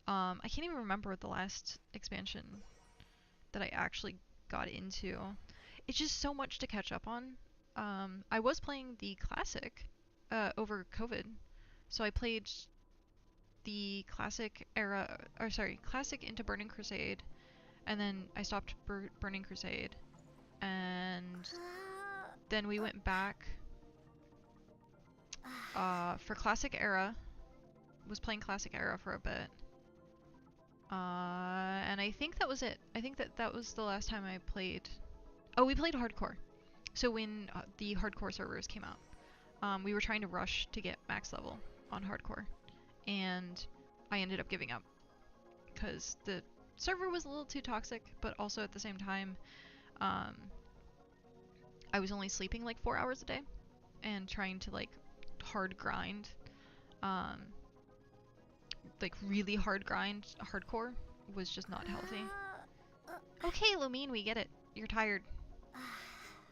I can't even remember the last expansion that I actually got into. It's just so much to catch up on. I was playing the classic over COVID, so I played the classic era, or sorry, classic into Burning Crusade, and then I stopped Burning Crusade, and then we went back for classic era. Was playing classic era for a bit. And I think that was it. I think that was the last time I played. Oh, we played hardcore. So when the hardcore servers came out, we were trying to rush to get max level on hardcore, and I ended up giving up because the server was a little too toxic, but also at the same time, I was only sleeping like 4 hours a day and trying to like hard grind, like really hard grind hardcore was just not healthy. Okay, Lumine, we get it. You're tired.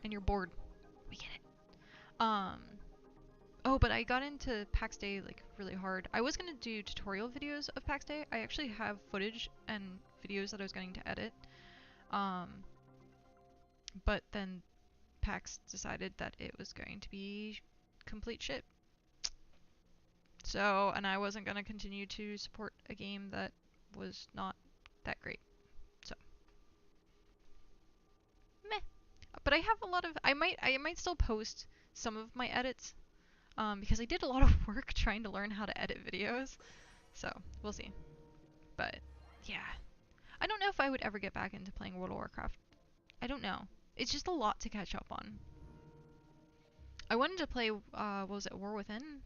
And you're bored. We get it. Oh, but I got into PAX Day like really hard. I was gonna do tutorial videos of PAX Day. I actually have footage and videos that I was going to edit. But then PAX decided that it was going to be complete shit. So, and I wasn't gonna continue to support a game that was not that great. So, meh. But I have a lot of. I might still post some of my edits, because I did a lot of work trying to learn how to edit videos. So we'll see. But yeah, I don't know if I would ever get back into playing World of Warcraft. I don't know. It's just a lot to catch up on. I wanted to play. What was it, War Within?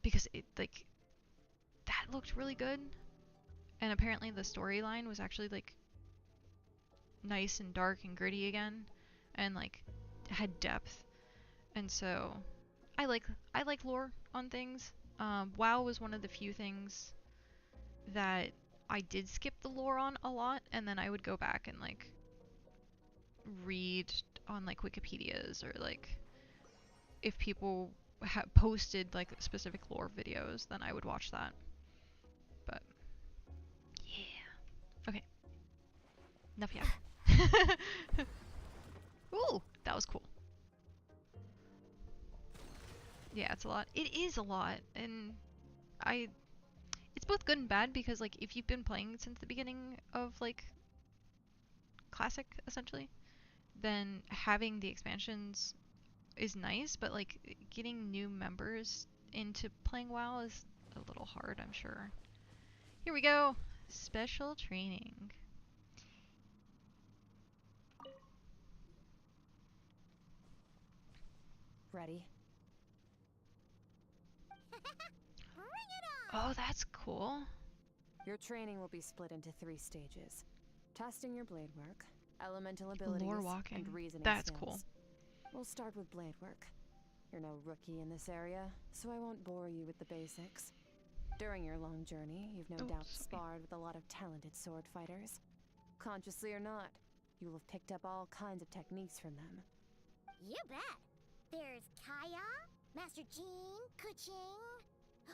Because it like that looked really good, and apparently the storyline was actually like nice and dark and gritty again, and like had depth. And so I like lore on things. WoW was one of the few things that I did skip the lore on a lot, and then I would go back and like read on like Wikipedias, or like if people posted like specific lore videos, then I would watch that. But yeah. Okay. Enough yeah. Ooh, that was cool. Yeah, it's a lot. It is a lot, and it's both good and bad, because like if you've been playing since the beginning of like classic essentially, then having the expansions is nice, but like getting new members into playing WoW is a little hard, I'm sure. Here we go. Special training. Ready? Bring it on! Oh, that's cool. Your training will be split into 3 stages. Testing your blade work, elemental abilities, Lore walking. and reasoning That's skills. cool. We'll start with blade work. You're no rookie in this area, so I won't bore you with the basics. During your long journey, you've no doubt sparred with a lot of talented sword fighters. Consciously or not, you will have picked up all kinds of techniques from them. You bet. There's Kaya, Master Jean, Kuching.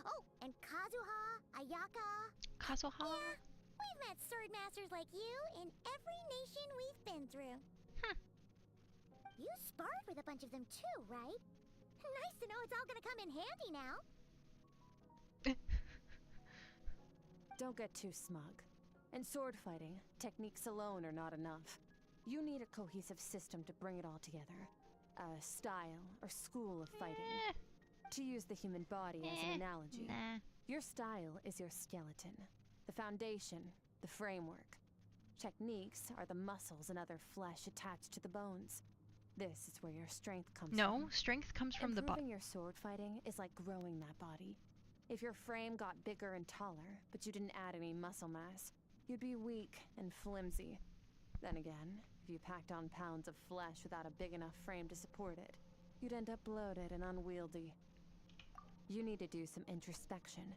Oh, and Kazuha, Ayaka. Kazuha? Yeah, we've met sword masters like you in every nation we've been through. You sparred with a bunch of them too, right? Nice to know it's all gonna come in handy now. Don't get too smug. In sword fighting, techniques alone are not enough. You need a cohesive system to bring it all together. A style or school of fighting. To use the human body as an analogy, your style is your skeleton, the foundation, the framework. Techniques are the muscles and other flesh attached to the bones. This is where your strength comes from. No, strength comes from the body. Improving your sword fighting is like growing that body. If your frame got bigger and taller, but you didn't add any muscle mass, you'd be weak and flimsy. Then again, if you packed on pounds of flesh without a big enough frame to support it, you'd end up bloated and unwieldy. You need to do some introspection.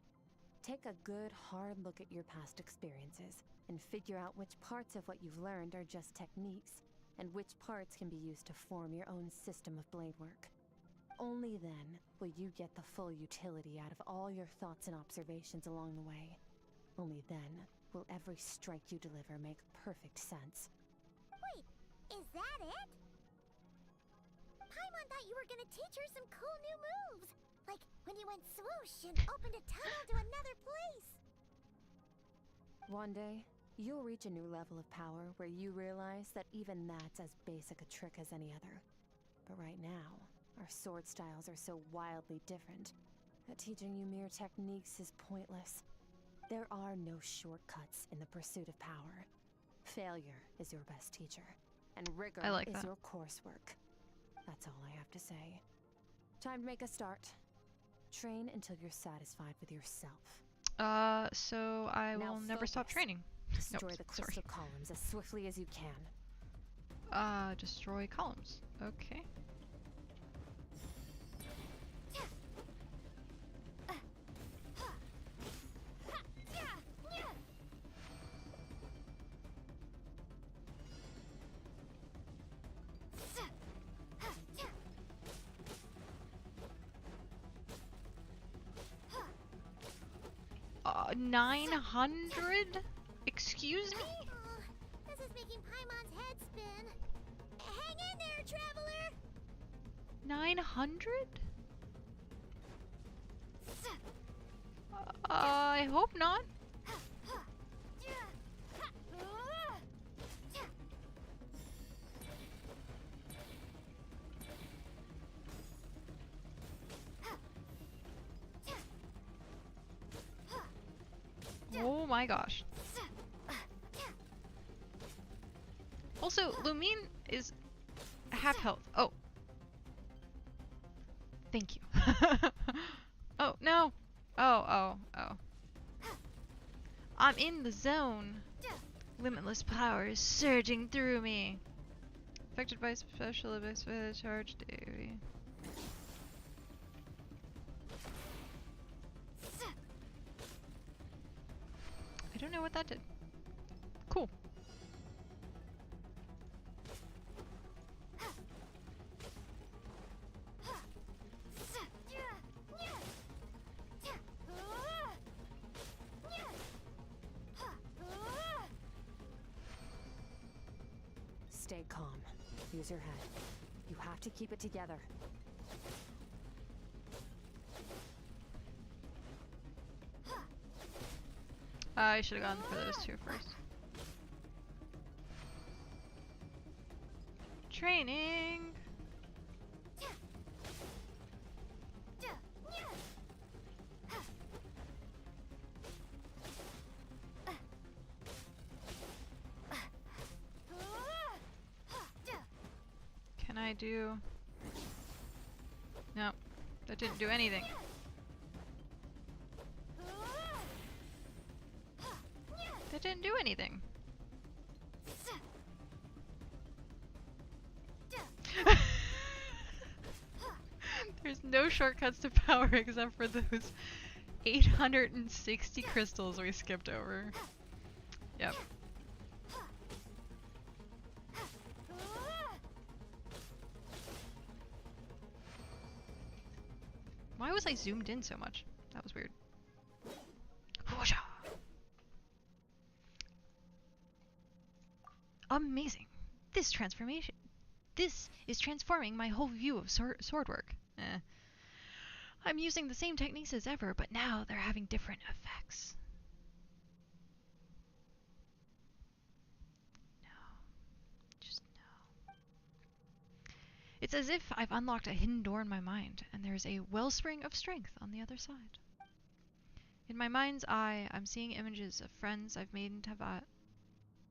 Take a good, hard look at your past experiences and figure out which parts of what you've learned are just techniques, and which parts can be used to form your own system of blade work. Only then will you get the full utility out of all your thoughts and observations along the way. Only then will every strike you deliver make perfect sense. Wait, is that it? Paimon thought you were gonna teach her some cool new moves. Like when you went swoosh and opened a tunnel to another place. One day, you'll reach a new level of power where you realize that even that's as basic a trick as any other. But right now, our sword styles are so wildly different that teaching you mere techniques is pointless. There are no shortcuts in the pursuit of power. Failure is your best teacher, and rigor is your coursework. That's all I have to say. Time to make a start. Train until you're satisfied with yourself. So I will never stop training. Destroy the crystal columns as swiftly as you can. Destroy columns. Okay. Uh, 900? Excuse me? This is making Paimon's head spin. Hang in there, traveler! 900? I hope not. Oh my gosh. Also, Lumine is half health. Oh. Thank you. Oh, no. Oh. I'm in the zone. Limitless power is surging through me. Affected by special effects by charge duty. I don't know what that did. Cool. Stay calm. Use your head. You have to keep it together. I should have gone for those two first. Training! Can I do... That didn't do anything. That didn't do anything. There's no shortcuts to power except for those 860 crystals we skipped over. Yep. Why was I zoomed in so much? That was weird. Amazing. This is transforming my whole view of sword work. I'm using the same techniques as ever, but now they're having different effects. No. Just no. It's as if I've unlocked a hidden door in my mind, and there's a wellspring of strength on the other side. In my mind's eye, I'm seeing images of friends I've made in Tavat.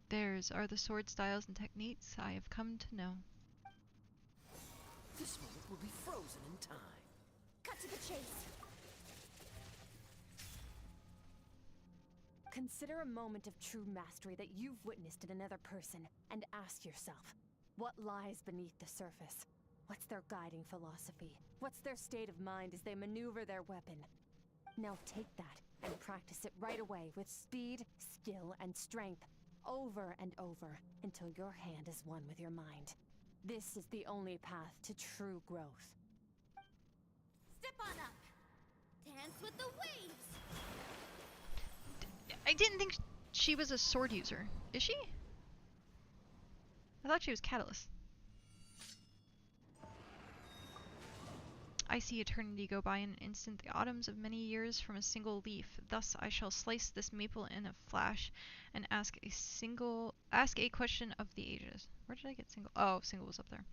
Theirs are the sword styles and techniques I have come to know. This moment will be frozen in time. Cut to the chase. Consider a moment of true mastery that you've witnessed in another person, and ask yourself, what lies beneath the surface? What's their guiding philosophy? What's their state of mind as they maneuver their weapon? Now take that and practice it right away with speed, skill, and strength, over and over, until your hand is one with your mind. This is the only path to true growth. Step on up. Dance with the waves. I didn't think she was a sword user. Is she? I thought she was Catalyst. I see eternity go by in an instant, the autumns of many years from a single leaf. Thus I shall slice this maple in a flash and ask a question of the ages. Where did I get single? Oh, single was up there.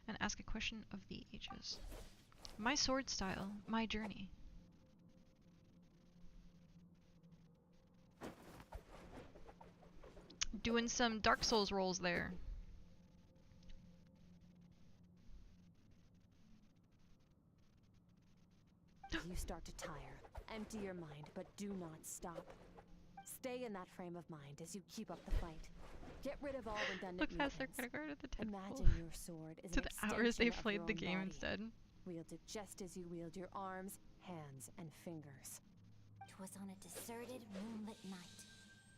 And ask a question of the ages. My sword style, my journey. Doing some Dark Souls rolls there. You start to tire. Empty your mind, but do not stop. Stay in that frame of mind as you keep up the fight. Get rid of all redundant Look past their movements. credit card at the 10 Imagine your sword is to an the hours extension they of played your the own game body. instead. Wield it just as you wield your arms, hands, and fingers. 'Twas on a deserted, moonlit night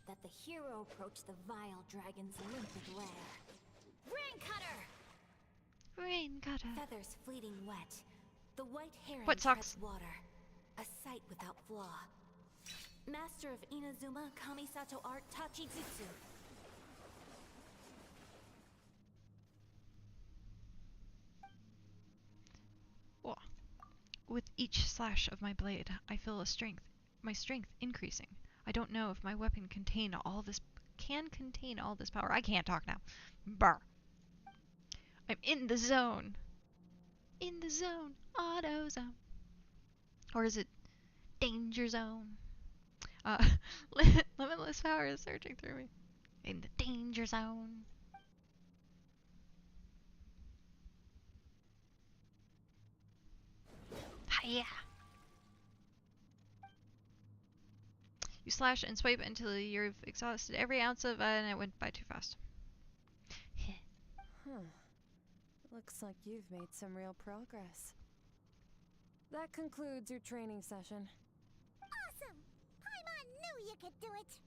that the hero approached the vile dragon's limpid lair. Rain cutter! Rain cutter. Feathers fleeting wet. The white herring Wet socks. treads water. A sight without flaw. Master of Inazuma Kamisato art Tachijutsu. Whoa. With each slash of my blade, I feel my strength increasing. I don't know if my weapon can contain all this power. I can't talk now. Brr. I'm in the zone. In the zone. Auto zone. Or is it danger zone? Limitless power is surging through me. In the danger zone. Hiya! You slash and swipe until you've exhausted every ounce of and it went by too fast. Looks like you've made some real progress. That concludes your training session. Awesome! Paimon knew you could do it!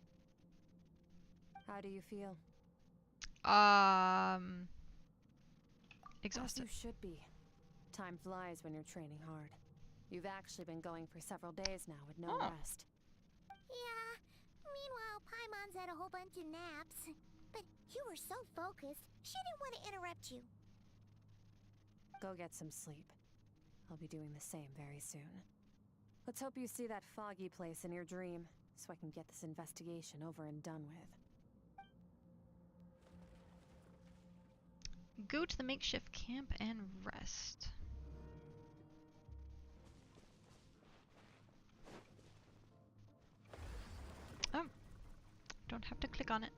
How do you feel? Exhausted. As you should be. Time flies when you're training hard. You've actually been going for several days now with no rest. Yeah. Meanwhile, Paimon's had a whole bunch of naps. But you were so focused, she didn't want to interrupt you. Go get some sleep. I'll be doing the same very soon. Let's hope you see that foggy place in your dream, so I can get this investigation over and done with. Go to the makeshift camp and rest. Oh, don't have to click on it.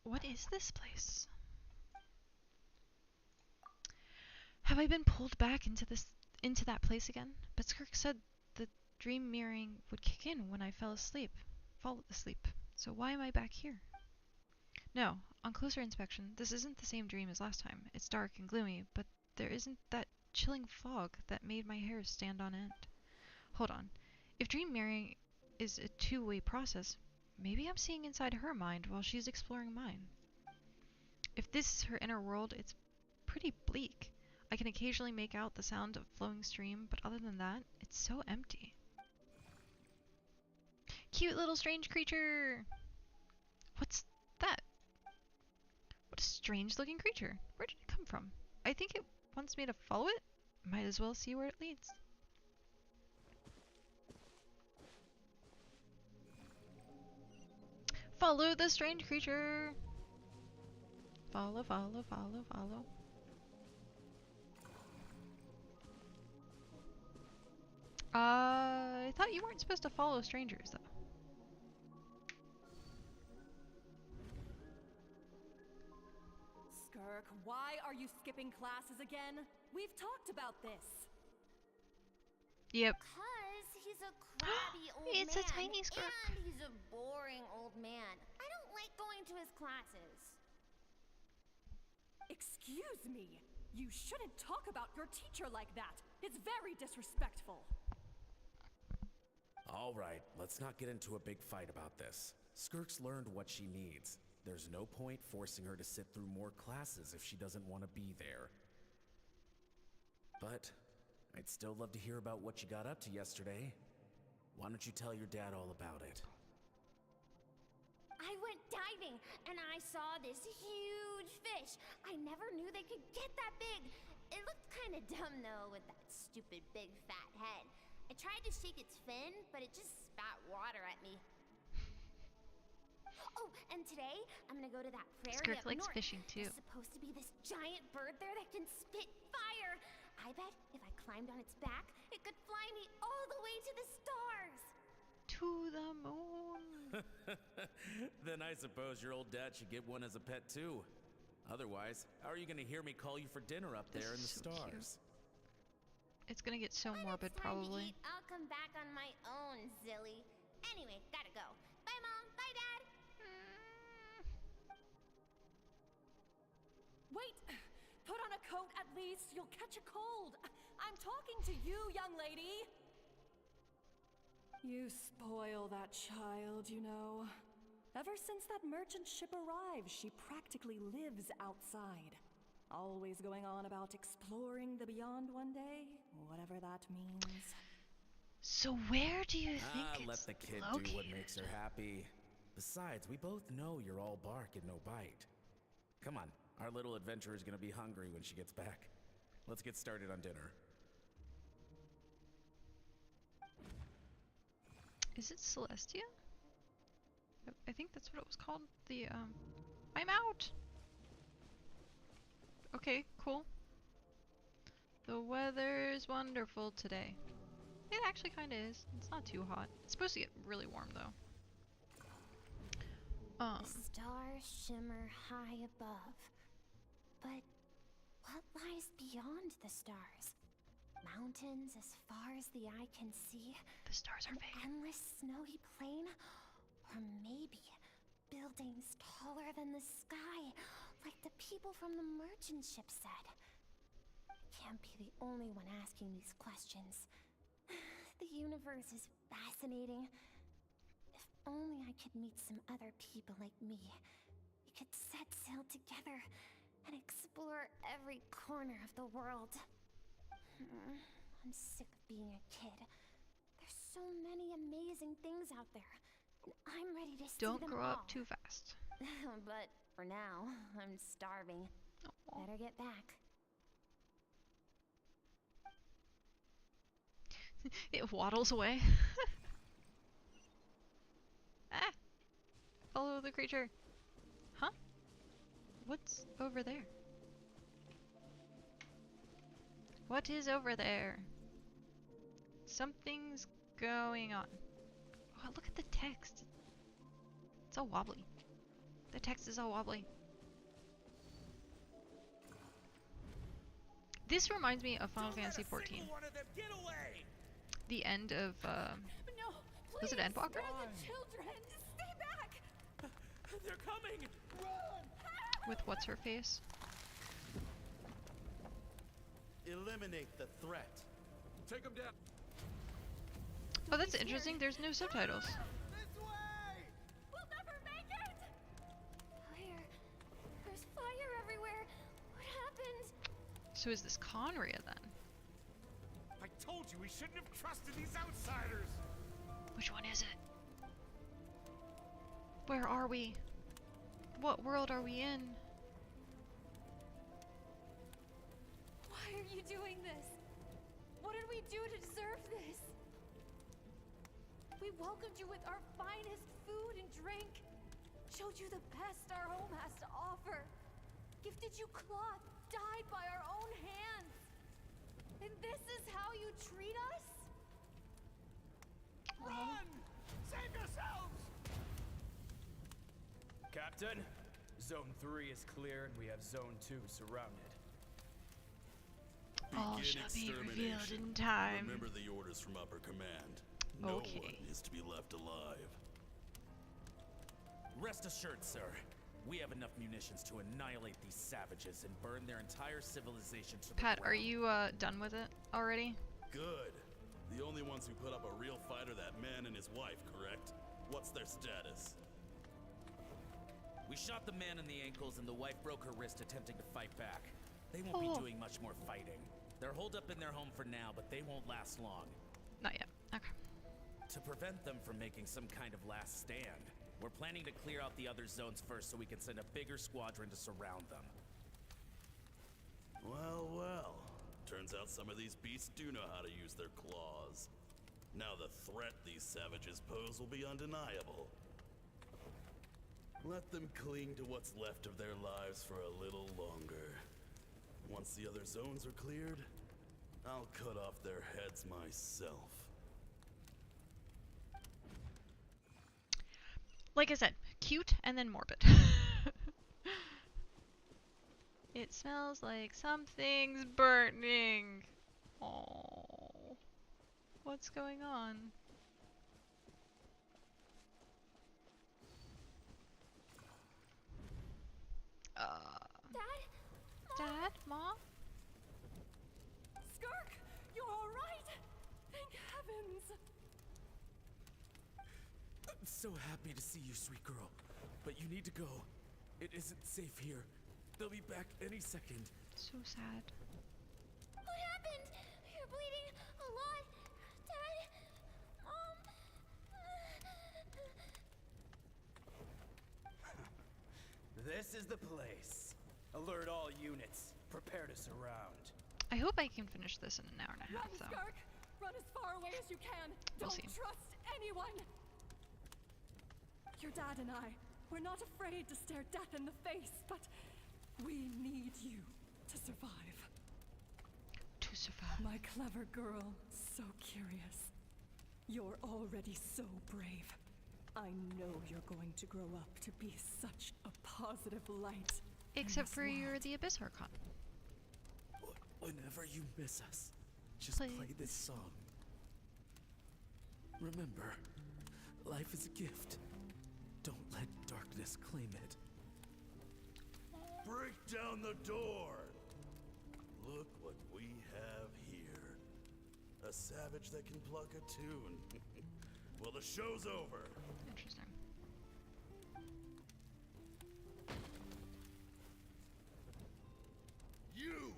What is this place? Have I been pulled back into that place again? But Skirk said the dream mirroring would kick in when I fall asleep. So why am I back here? No, on closer inspection, this isn't the same dream as last time. It's dark and gloomy, but there isn't that chilling fog that made my hair stand on end. Hold on. If dream mirroring is a two-way process, maybe I'm seeing inside her mind while she's exploring mine. If this is her inner world, it's pretty bleak. I can occasionally make out the sound of flowing stream, but other than that, it's so empty. Cute little strange creature! What's that? What a strange looking creature. Where did it come from? I think it wants me to follow it. Might as well see where it leads. Follow the strange creature! Follow, follow, follow, follow. I thought you weren't supposed to follow strangers, though. Skirk, why are you skipping classes again? We've talked about this. Yep. Cause he's a crabby old It's man. a tiny Skirk. And he's a boring old man. I don't like going to his classes. Excuse me. You shouldn't talk about your teacher like that. It's very disrespectful. All right, let's not get into a big fight about this. Skirk's learned what she needs. There's no point forcing her to sit through more classes if she doesn't want to be there. But I'd still love to hear about what you got up to yesterday. Why don't you tell your dad all about it? I went diving and I saw this huge fish. I never knew they could get that big. It looked kind of dumb though with that stupid big fat head. I tried to shake its fin, but it just spat water at me. Oh, and today I'm gonna go to that prairie Skirk up likes north. fishing too. There's supposed to be this giant bird there that can spit fire. I bet if I climbed on its back, it could fly me all the way to the stars. To the moon. Then I suppose your old dad should get one as a pet too. Otherwise, how are you gonna hear me call you for dinner up there in the so stars? Cute. It's gonna get so When morbid, it's time probably. To eat, I'll come back on my own, Zilly. Anyway, gotta go. Bye, Mom. Bye, Dad. Wait! Put on a coat at least. You'll catch a cold. I'm talking to you, young lady. You spoil that child, you know. Ever since that merchant ship arrived, she practically lives outside. Always going on about exploring the beyond one day, whatever that means. So where do you think it's let the kid located? do what makes her happy. Besides, we both know you're all bark and no bite. Come on, our little adventurer's gonna be hungry when she gets back. Let's get started on dinner. Is it Celestia? I think that's what it was called. I'm out! Okay, cool. The weather's wonderful today. It actually kinda is. It's not too hot. It's supposed to get really warm though. The stars shimmer high above. But what lies beyond the stars? Mountains as far as the eye can see? The stars are An fake. endless snowy plain? Or maybe buildings taller than the sky, like the people from the merchant ship said. I can't be the only one asking these questions. The universe is fascinating. If only I could meet some other people like me. We could set sail together and explore every corner of the world. I'm sick of being a kid. There's so many amazing things out there, and I'm ready to see them Don't grow all. up too fast. But for now, I'm starving. Aww. Better get back. It waddles away. Ah! Follow the creature. Huh? What's over there? What is over there? Something's going on. Oh, look at the text. It's all wobbly. The text is all wobbly. This reminds me of Final Fantasy XIV. The end of, No, was it Endwalker? the children! Stay back! They're coming! With what's her face? Eliminate the threat. Take them down. Oh, that's interesting. There's no subtitles. We'll never make it! Fire. There's fire everywhere. What happened? So is this Conria then? I told you we shouldn't have trusted these outsiders. Which one is it? Where are we? What world are we in? Why are you doing this? What did we do to deserve this? We welcomed you with our finest food and drink, showed you the best our home has to offer, gifted you cloth dyed by our own hands. And this is how you treat us? Run! Save yourselves! Captain, Zone 3 is clear and we have Zone 2 surrounded. All shall be revealed in time. Remember the orders from upper command. No one is to be left alive. Rest assured, sir. We have enough munitions to annihilate these savages and burn their entire civilization to the Pat, ground. are you done with it already? Good. The only ones who put up a real fight are that man and his wife, correct? What's their status? We shot the man in the ankles and the wife broke her wrist attempting to fight back. They won't be doing much more fighting. They're holed up in their home for now, but they won't last long. Not yet. Okay. To prevent them from making some kind of last stand, we're planning to clear out the other zones first so we can send a bigger squadron to surround them. Well, well. Turns out some of these beasts do know how to use their claws. Now the threat these savages pose will be undeniable. Let them cling to what's left of their lives for a little longer. Once the other zones are cleared, I'll cut off their heads myself. Like I said, cute and then morbid. It smells like something's burning. Oh, what's going on? Dad? Mom? Skirk, you're all right? Thank heavens. I'm so happy to see you, sweet girl. But you need to go. It isn't safe here. They'll be back any second. So sad. What happened? You're bleeding a lot. Dad? Mom? This is the place. Alert all units. Prepare to surround. I hope I can finish this in an hour and a half, Run, though. Skirk! Run as far away as you can. We'll Don't see. trust anyone. Your dad and I, we're not afraid to stare death in the face, but we need you to survive. To survive. My clever girl, so curious. You're already so brave. I know you're going to grow up to be such a positive light. Except for you're the Abyss Archon. Whenever you miss us, just play this song. Remember, life is a gift. Don't let darkness claim it. Break down the door! Look what we have here. A savage that can pluck a tune. Well, the show's over. Interesting. You!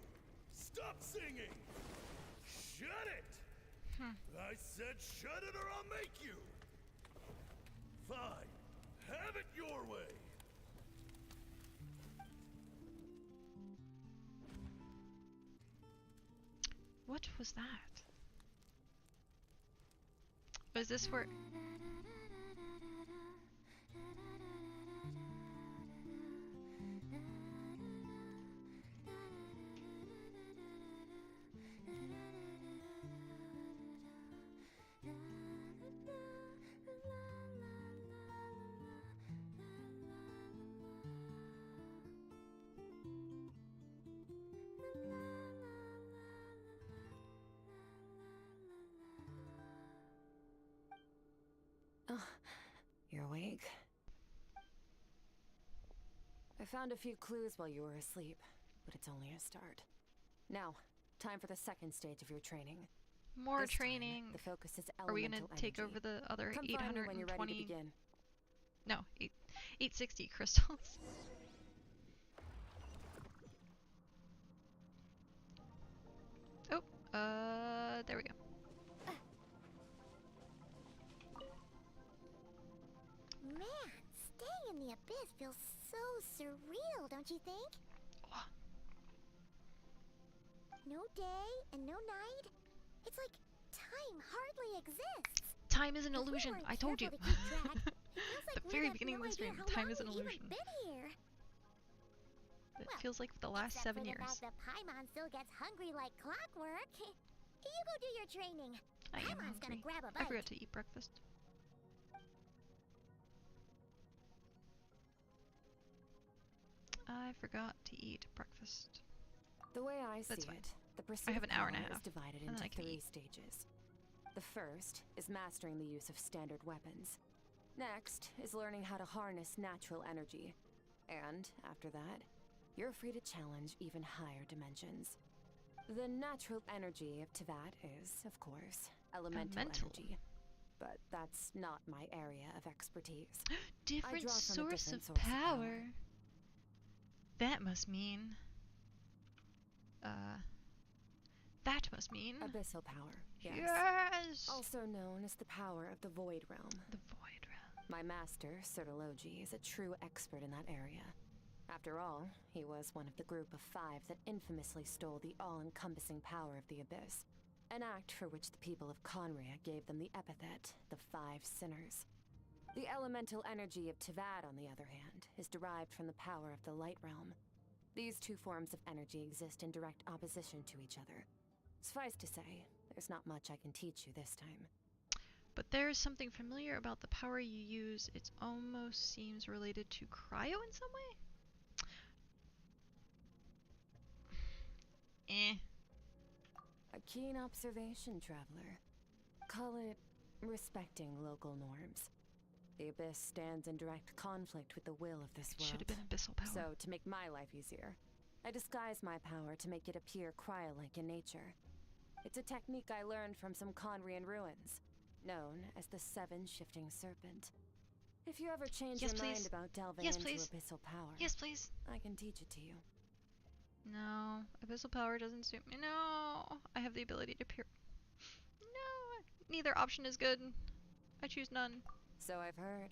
Stop singing! Shut it! I said shut it or I'll make you! Fine. Have it your way! What was that? Was this where... awake. I found a few clues while you were asleep, but it's only a start. Now, time for the second stage of your training. More This time, training. the focus is Are we gonna elemental take energy. over the other Come find me when you're ready to 820? begin. No, 860 crystals. Oh, there we go. Man, staying in the abyss feels so surreal, don't you think? No day and no night. It's like time hardly exists. Time is an If we illusion. weren't I told you. careful to keep track, it feels like The we'd very have beginning no of this idea stream, how time long is an we've even illusion. been here. It feels like the last Except 7 for the years. fact that Paimon still gets hungry like clockwork. You go do your training. I am Paimon's gonna hungry. grab a I bite. forgot to eat breakfast. I forgot to eat breakfast. The way I That's see fine. it, the pursuit I have of an hour and a power is half, divided and then into I can 3 eat. stages. The first is mastering the use of standard weapons. Next is learning how to harness natural energy. And after that, you're free to challenge even higher dimensions. The natural energy of Tevat is, of course, elemental energy. But that's not my area of expertise. Different draw from a source different of source of power. power. That must mean. That must mean. Abyssal power, yes. Yes! Also known as the power of the Void Realm. The Void Realm. My master, Sertologi, is a true expert in that area. After all, he was one of the group of 5 that infamously stole the all-encompassing power of the Abyss. An act for which the people of Conria gave them the epithet, the 5 Sinners. The elemental energy of Tevat, on the other hand, is derived from the power of the Light Realm. These 2 forms of energy exist in direct opposition to each other. Suffice to say, there's not much I can teach you this time. But there's something familiar about the power you use. It almost seems related to cryo in some way? A keen observation, traveler. Call it respecting local norms. The Abyss stands in direct conflict with the will of this world. Should have been abyssal power. So, to make my life easier, I disguise my power to make it appear cryo-like in nature. It's a technique I learned from some Conrian ruins, known as the 7 Shifting Serpent. If you ever change your mind about delving into abyssal power, yes, please. I can teach it to you. No, abyssal power doesn't suit me. No, I have the ability to peer. No, neither option is good. I choose none. So I've heard.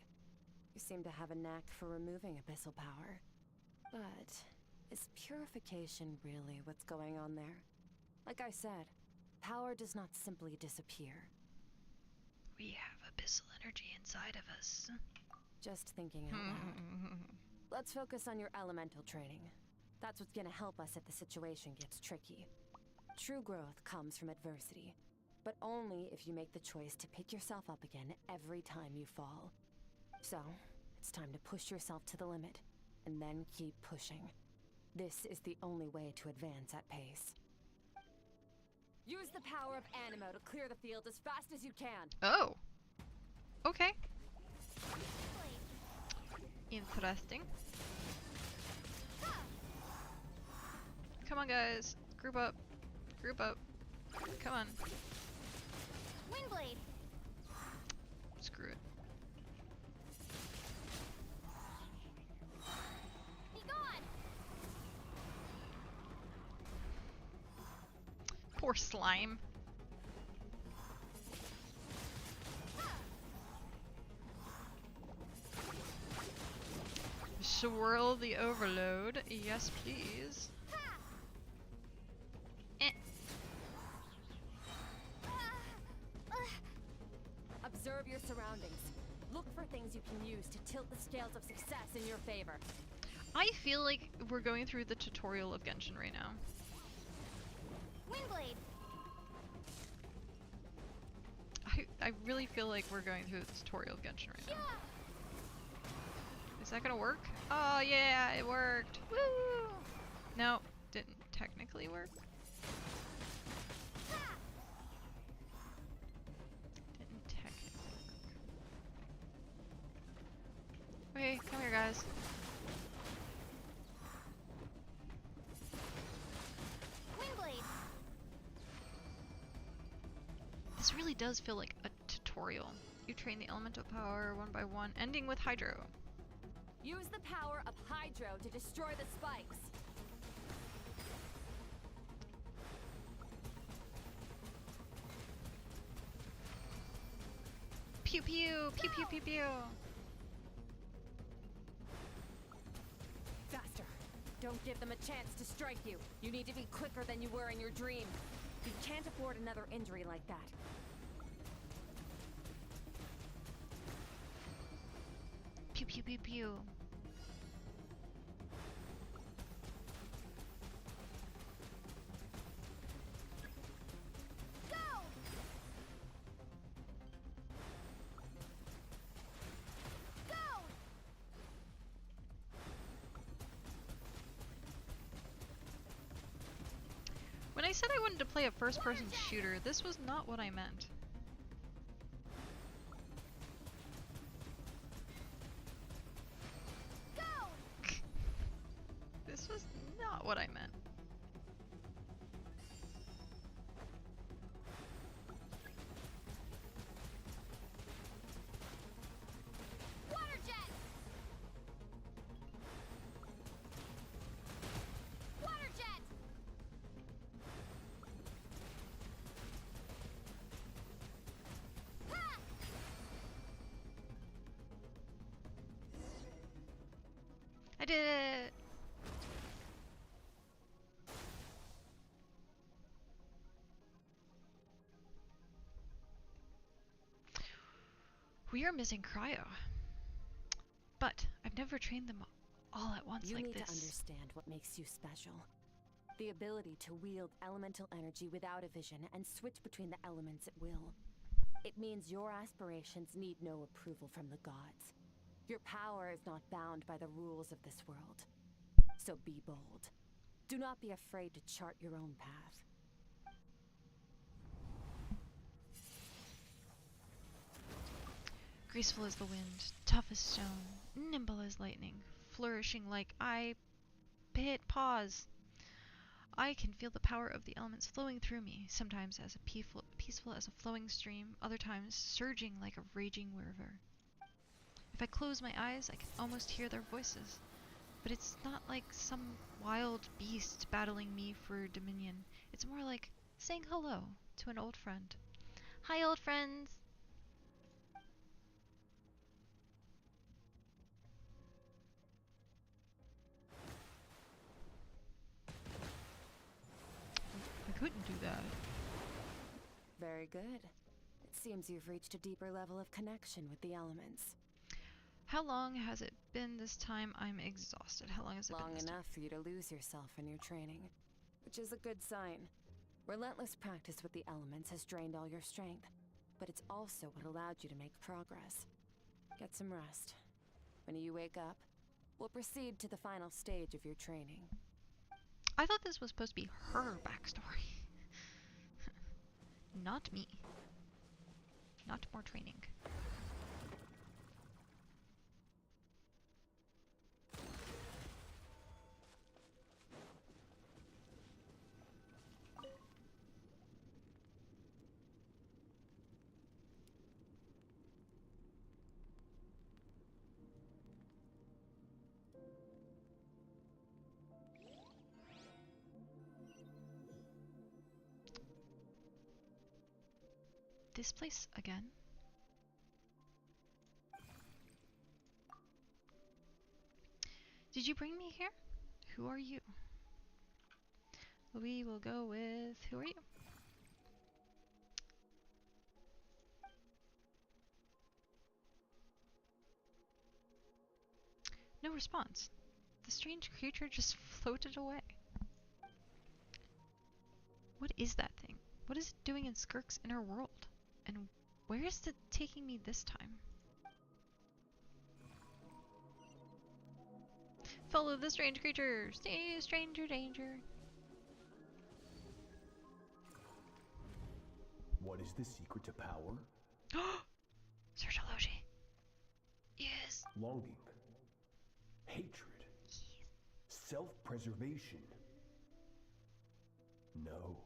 You seem to have a knack for removing abyssal power. But is purification really what's going on there? Like I said, power does not simply disappear. We have abyssal energy inside of us. Just thinking out loud. Let's focus on your elemental training. That's what's gonna help us if the situation gets tricky. True growth comes from adversity, but only if you make the choice to pick yourself up again every time you fall. So, it's time to push yourself to the limit, and then keep pushing. This is the only way to advance at pace. Use the power of Animo to clear the field as fast as you can. Oh. Okay. Interesting. Come on, guys. Group up. Group up. Come on. Windblade. Screw it. Be gone. Poor slime. Swirl the overload. Yes, please. Observe your surroundings. Look for things you can use to tilt the scales of success in your favor. I feel like we're going through the tutorial of Genshin right now. Windblade. I really feel like we're going through the tutorial of Genshin right now. Is that gonna work? Oh yeah, it worked. Woo! No, didn't technically work. Didn't technically work. Okay, come here, guys. Windblade! This really does feel like a tutorial. You train the elemental power one by one, ending with Hydro. Use the power of Hydro to destroy the spikes. Pew pew! Pew pew pew pew! Faster. Don't give them a chance to strike you. You need to be quicker than you were in your dream. You can't afford another injury like that. Pew pew pew pew. Go! Go! When I said I wanted to play a first-person shooter, this was not what I meant. This was not what I meant. Water jet! Water jet! Ha! I did it! We are missing Cryo. But I've never trained them all at once You like need this. to understand what makes you special. The ability to wield elemental energy without a vision and switch between the elements at will. It means your aspirations need no approval from the gods. Your power is not bound by the rules of this world. So be bold. Do not be afraid to chart your own path. Graceful as the wind, tough as stone, nimble as lightning, flourishing like I hit pause. I can feel the power of the elements flowing through me, sometimes as peaceful as a flowing stream, other times surging like a raging river. If I close my eyes, I can almost hear their voices. But it's not like some wild beast battling me for dominion. It's more like saying hello to an old friend. Hi, old friends! I couldn't do that. Very good. It seems you've reached a deeper level of connection with the elements. How long has it been this time? I'm exhausted. How long has it been Long this time? enough for you to lose yourself in your training, which is a good sign. Relentless practice with the elements has drained all your strength, but it's also what allowed you to make progress. Get some rest. When you wake up, we'll proceed to the final stage of your training. I thought this was supposed to be her backstory. Not me. Not more training. This place again? Did you bring me here? Who are you? We will go with... Who are you? No response. The strange creature just floated away. What is that thing? What is it doing in Skirk's inner world? And where is it taking me this time? Follow the strange creature! Stay stranger danger! What is the secret to power? Sertology! Yes! Longing. hatred, self-preservation. No,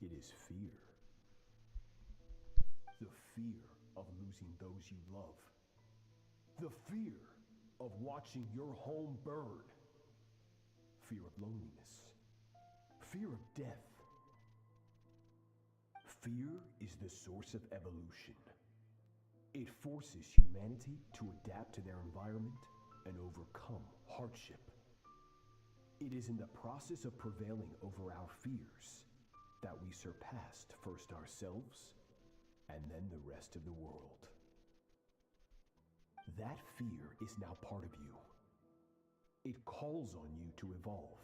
it is fear. The fear of losing those you love. The fear of watching your home burn. Fear of loneliness. Fear of death. Fear is the source of evolution. It forces humanity to adapt to their environment and overcome hardship. It is in the process of prevailing over our fears that we surpassed first ourselves and then the rest of the world. That fear is now part of you. It calls on you to evolve.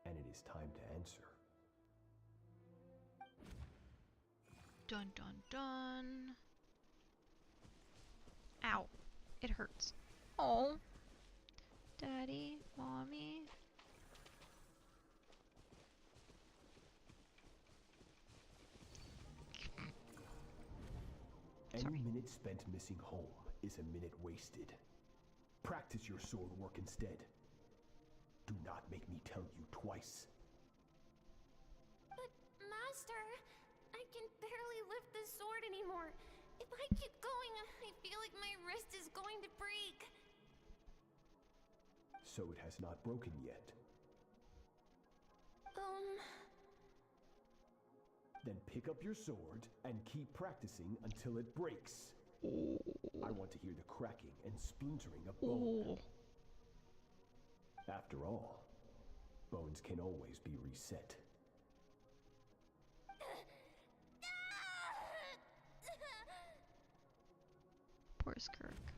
And it is time to answer. Dun dun dun. Ow. It hurts. Oh. Daddy, mommy. Any minute spent missing home is a minute wasted. Practice your sword work instead. Do not make me tell you twice. But, Master, I can barely lift the sword anymore. If I keep going, I feel like my wrist is going to break. So it has not broken yet. Then pick up your sword and keep practicing until it breaks. I want to hear the cracking and splintering of bone. After all, bones can always be reset. Poor Skirk.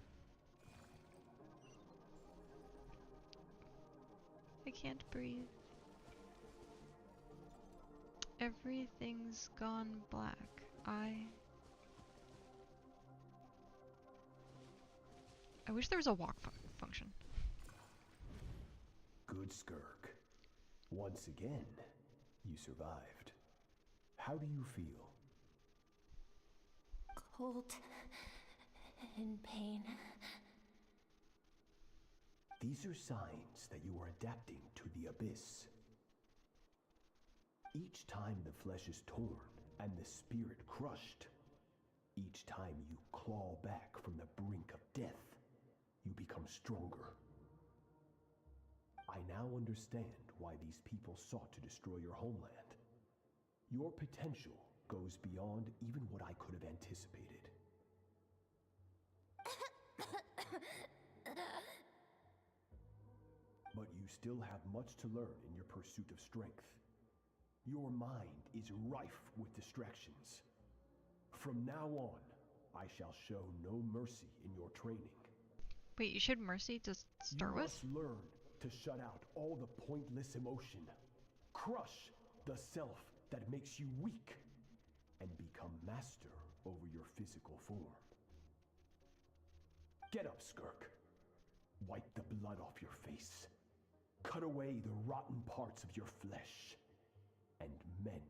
I can't breathe. Everything's gone black. I wish there was a walk function. Good, Skirk. Once again, you survived. How do you feel? Cold. In pain. These are signs that you are adapting to the abyss. Each time the flesh is torn and the spirit crushed, each time you claw back from the brink of death, you become stronger. I now understand why these people sought to destroy your homeland. Your potential goes beyond even what I could have anticipated. But you still have much to learn in your pursuit of strength. Your mind is rife with distractions. From now on, I shall show no mercy in your training. Wait, you showed mercy to start with? You must learn to shut out all the pointless emotion. Crush the self that makes you weak. And become master over your physical form. Get up, Skirk. Wipe the blood off your face. Cut away the rotten parts of your flesh. And mend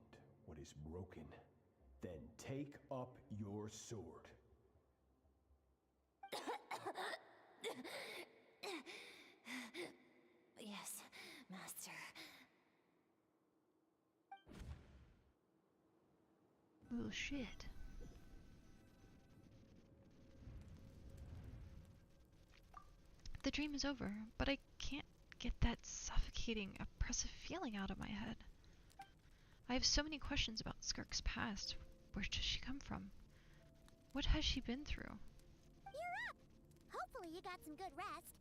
what is broken. Then take up your sword. Yes, Master. Oh shit. The dream is over, but I can't get that suffocating, oppressive feeling out of my head. I have so many questions about Skirk's past. Where does she come from? What has she been through? You're up! Hopefully you got some good rest.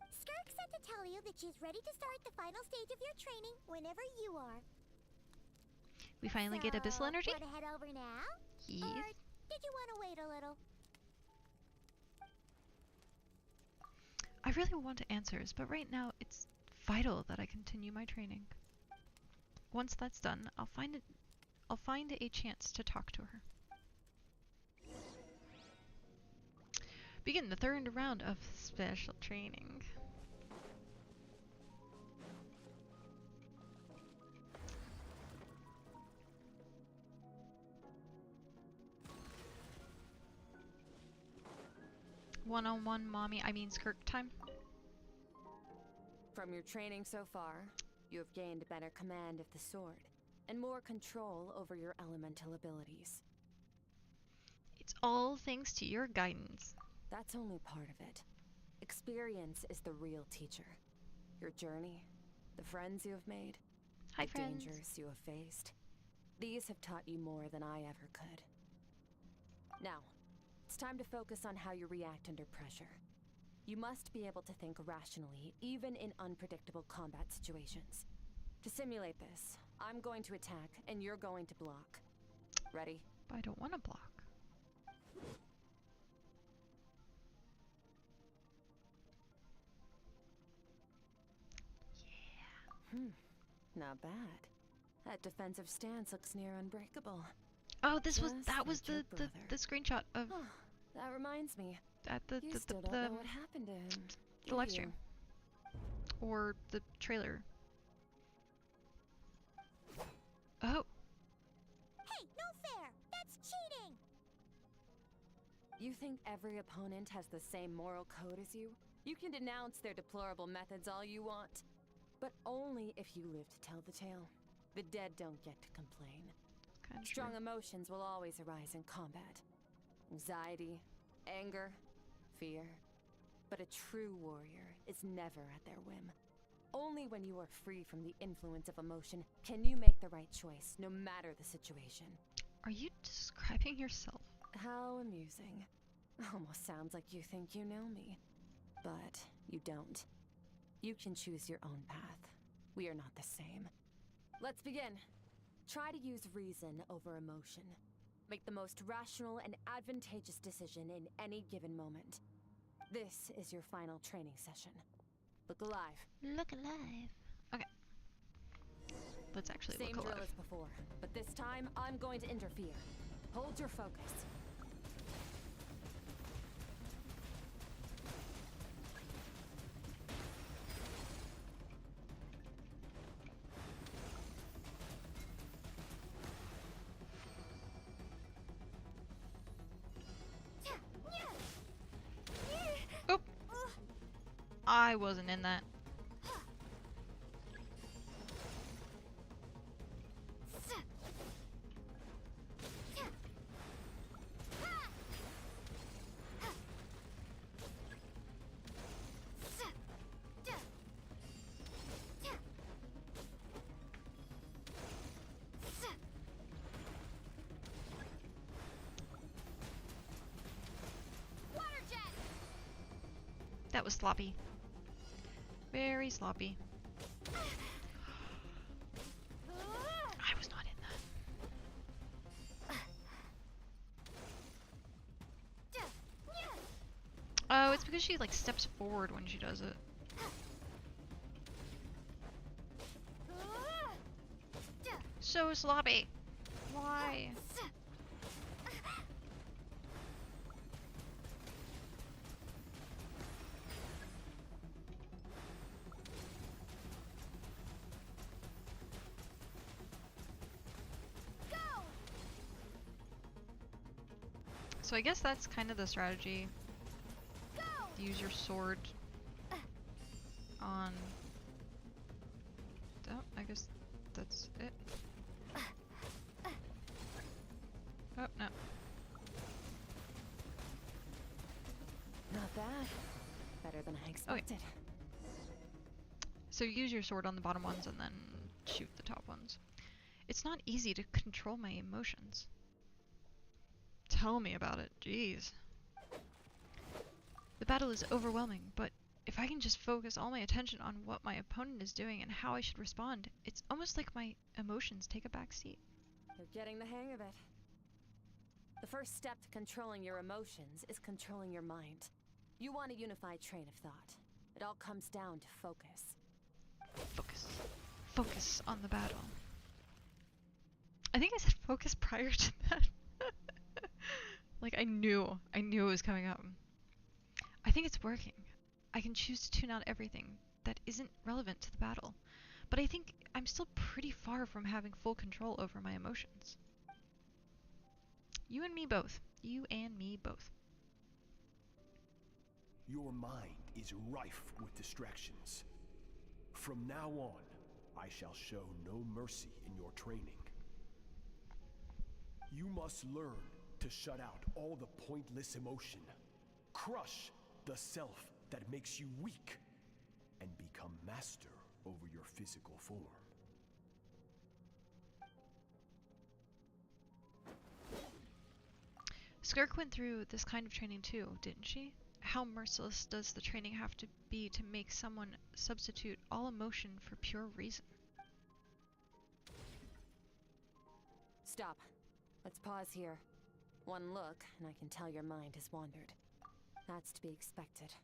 Skirk said to tell you that she's ready to start the final stage of your training whenever you are. We finally get abyssal energy? Want to head over now? Yes. Or did you want to wait a little? I really want answers, but right now it's vital that I continue my training. Once that's done, I'll find a chance to talk to her. Begin the third round of special training. one-on-one mommy, I mean Skirk time. From your training so far, you have gained better command of the sword, and more control over your elemental abilities. It's all thanks to your guidance. That's only part of it. Experience is the real teacher. Your journey, the friends you have made, Hi, the friends. dangers you have faced. These have taught you more than I ever could. Now, it's time to focus on how you react under pressure. You must be able to think rationally, even in unpredictable combat situations. To simulate this, I'm going to attack, and you're going to block. Ready? But I don't want to block. Not bad. That defensive stance looks near unbreakable. Oh, that was Just like your the screenshot of Oh, that reminds me. at You still don't know what happened to him. the live stream or the trailer. Oh, Hey, no fair! That's cheating! You think every opponent has the same moral code as you? You can denounce their deplorable methods all you want, but only if you live to tell the tale. The dead don't get to complain. kind of Strong emotions will always arise in combat. Anxiety, anger, fear. But a true warrior is never at their whim. Only when you are free from the influence of emotion can you make the right choice, no matter the situation. Are you describing yourself? How amusing. Almost sounds like you think you know me. But you don't. You can choose your own path. We are not the same. Let's begin. Try to use reason over emotion. Make the most rational and advantageous decision in any given moment. This is your final training session. Look alive. Look alive. Okay. Let's actually Same look drill alive. as before, but this time I'm going to interfere. Hold your focus. Oh, I wasn't in that. That was sloppy. Very sloppy. I was not in that. Oh, it's because she like steps forward when she does it. So sloppy. Why? So I guess that's kind of the strategy. Use your sword on... Oh, I guess that's it. Oh, no. Not bad. Better than I expected. So use your sword on the bottom ones and then shoot the top ones. It's not easy to control my emotions. Tell me about it, jeez. The battle is overwhelming, but if I can just focus all my attention on what my opponent is doing and how I should respond, it's almost like my emotions take a back seat. You're getting the hang of it. The first step to controlling your emotions is controlling your mind. You want a unified train of thought. It all comes down to focus. Focus. Focus on the battle. I think I said focus prior to that. Like I knew it was coming up. I think it's working. I can choose to tune out everything that isn't relevant to the battle. But I think I'm still pretty far from having full control over my emotions. You and me both. You and me both. Your mind is rife with distractions. From now on, I shall show no mercy in your training. You must learn to shut out all the pointless emotion. Crush the self that makes you weak, and become master over your physical form. Skirk went through this kind of training too, didn't she? How merciless does the training have to be to make someone substitute all emotion for pure reason? Stop. Let's pause here. One look, and I can tell your mind has wandered. That's to be expected.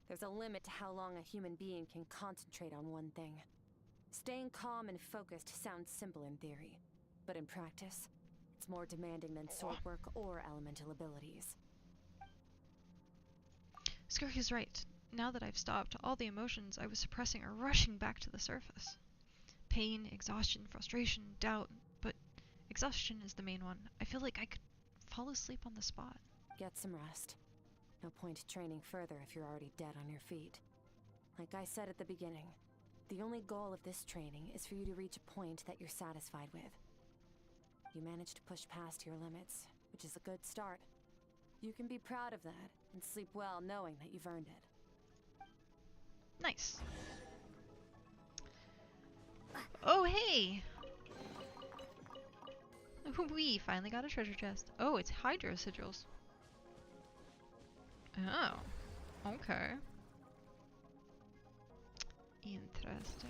There's a limit to how long a human being can concentrate on one thing. Staying calm and focused sounds simple in theory, but in practice, it's more demanding than sword work or elemental abilities. Skirk is right. Now that I've stopped, all the emotions I was suppressing are rushing back to the surface. Pain, exhaustion, frustration, doubt, but exhaustion is the main one. I feel like I could fall asleep on the spot. Get some rest. No point training further if you're already dead on your feet. Like I said at the beginning, the only goal of this training is for you to reach a point that you're satisfied with. You managed to push past your limits, which is a good start. You can be proud of that and sleep well knowing that you've earned it. Nice. Oh, hey! We finally got a treasure chest. Oh, it's hydro sigils. Oh, okay. Interesting.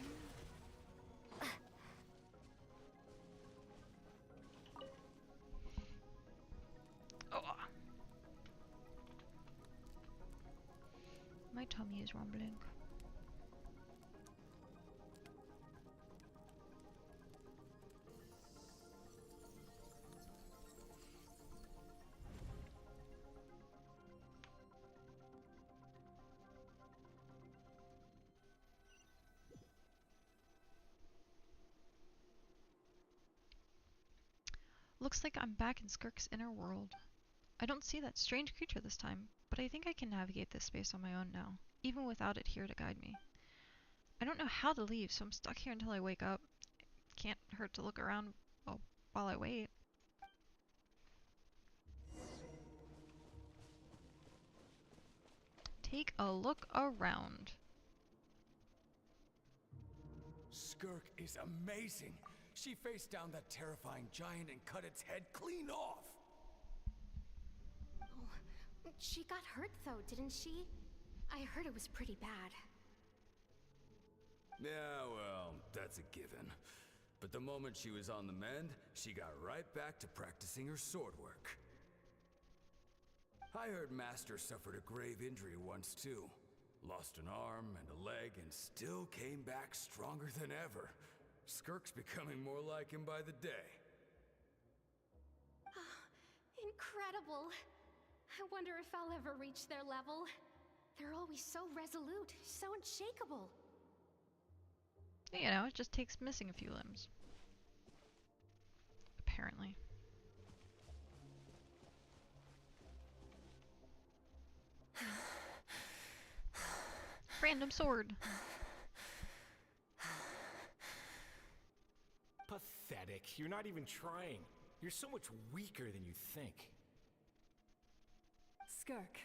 Oh. My tummy is rumbling. Looks like I'm back in Skirk's inner world. I don't see that strange creature this time, but I think I can navigate this space on my own now, even without it here to guide me. I don't know how to leave, so I'm stuck here until I wake up. Can't hurt to look around while I wait. Take a look around. Skirk is amazing. She faced down that terrifying giant and cut its head clean off. Oh, she got hurt though, didn't she? I heard it was pretty bad. Yeah, well, that's a given. But the moment she was on the mend, she got right back to practicing her sword work. I heard Master suffered a grave injury once too. Lost an arm and a leg and still came back stronger than ever. Skirk's becoming more like him by the day. Incredible. I wonder if I'll ever reach their level. They're always so resolute, so unshakable. You know, it just takes missing a few limbs. Apparently. Random sword. Pathetic. You're not even trying. You're so much weaker than you think. Skirk,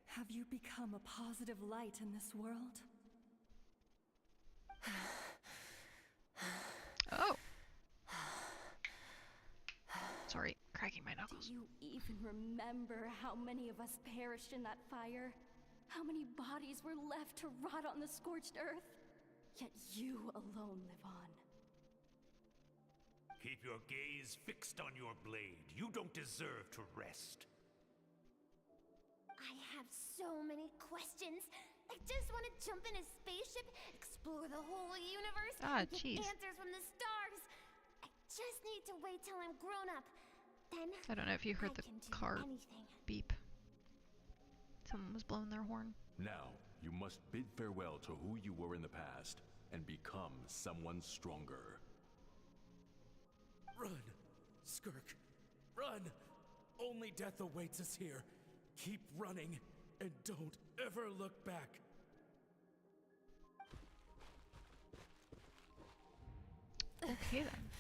have you become a positive light in this world? Oh. Sorry, cracking my knuckles. Do you even remember how many of us perished in that fire? How many bodies were left to rot on the scorched earth? Yet you alone live on. Keep your gaze fixed on your blade. You don't deserve to rest. I have so many questions. I just want to jump in a spaceship, explore the whole universe, and get answers from the stars. I just need to wait till I'm grown up. Then I don't know if you heard the car beep. Someone was blowing their horn. Now, you must bid farewell to who you were in the past and become someone stronger. Run, Skirk, run! Only death awaits us here. Keep running and don't ever look back. Okay then.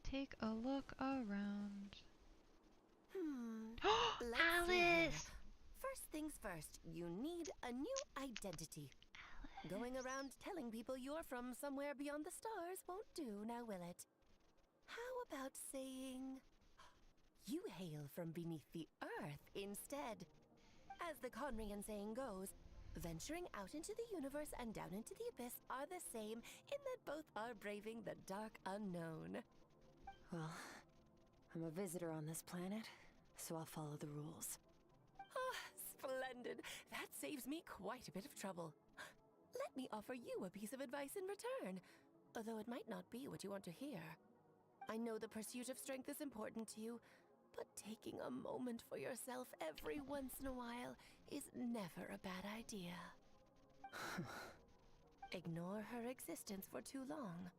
Take a look around. Let's see here. Alice! First things first, you need a new identity. Going around telling people you're from somewhere beyond the stars won't do, now will it? How about saying you hail from beneath the earth instead? As the Conrian saying goes, venturing out into the universe and down into the abyss are the same in that both are braving the dark unknown. Well, I'm a visitor on this planet, so I'll follow the rules. Ah, splendid. That saves me quite a bit of trouble. Let me offer you a piece of advice in return, although it might not be what you want to hear. I know the pursuit of strength is important to you, but taking a moment for yourself every once in a while is never a bad idea. Ignore her existence for too long,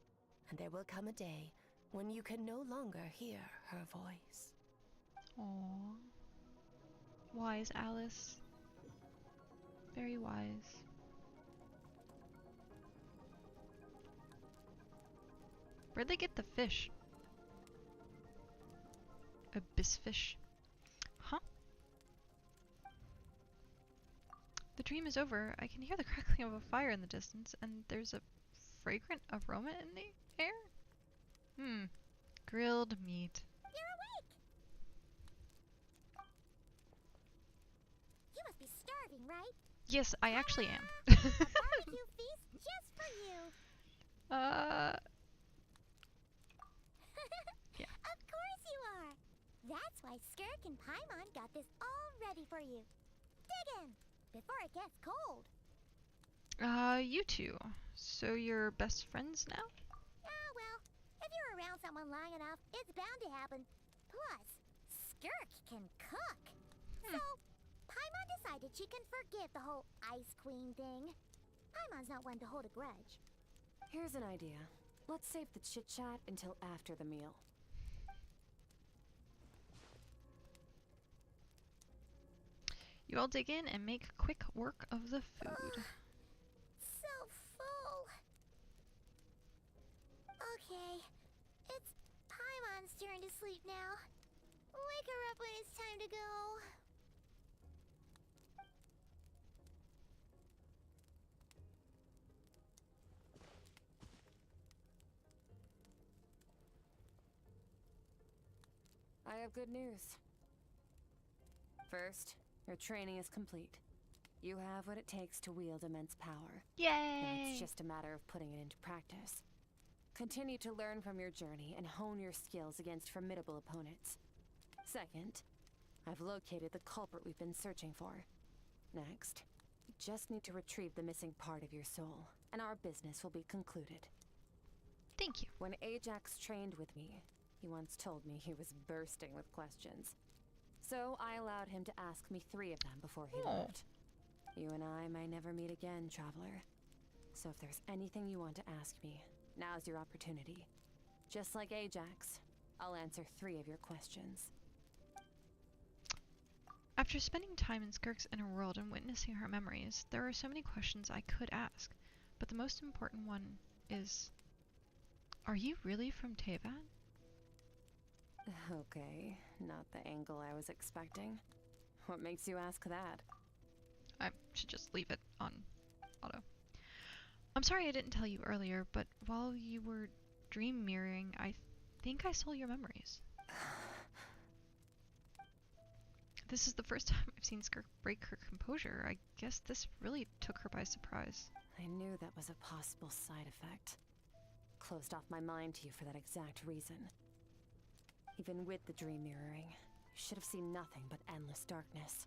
and there will come a day when you can no longer hear her voice. Aww. Wise Alice. Very wise. Where'd they get the fish? Abyss fish. Huh? The dream is over. I can hear the crackling of a fire in the distance, and there's a fragrant aroma in the air? Grilled meat. You're awake! You must be starving, right? Yes, I actually am. A barbecue feast just for you! Yeah. Of course you are! That's why Skirk and Paimon got this all ready for you. Dig in, before it gets cold. You two. So you're best friends now? Ah, well, if you're around someone long enough, it's bound to happen. Plus, Skirk can cook. So, Paimon decided she can forgive the whole Ice Queen thing. Paimon's not one to hold a grudge. Here's an idea. Let's save the chit-chat until after the meal. You all dig in and make quick work of the food. So full. Okay, it's Paimon's turn to sleep now. Wake her up when it's time to go. I have good news. First, your training is complete. You have what it takes to wield immense power. Yay! Now it's just a matter of putting it into practice. Continue to learn from your journey and hone your skills against formidable opponents. Second, I've located the culprit we've been searching for. Next, you just need to retrieve the missing part of your soul, and our business will be concluded. Thank you. When Ajax trained with me, he once told me he was bursting with questions. So I allowed him to ask me 3 of them before he left. You and I may never meet again, traveler. So if there's anything you want to ask me, now's your opportunity. Just like Ajax, I'll answer 3 of your questions. After spending time in Skirk's inner world and witnessing her memories, there are so many questions I could ask. But the most important one is, are you really from Tevan? Okay, not the angle I was expecting. What makes you ask that? I should just leave it on auto. I'm sorry I didn't tell you earlier, but while you were dream mirroring, I think I saw your memories. This is the first time I've seen Skirk break her composure. I guess this really took her by surprise. I knew that was a possible side effect. Closed off my mind to you for that exact reason. Even with the dream mirroring, you should have seen nothing but endless darkness.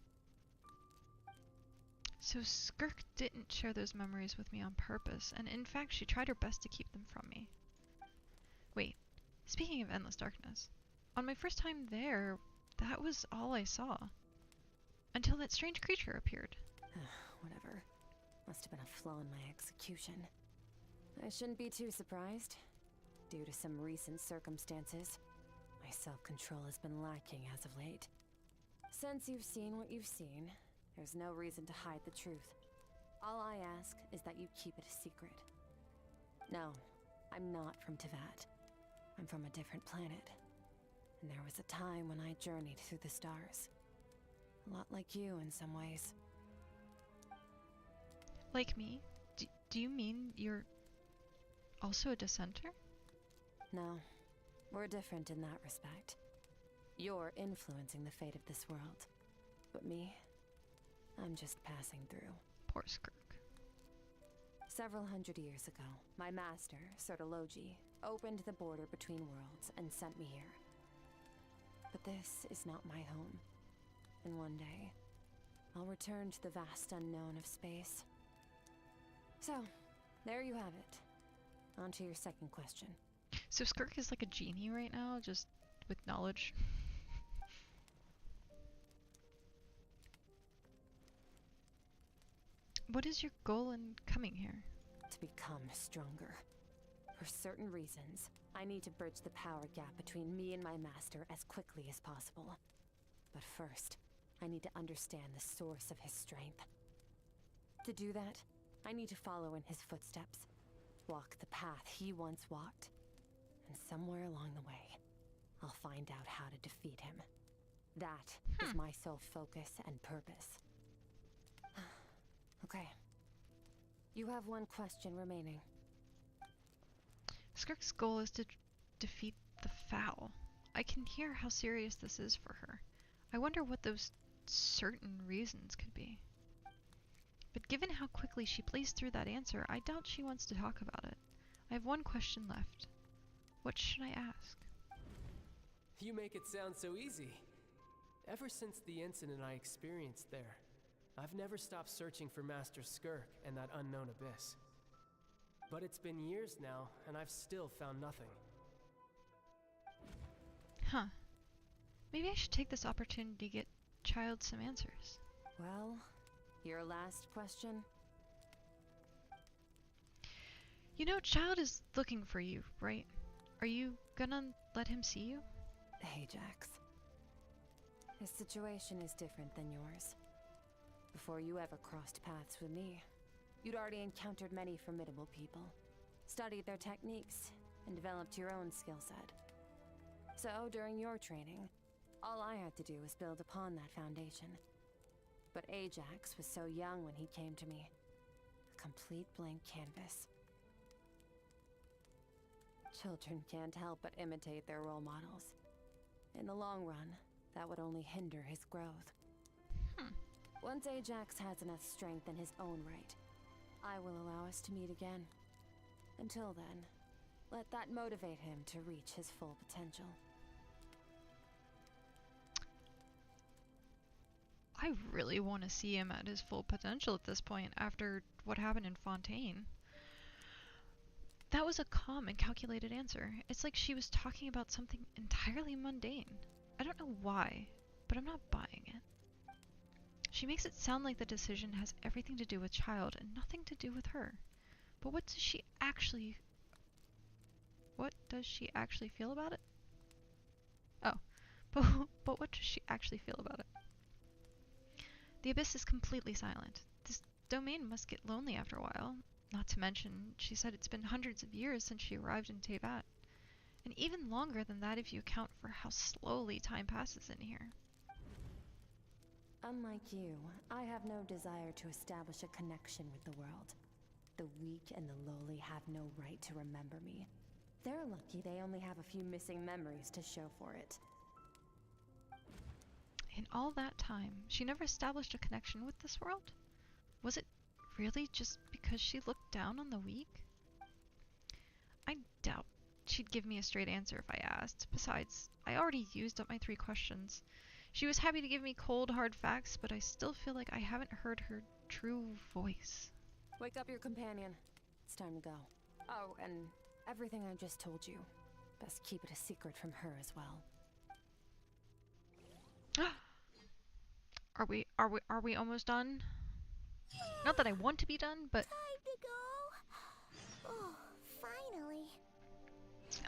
So Skirk didn't share those memories with me on purpose, and in fact she tried her best to keep them from me. Wait, speaking of endless darkness, on my first time there, that was all I saw. Until that strange creature appeared. Whatever. Must have been a flaw in my execution. I shouldn't be too surprised. Due to some recent circumstances, my self-control has been lacking as of late. Since you've seen what you've seen, there's no reason to hide the truth. All I ask is that you keep it a secret. No, I'm not from Teyvat. I'm from a different planet. And there was a time when I journeyed through the stars. A lot like you in some ways. Like me? Do you mean you're also a dissenter? No, we're different in that respect. You're influencing the fate of this world. But me, I'm just passing through. Poor Skirk. Several hundred years ago, my master, Sertologi, opened the border between worlds and sent me here. But this is not my home. And one day, I'll return to the vast unknown of space. So, there you have it. On to your second question. So Skirk is like a genie right now, just with knowledge. What is your goal in coming here? To become stronger. For certain reasons, I need to bridge the power gap between me and my master as quickly as possible. But first, I need to understand the source of his strength. To do that, I need to follow in his footsteps, walk the path he once walked, and somewhere along the way, I'll find out how to defeat him. That is my sole focus and purpose. Okay. You have one question remaining. Skirk's goal is to defeat the Foul. I can hear how serious this is for her. I wonder what those certain reasons could be. But given how quickly she blazed through that answer, I doubt she wants to talk about it. I have one question left. What should I ask? You make it sound so easy. Ever since the incident I experienced there, I've never stopped searching for Master Skirk and that unknown abyss. But it's been years now, and I've still found nothing. Huh. Maybe I should take this opportunity to get Child some answers. Well, your last question? You know, Child is looking for you, right? Are you gonna let him see you? Ajax. His situation is different than yours. Before you ever crossed paths with me, you'd already encountered many formidable people, studied their techniques, and developed your own skill set. So, during your training, all I had to do was build upon that foundation. But Ajax was so young when he came to me. A complete blank canvas. Children can't help but imitate their role models. In the long run, that would only hinder his growth. Once Ajax has enough strength in his own right, I will allow us to meet again. Until then, let that motivate him to reach his full potential. I really want to see him at his full potential at this point after what happened in Fontaine. That was a calm and calculated answer. It's like she was talking about something entirely mundane. I don't know why, but I'm not buying it. She makes it sound like the decision has everything to do with Child and nothing to do with her. But what does she actually feel about it? Oh, but what does she actually feel about it? The Abyss is completely silent. This domain must get lonely after a while. Not to mention, she said it's been hundreds of years since she arrived in Teyvat. And even longer than that if you account for how slowly time passes in here. Unlike you, I have no desire to establish a connection with the world. The weak and the lowly have no right to remember me. They're lucky they only have a few missing memories to show for it. In all that time, she never established a connection with this world? Was it really just because she looked down on the weak? I doubt she'd give me a straight answer if I asked. Besides, I already used up my 3 questions. She was happy to give me cold, hard facts, but I still feel like I haven't heard her true voice. Wake up your companion. It's time to go. Oh, and everything I just told you. Best keep it a secret from her as well. Are we almost done? Not that I want to be done, but... Time to go. Oh, finally.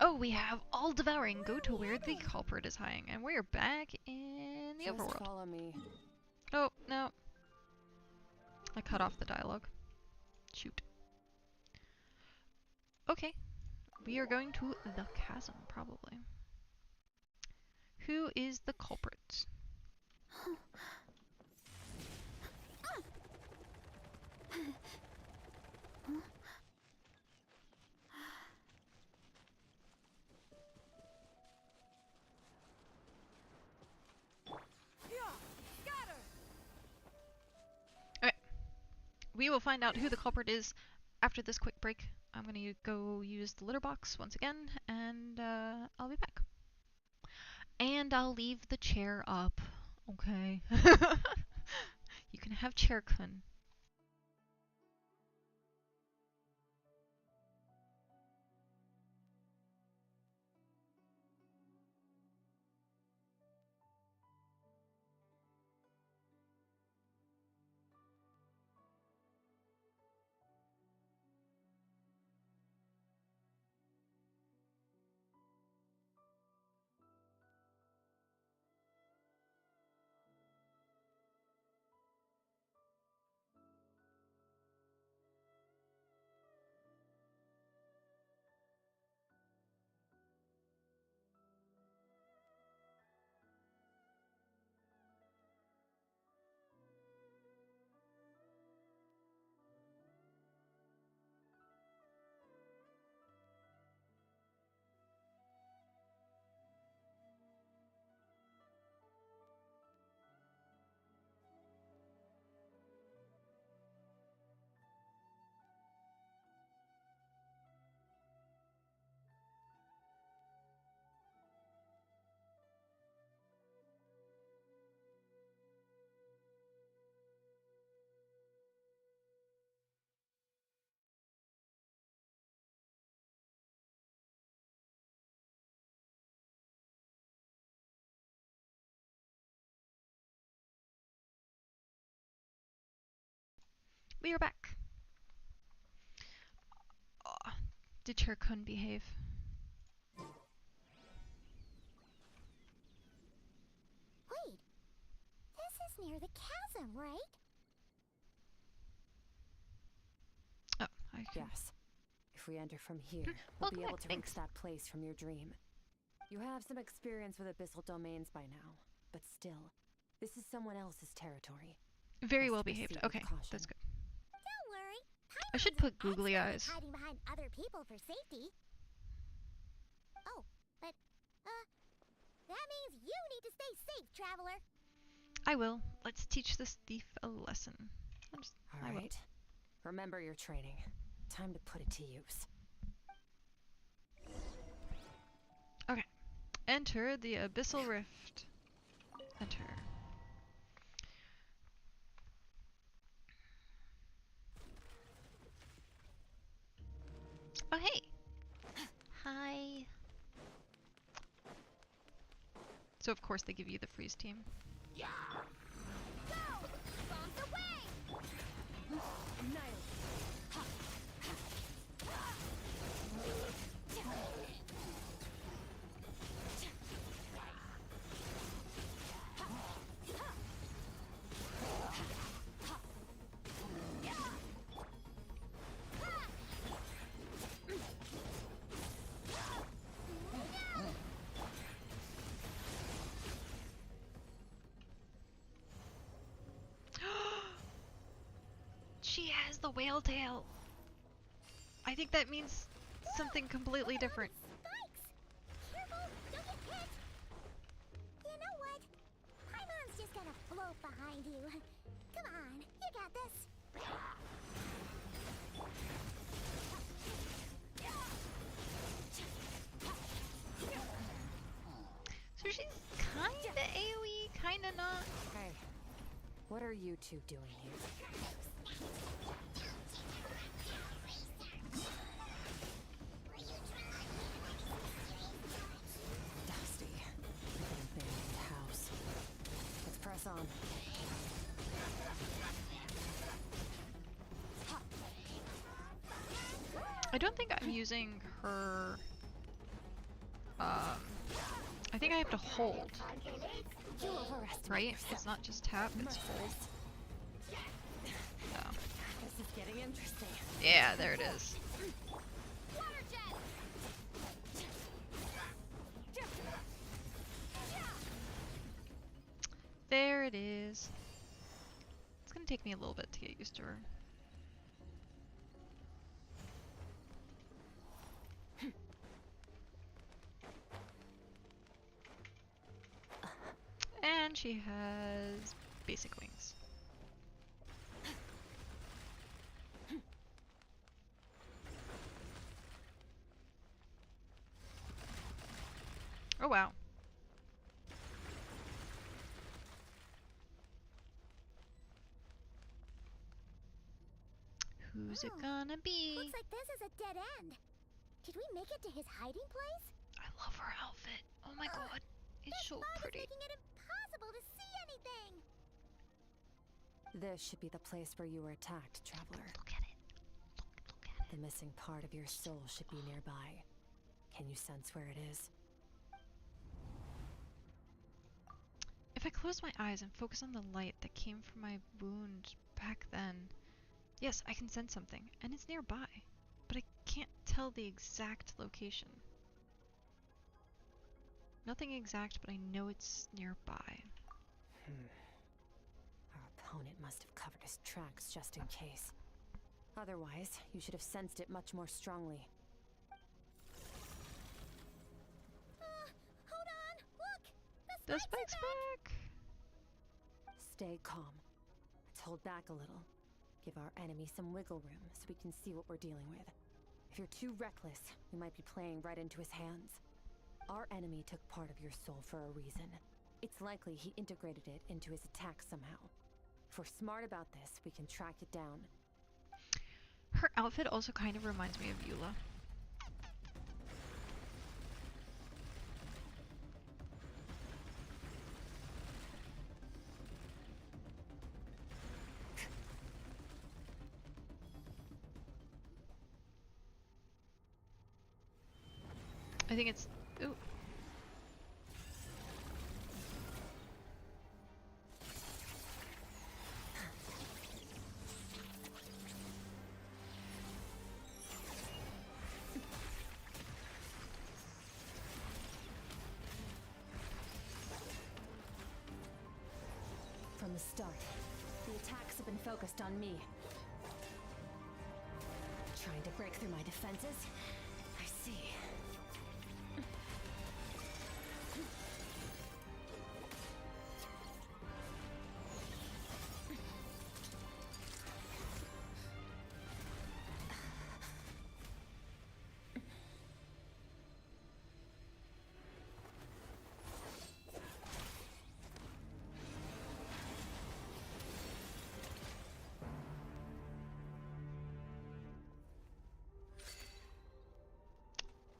Oh, we have all devouring. Go to where the culprit is hiding. And we're back in the Just overworld. follow me. Oh, no. I cut off the dialogue. Shoot. Okay. We are going to the chasm, probably. Who is the culprit? Okay. We will find out who the culprit is after this quick break. I'm going to go use the litter box once again, and I'll be back. And I'll leave the chair up. Okay. You can have chair kun. We are back. Oh, did chair kun behave? Wait, this is near the chasm, right? Oh, I can... Yes. If we enter from here, we'll Welcome be able back, to thanks. reach that place from your dream. You have some experience with abyssal domains by now, but still, this is someone else's territory. Very Best well to behaved. proceed with Okay, caution. that's good. Don't worry. I should put googly eyes. Hiding behind other people for safety. Oh, but that means you need to stay safe, traveler. I will. Let's teach this thief a lesson. All right. Remember your training. Time to put it to use. Okay. Enter the abyssal rift. Enter. Oh, hey. Hi. So, of course, they give you the freeze team. Yeah. Go! Bombs away! She has the whale tail. I think that means something completely different. Spikes! Careful! Don't get hit! You know what? Paimon's just gonna float behind you. Come on, you got this. So she's kinda AoE, kinda not. Hey, what are you two doing here? Dusty. Like an abandoned house. Let's press on. I don't think I'm using her. I think I have to hold. Right? It's not just tap, it's hold. No. This is getting interesting. Yeah, there it is. There it is. It's gonna take me a little bit to get used to her. And she has basic wings. Oh wow. Who's it gonna be? Looks like this is a dead end. Did we make it to his hiding place? I love her outfit. Oh my god. It's so pretty. Making it impossible to see anything. This should be the place where you were attacked, traveler. Look at it. Look at it. The missing part of your soul should be nearby. Can you sense where it is? If I close my eyes and focus on the light that came from my wound back then, yes, I can sense something, and it's nearby, but I can't tell the exact location. Nothing exact, but I know it's nearby. Our opponent must have covered his tracks just in case. Otherwise, you should have sensed it much more strongly. Hold on! Look! The spike's back! Stay calm. Let's hold back a little. Give our enemy some wiggle room so we can see what we're dealing with. If you're too reckless, we might be playing right into his hands. Our enemy took part of your soul for a reason. It's likely he integrated it into his attack somehow. If we're smart about this, we can track it down. Her outfit also kind of reminds me of Eula. I think it's... Ooh. From the start, the attacks have been focused on me. Trying to break through my defenses? I see.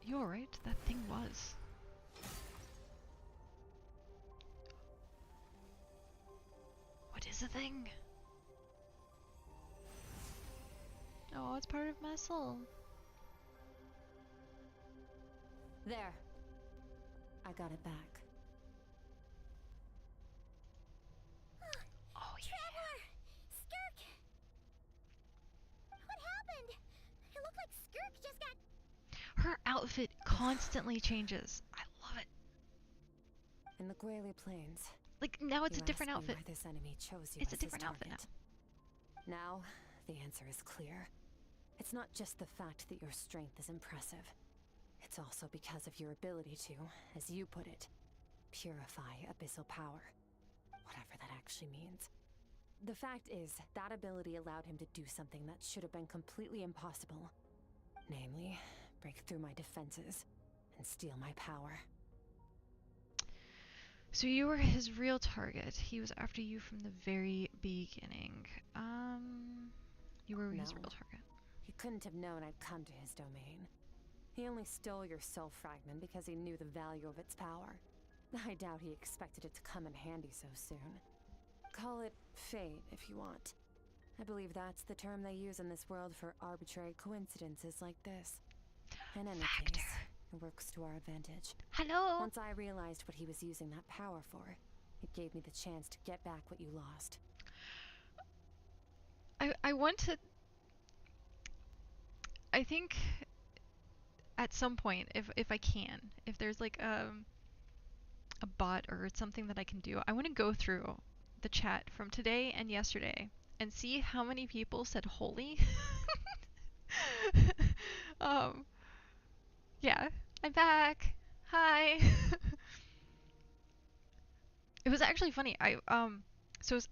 You alright? That thing was. What is the thing? Oh, it's part of my soul. There. I got it back. Oh, yeah. Traveler! Skirk! What happened? It looked like Skirk just got... Her outfit constantly changes. I love it. In the Grayley Plains. Like, now it's a you different asked me outfit. why this enemy chose you It's a as his different outfit target. Now, the answer is clear. It's not just the fact that your strength is impressive. It's also because of your ability to, as you put it, purify abyssal power. Whatever that actually means. The fact is, that ability allowed him to do something that should have been completely impossible. Namely, break through my defenses and steal my power. So you were his real target. He was after you from the very beginning. You were his real target. He couldn't have known I'd come to his domain. He only stole your soul fragment because he knew the value of its power. I doubt he expected it to come in handy so soon. Call it fate if you want. I believe that's the term they use in this world for arbitrary coincidences like this. In any case, it works to our advantage. Hello? Once I realized what he was using that power for, it gave me the chance to get back what you lost. I want to... I think at some point, if I can, if there's like a bot or something that I can do, I want to go through the chat from today and yesterday and see how many people said holy. Yeah, I'm back. Hi. It was actually funny. So it was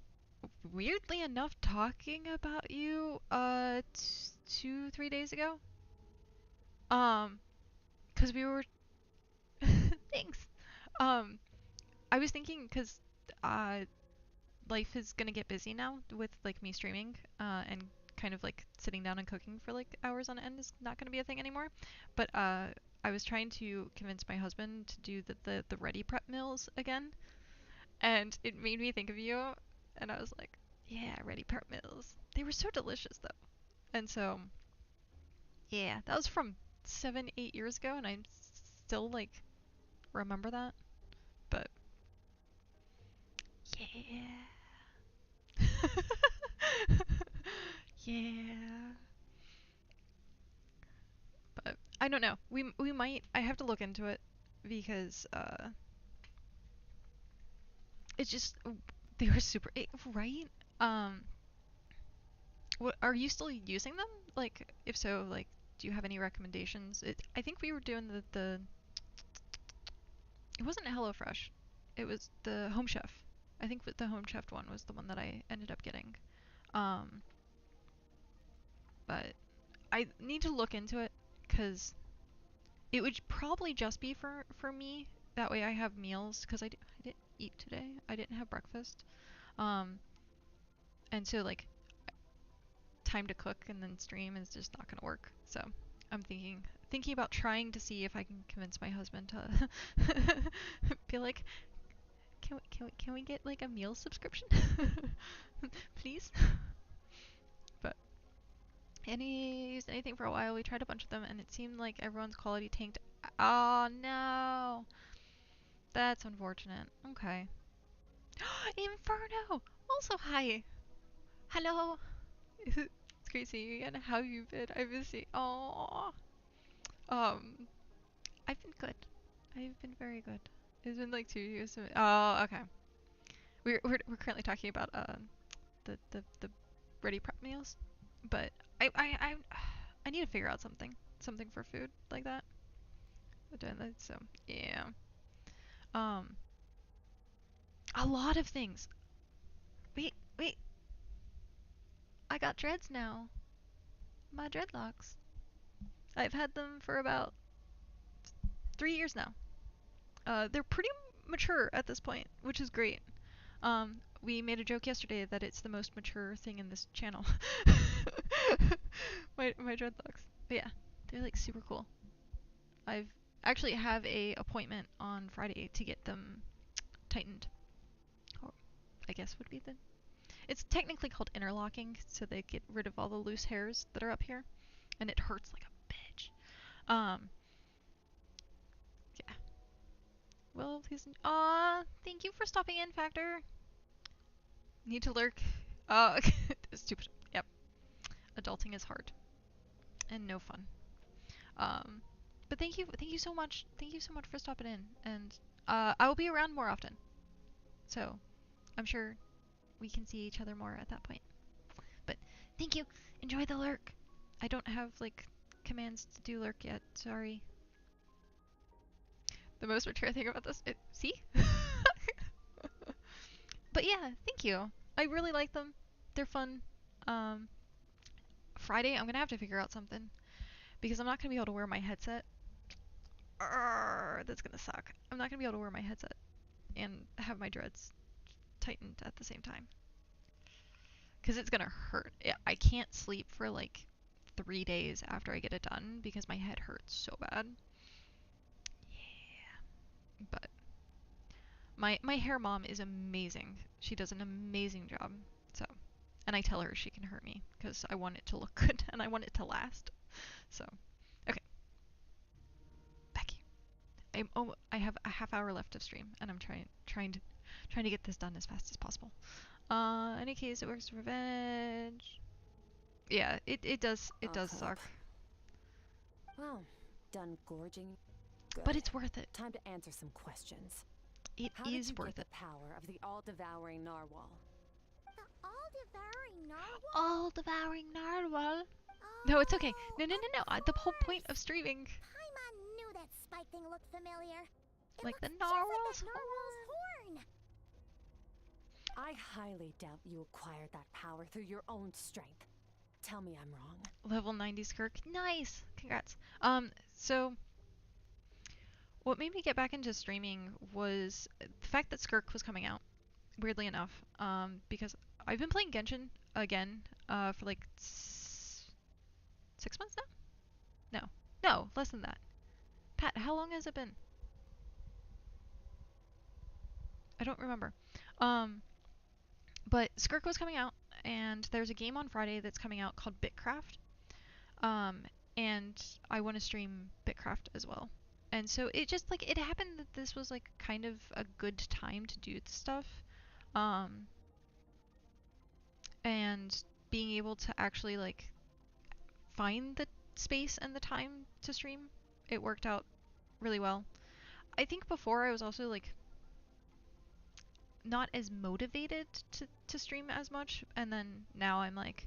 weirdly enough talking about you 2-3 days ago. 'Cause we were thanks. I was thinking 'cause uh life is gonna get busy now with like me streaming and kind of like sitting down and cooking for like hours on end is not gonna be a thing anymore. But I was trying to convince my husband to do the ready prep meals again, and it made me think of you, and I was like, yeah, ready prep meals. They were so delicious though, and so yeah, that was from 7-8 years ago, and I still like remember that. But yeah. Yeah. But I don't know. We might. I have to look into it because it's just they were super right. What are you still using them? Like, if so, like, do you have any recommendations? I think we were doing the. It wasn't HelloFresh. It was the Home Chef. I think the Home Chef one was the one that I ended up getting. Um, but I need to look into it because it would probably just be for me. That way I have meals because I didn't eat today. I didn't have breakfast. Um, and so like time to cook and then stream is just not gonna work. So I'm thinking about trying to see if I can convince my husband to be like, can we get like a meal subscription, please? But used anything for a while. We tried a bunch of them and it seemed like everyone's quality tanked. Oh no, that's unfortunate. Okay. Inferno. Also hi. Hello. It's great seeing you again. How have you been? I've been seeing. Oh. I've been good. I've been very good. It's been like 2 years. Oh, okay. We're currently talking about the ready prep meals, but I need to figure out something for food like that. So yeah. Um, a lot of things. Wait. I got dreads now. My dreadlocks. I've had them for about 3 years now. They're pretty mature at this point, which is great. We made a joke yesterday that it's the most mature thing in this channel. my dreadlocks. But yeah, they're like super cool. I've actually have a appointment on Friday to get them tightened. Or I guess would be the. It's technically called interlocking, so they get rid of all the loose hairs that are up here, and it hurts like a bitch. Yeah. Well, please. Aw, thank you for stopping in, Factor. Need to lurk. Oh, stupid. Yep. Adulting is hard and no fun. But thank you so much. Thank you so much for stopping in, and I will be around more often. So I'm sure we can see each other more at that point. But thank you. Enjoy the lurk. I don't have like commands to do lurk yet. Sorry. The most mature thing about this, see? But yeah, thank you. I really like them. They're fun. Um, Friday, I'm gonna have to figure out something because I'm not gonna be able to wear my headset. That's gonna suck. I'm not gonna be able to wear my headset and have my dreads tightened at the same time because it's gonna hurt. I can't sleep for like 3 days after I get it done because my head hurts so bad. Yeah, but my hair mom is amazing. She does an amazing job. So, and I tell her she can hurt me because I want it to look good and I want it to last. So, okay. Back here. I have a half hour left of stream, and I'm trying to get this done as fast as possible. Any case, it works for revenge. Yeah, it does suck. Well, done gorging. Good. But it's worth it. Time to answer some questions. It How is did you worth get it. the power of the all-devouring narwhal? The all-devouring narwhal? All-devouring narwhal. No, it's okay. No. The whole point of streaming. Paimon knew that spike thing looked familiar. It Like the looks just narwhal's like that narwhal's horn. I highly doubt you acquired that power through your own strength. Tell me I'm wrong. Level 90 Skirk. Nice. Congrats. So what made me get back into streaming was the fact that Skirk was coming out, weirdly enough, because I've been playing Genshin again for like 6 months now? No, less than that. Pat, how long has it been? I don't remember. But Skirk was coming out, and there's a game on Friday that's coming out called Bitcraft. And I want to stream Bitcraft as well. And so it just like it happened that this was like kind of a good time to do the stuff. And being able to actually like find the space and the time to stream, it worked out really well. I think before I was also like not as motivated to stream as much, and then now I'm like,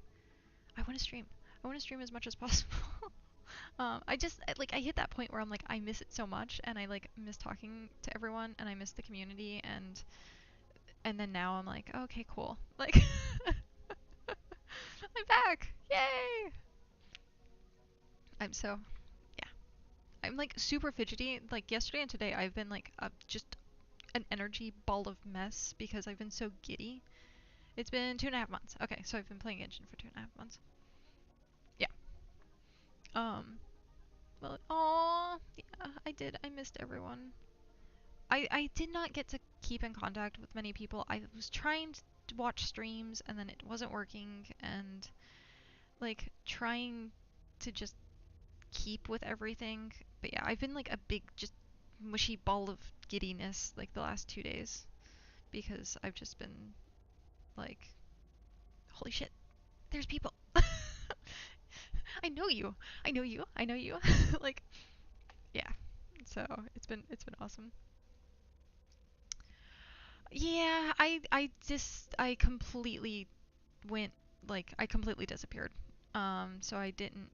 I want to stream. I want to stream as much as possible. I hit that point where I'm like, I miss it so much, and I like miss talking to everyone, and I miss the community, and then now I'm like, okay, cool. Like, I'm back! Yay! Yeah. I'm like super fidgety. Like yesterday and today, I've been like just an energy ball of mess because I've been so giddy. It's been 2.5 months. Okay, so I've been playing Genshin for 2.5 months. Yeah. Well, aw, yeah, I did. I missed everyone. I did not get to keep in contact with many people. I was trying to watch streams and then it wasn't working, and like trying to just keep with everything. But yeah, I've been like a big just mushy ball of giddiness like the last 2 days because I've just been like, holy shit, there's people. I know you. I know you. I know you. Like, yeah. So it's been awesome. Yeah, I completely went like I completely disappeared. So I didn't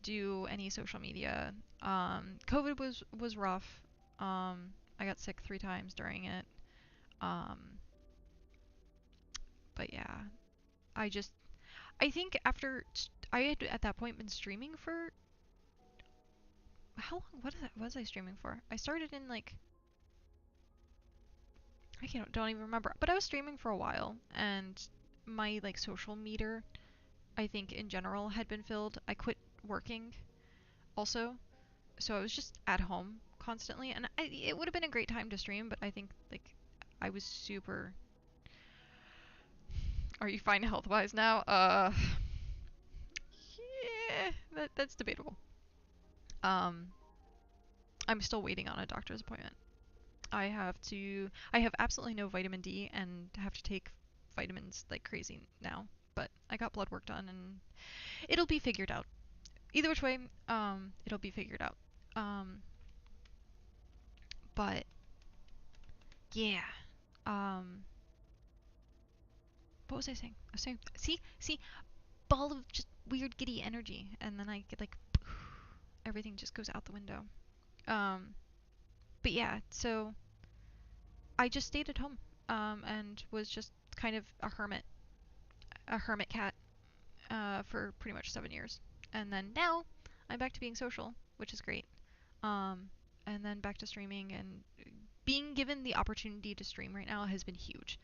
do any social media. COVID was rough. I got sick 3 times during it. Um, but yeah, I think after I had at that point been streaming for how long? What was I streaming for? I started in like don't even remember. But I was streaming for a while, and my like social meter, I think in general, had been filled. I quit working also, so I was just at home constantly, and it would have been a great time to stream, but I think like I was super. Are you fine health-wise now? Yeah, that's debatable. Um, I'm still waiting on a doctor's appointment. I have absolutely no vitamin D and have to take vitamins like crazy now. But I got blood work done and it'll be figured out. Either which way, it'll be figured out. But yeah. Um, what was I saying? I was saying, see, ball of just weird giddy energy, and then I get like everything just goes out the window. But yeah, so I just stayed at home, and was just kind of a hermit cat, for pretty much 7 years. And then now I'm back to being social, which is great. And then back to streaming, and being given the opportunity to stream right now has been huge.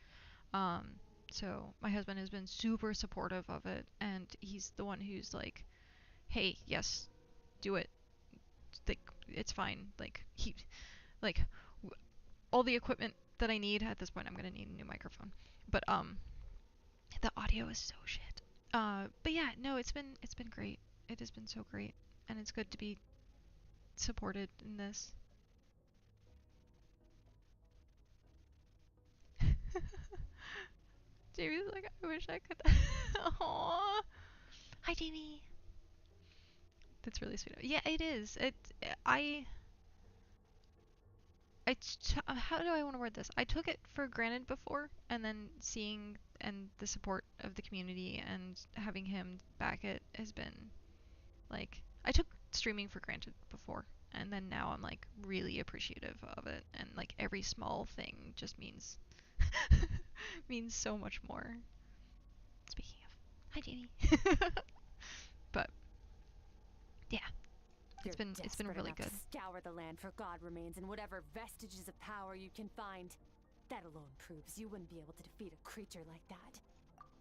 So my husband has been super supportive of it, and he's the one who's like, "Hey, yes, do it. Like, it's fine. Like, all the equipment that I need at this point. I'm gonna need a new microphone, but the audio is so shit. But yeah, no, it's been great. It has been so great, and it's good to be supported in this. Jamie's like, I wish I could. Aww. Hi, Jamie. That's really sweet. Yeah, it is. How do I want to word this? I took it for granted before, and then seeing and the support of the community and having him back it has been like, I took streaming for granted before, and then now I'm like really appreciative of it, and like every small thing just means means so much more. Speaking of, hi Jamie. But yeah, it's been really good. To scour the land for God remains and whatever vestiges of power you can find. That alone proves you wouldn't be able to defeat a creature like that.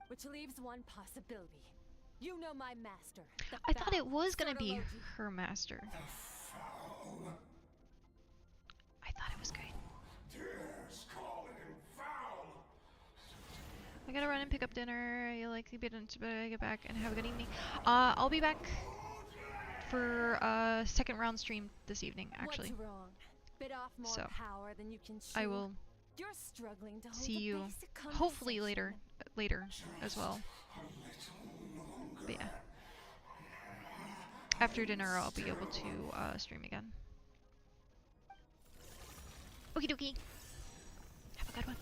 Which leaves one possibility. You know my master. I thought it was gonna be her master. I thought it was great. I gotta run and pick up dinner. You'll likely be done to get back and have a good evening. I'll be back for a second round stream this evening, actually. What's wrong? Bit off more So power than you can chew. I will You're struggling to hold see a you basic hopefully conversation. later as well. But yeah, after dinner I'll be able to stream again. Okie dokie. Have a good one.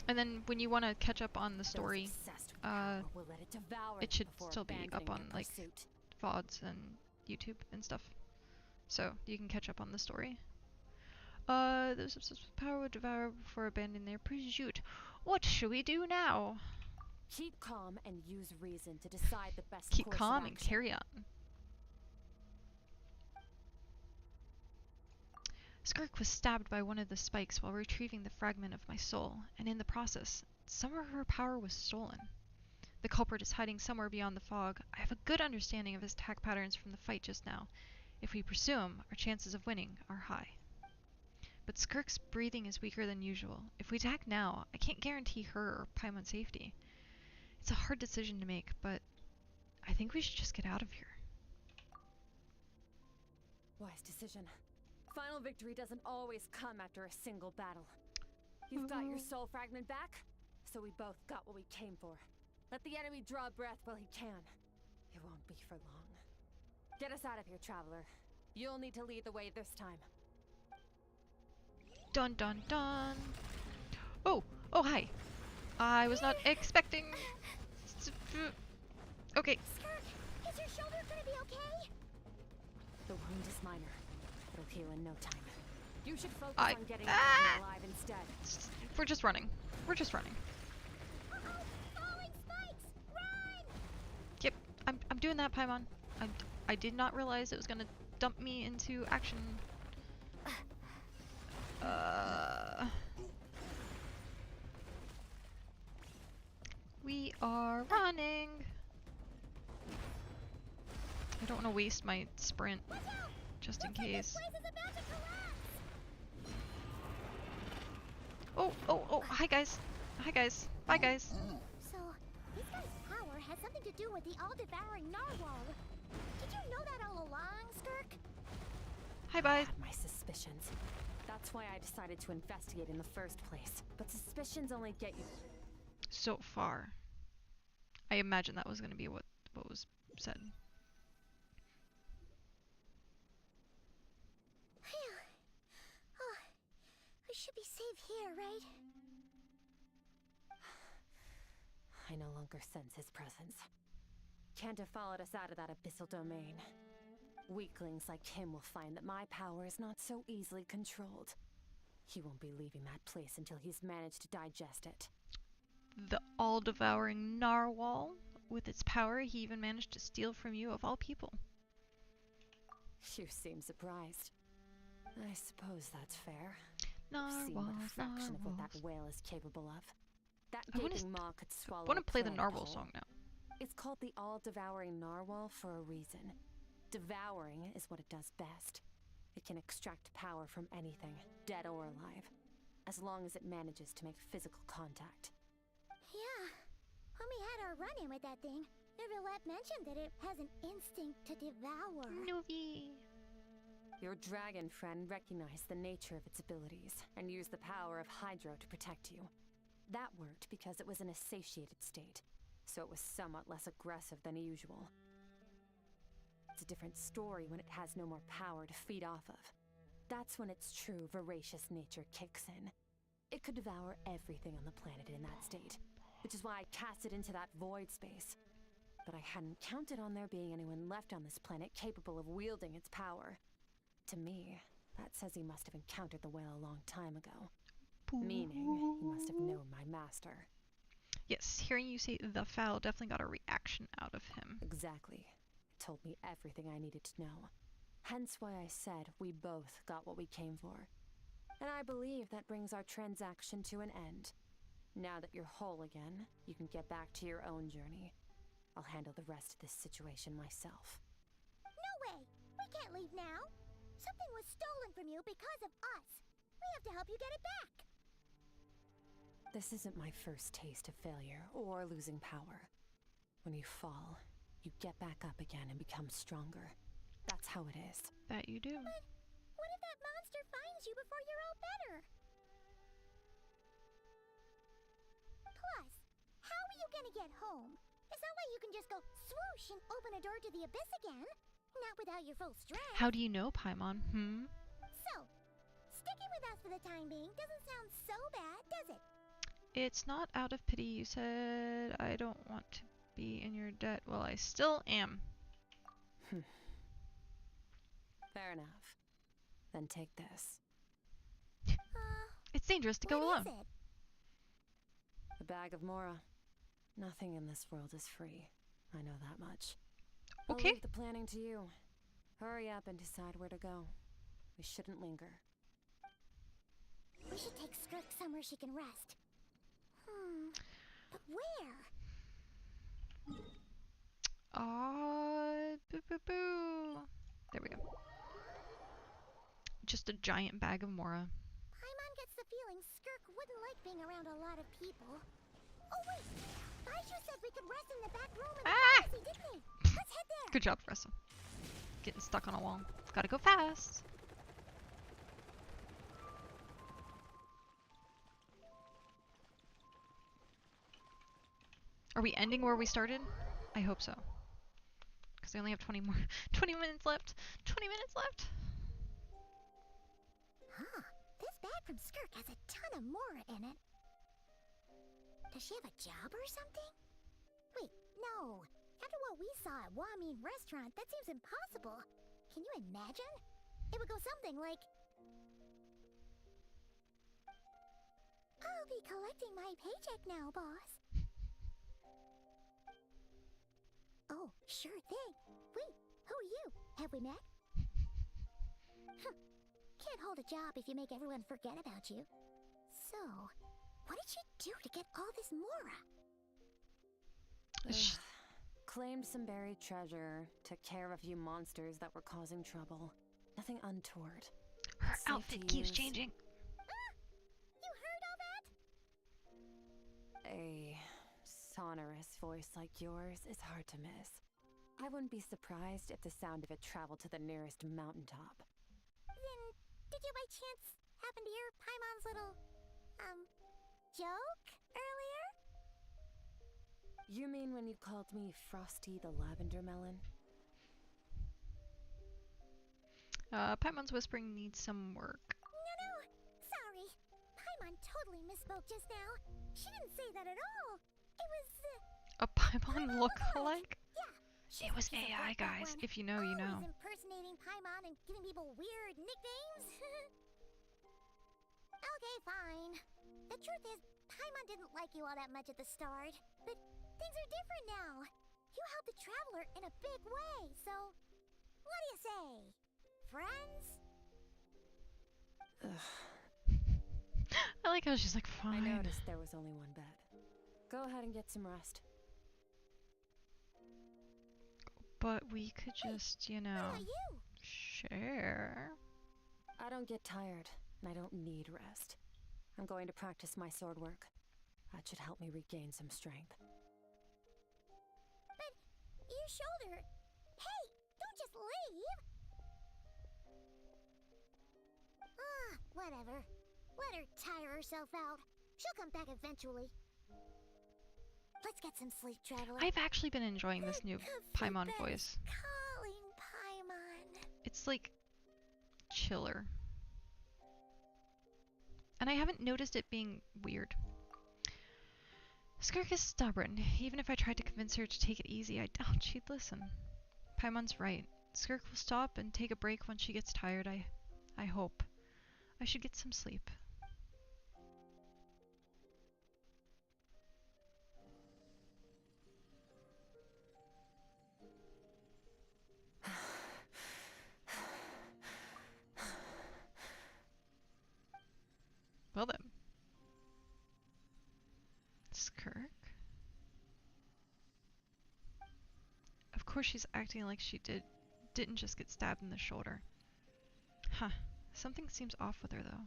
And then when you want to catch up on the story, it should still be up on like VODs and YouTube and stuff, so you can catch up on the story. Those obsessed with power would devour before abandoning their pursuit. What should we do now? Keep calm and use reason to decide the best Keep course of calm and action. carry on. Skirk was stabbed by one of the spikes while retrieving the fragment of my soul, and in the process, some of her power was stolen. The culprit is hiding somewhere beyond the fog. I have a good understanding of his attack patterns from the fight just now. If we pursue him, our chances of winning are high. But Skirk's breathing is weaker than usual. If we attack now, I can't guarantee her or Paimon's safety. It's a hard decision to make, but I think we should just get out of here. Wise decision. Final victory doesn't always come after a single battle. You've got your soul fragment back, so we both got what we came for. Let the enemy draw breath while he can. It won't be for long. Get us out of here, traveler. You'll need to lead the way this time. Dun dun dun. Oh, hi. I was not expecting. Okay. Skirk, is your shoulder gonna be okay? The wound is minor. It'll heal in no time. You should focus on getting out alive instead. We're just running. We're just running. Uh-oh! Falling spikes! Run! Yep, I'm doing that, Paimon. I did not realize it was gonna dump me into action. We are running. I don't want to waste my sprint, just in case. Oh, hi guys. Hi guys. Bye guys. So, this guy's power has something to do with the all-devouring narwhal. Did you know that all along, Skirk? Hi, bye. I had my suspicions. That's why I decided to investigate in the first place. But suspicions only get you so far. I imagine that was going to be what was said. Phew. Oh, we should be safe here, right? I no longer sense his presence. Can't have followed us out of that abyssal domain. Weaklings like him will find that my power is not so easily controlled. He won't be leaving that place until he's managed to digest it. The all-devouring narwhal? With its power, he even managed to steal from you of all people. You seem surprised. I suppose that's fair. Narwhal, I've seen what a fraction of what that whale is capable of. That gaping maw could swallow. I want to play the planet narwhal whole. song now. It's called the all-devouring narwhal for a reason. Devouring is what it does best. It can extract power from anything, dead or alive, as long as it manages to make physical contact. Yeah, When we had our run-in with that thing, Neuvillette mentioned that it has an instinct to devour. Nouvy. Your dragon friend recognized the nature of its abilities and used the power of Hydro to protect you. That worked because it was in a satiated state, so it was somewhat less aggressive than usual. It's a different story when it has no more power to feed off of. That's when its true voracious nature kicks in. It could devour everything on the planet in that state, which is why I cast it into that void space. But I hadn't counted on there being anyone left on this planet capable of wielding its power. To me, that says he must have encountered the whale a long time ago. Meaning, he must have known my master. Yes, hearing you say the foul definitely got a reaction out of him. Exactly. It told me everything I needed to know. Hence why I said we both got what we came for. And I believe that brings our transaction to an end. Now that you're whole again, you can get back to your own journey. I'll handle the rest of this situation myself. No way! We can't leave now! Something was stolen from you because of us! We have to help you get it back! This isn't my first taste of failure or losing power. When you fall, you get back up again and become stronger. That's how it is. That you do. But what if that monster finds you before you're all better? Plus, how are you gonna get home? It's not like you can just go swoosh and open a door to the abyss again. Not without your full strength. How do you know, Paimon? So, sticking with us for the time being doesn't sound so bad, does it? It's not out of pity. You said I don't want to be in your debt. Well, I still am. Fair enough. Then take this. It's dangerous to go alone. What is it? A bag of Mora. Nothing in this world is free. I know that much. Okay. I'll leave the planning to you. Hurry up and decide where to go. We shouldn't linger. We should take Skirk somewhere she can rest. But where? Boo boo boo. There we go. Just a giant bag of Mora. Paimon gets the feeling Skirk wouldn't like being around a lot of people. Oh wait! Baishu said we could rest in the back room in the pharmacy, didn't he? Let's head there! Good job, Ressa. Getting stuck on a wall. Gotta go fast. Are we ending where we started? I hope so. Because I only have 20 minutes left. 20 minutes left. Huh. This bag from Skirk has a ton of Mora in it. Does she have a job or something? Wait, no. After what we saw at Wamin Restaurant, that seems impossible. Can you imagine? It would go something like... I'll be collecting my paycheck now, boss. Oh, sure thing. Wait, who are you? Have we met? Can't hold a job if you make everyone forget about you. So, what did she do to get all this Mora? Claimed some buried treasure, took care of a few monsters that were causing trouble. Nothing untoward. Her Safe outfit to keeps use. You changing. heard all that? A sonorous voice like yours is hard to miss. I wouldn't be surprised if the sound of it traveled to the nearest mountaintop. Then, did you by chance happen to hear Paimon's little, joke earlier? You mean when you called me Frosty the Lavender Melon? Paimon's whispering needs some work. No, sorry. Paimon totally misspoke just now. She didn't say that at all. It was, A Paimon look-alike? Yeah. It was AI, guys. If you know, you know. Always impersonating Paimon and giving people weird nicknames. Okay, fine. The truth is, Paimon didn't like you all that much at the start, but things are different now. You helped the Traveler in a big way, so what do you say? Friends? I like how she's like, fine. I noticed there was only one bed. Go ahead and get some rest. But we could just, you know, What about you? share. I don't get tired, and I don't need rest. I'm going to practice my sword work. That should help me regain some strength. your shoulder. Hey, don't just leave. Whatever. Let her tire herself out. She'll come back eventually. Let's get some sleep, Traveler. I've actually been enjoying this new Paimon voice. Calling Paimon. It's like chiller. And I haven't noticed it being weird. Skirk is stubborn. Even if I tried to convince her to take it easy, I doubt she'd listen. Paimon's right. Skirk will stop and take a break when she gets tired, I hope. I should get some sleep. Well then. Skirk? Of course she's acting like she didn't just get stabbed in the shoulder. Huh. Something seems off with her though.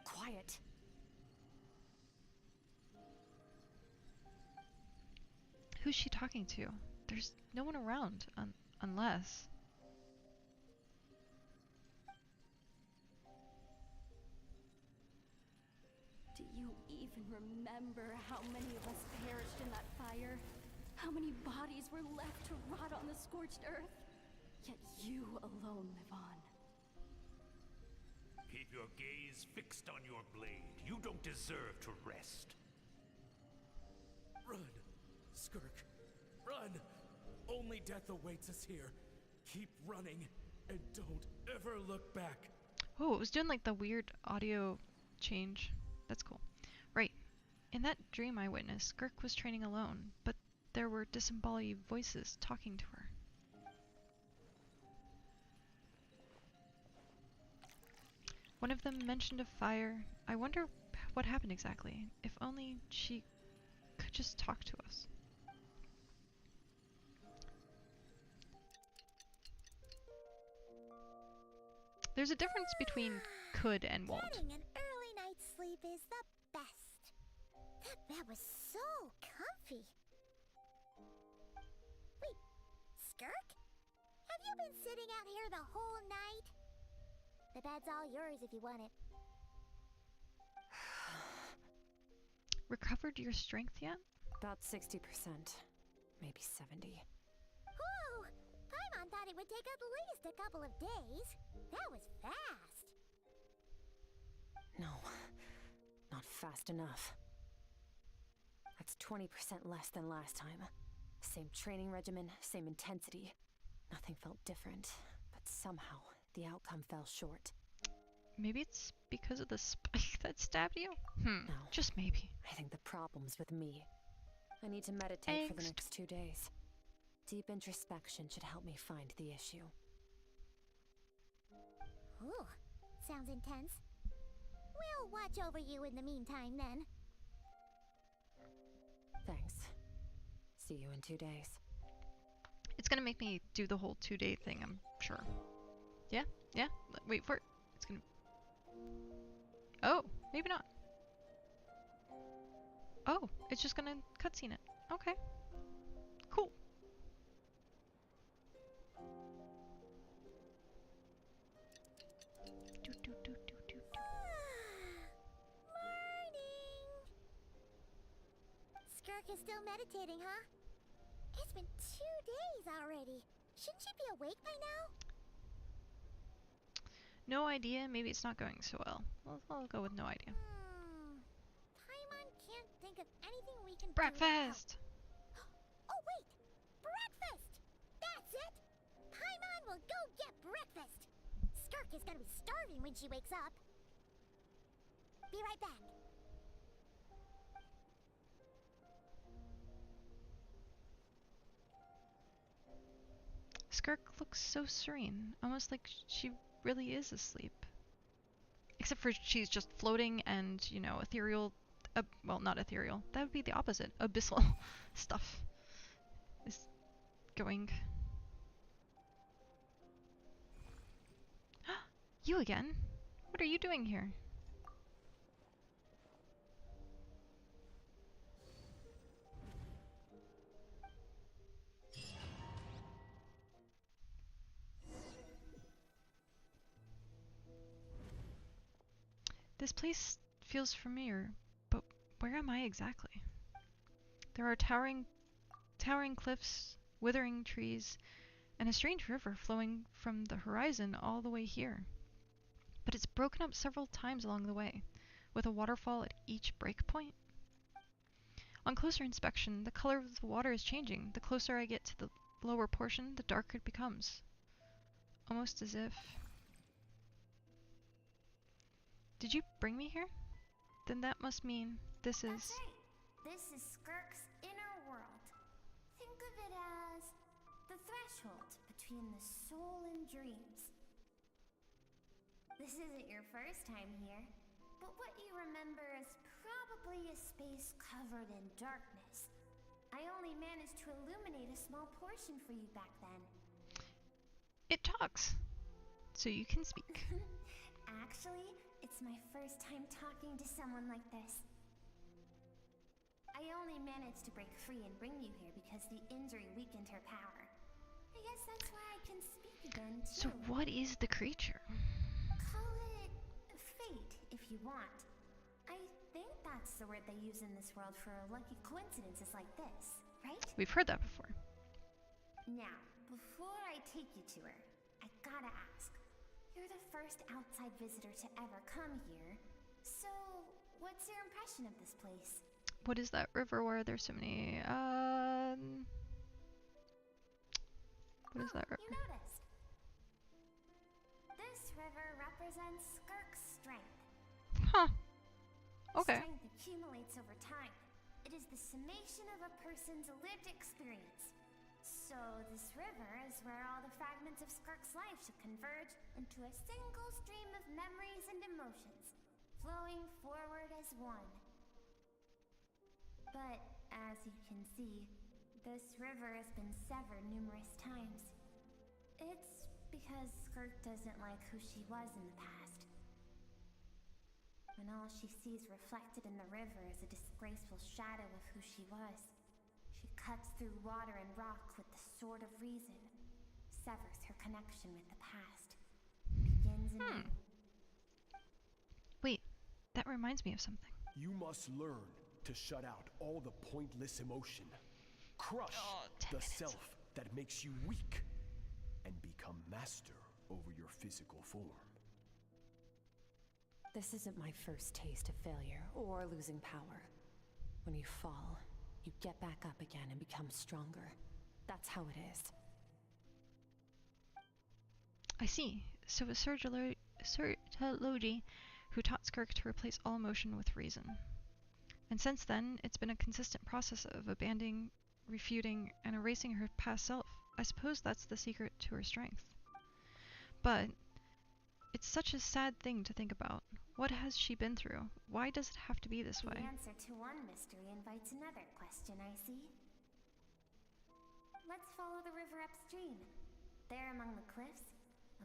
Quiet. Who's she talking to? There's no one around, unless... Do you even remember how many of us perished in that fire? How many bodies were left to rot on the scorched earth? Yet you alone live on. Keep your gaze fixed on your blade. You don't deserve to rest. Run, Skirk. Run! Only death awaits us here. Keep running, and don't ever look back. Oh, it was doing like the weird audio change. That's cool. Right. In that dream I witnessed, Skirk was training alone, but there were disembodied voices talking to her. One of them mentioned a fire. I wonder what happened exactly. If only she could just talk to us. There's a difference between could and won't. Getting an early night's sleep is the best. That bed was so comfy. Wait, Skirk? Have you been sitting out here the whole night? The bed's all yours if you want it. Recovered your strength yet? About 60%. Maybe 70. Whew! Paimon thought it would take at least a couple of days. That was fast. No, not fast enough. That's 20% less than last time. Same training regimen, same intensity. Nothing felt different, but somehow the outcome fell short. Maybe it's because of the spike that stabbed you? No. Just maybe. I think the problem's with me. I need to meditate for the Angst. next 2 days. Deep introspection should help me find the issue. Ooh, sounds intense. We'll watch over you in the meantime, then. Thanks. See you in 2 days. It's gonna make me do the whole 2-day thing, I'm sure. Yeah? Yeah? Wait for it. It's gonna... Oh, maybe not. Oh, it's just gonna cutscene it. Okay. Cool. Skirk is still meditating, huh? It's been 2 days already. Shouldn't she be awake by now? No idea. Maybe it's not going so well. I'll go with no idea. Paimon can't think of anything we can Breakfast! do. Oh, wait! Breakfast! That's it! Paimon will go get breakfast! Skirk is gonna be starving when she wakes up. Be right back. Skirk looks so serene, almost like she really is asleep. Except for she's just floating and, you know, ethereal, well, not ethereal, that would be the opposite, abyssal stuff is going. You again? What are you doing here? This place feels familiar, but where am I exactly? There are towering cliffs, withering trees, and a strange river flowing from the horizon all the way here. But it's broken up several times along the way, with a waterfall at each breakpoint. On closer inspection, the color of the water is changing. The closer I get to the lower portion, the darker it becomes. Almost as if... Did you bring me here? Then that must mean this is... That's right. This is Skirk's inner world. Think of it as the threshold between the soul and dreams. This isn't your first time here, but what you remember is probably a space covered in darkness. I only managed to illuminate a small portion for you back then. It talks, so you can speak. Actually, it's my first time talking to someone like this. I only managed to break free and bring you here because the injury weakened her power. I guess that's why I can speak again, too. So what is the creature? Call it fate, if you want. I think that's the word they use in this world for lucky coincidences like this, right? We've heard that before. Now, before I take you to her, I gotta ask. You're the first outside visitor to ever come here, so what's your impression of this place? What is that river where there's so many, what is that river? You noticed. This river represents Skirk's strength. Huh. Okay. Strength accumulates over time. It is the summation of a person's lived experience. So this river is where all the fragments of Skirk's life should converge into a single stream of memories and emotions, flowing forward as one. But, as you can see, this river has been severed numerous times. It's because Skirk doesn't like who she was in the past. When all she sees reflected in the river is a disgraceful shadow of who she was, she cuts through water and rock with the sword of reason, severs her connection with the past, begins anew. Wait, that reminds me of something. You must learn to shut out all the pointless emotion. Crush the self that makes you weak and become master over your physical form. This isn't my first taste of failure or losing power. When you fall, you get back up again and become stronger. That's how it is. I see. So a Sertology who taught Skirk to replace all emotion with reason. And since then, it's been a consistent process of abandoning, refuting, and erasing her past self. I suppose that's the secret to her strength. But it's such a sad thing to think about. What has she been through? Why does it have to be this way? The answer to one mystery invites another question, I see. Let's follow the river upstream. There among the cliffs,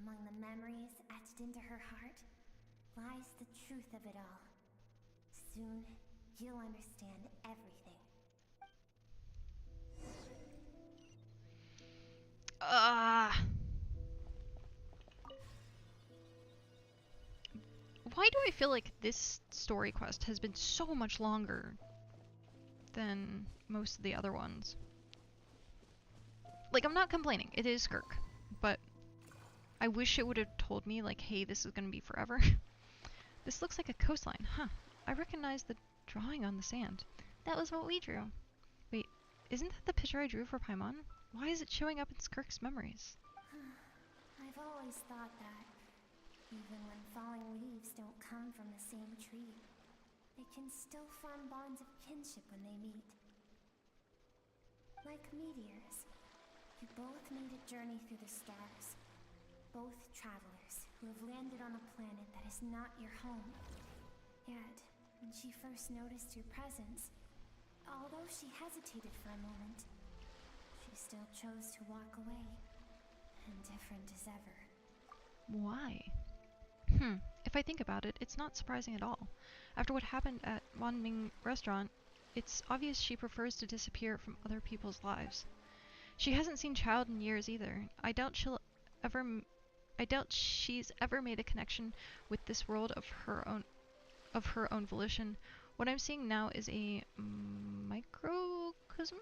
among the memories etched into her heart, lies the truth of it all. Soon, you'll understand everything. Why do I feel like this story quest has been so much longer than most of the other ones? Like, I'm not complaining. It is Skirk. But I wish it would have told me, like, hey, this is gonna be forever. This looks like a coastline. Huh. I recognize the drawing on the sand. That was what we drew. Wait, isn't that the picture I drew for Paimon? Why is it showing up in Skirk's memories? I've always thought that, even when falling leaves don't come from the same tree, they can still form bonds of kinship when they meet. Like meteors, you both made a journey through the stars. Both travelers who have landed on a planet that is not your home. Yet, when she first noticed your presence, although she hesitated for a moment, she still chose to walk away, indifferent as ever. Why? If I think about it, it's not surprising at all. After what happened at Wanming Restaurant, it's obvious she prefers to disappear from other people's lives. She hasn't seen Child in years either. I doubt she's ever made a connection with this world of her own of her own volition. What I'm seeing now is a microcosm?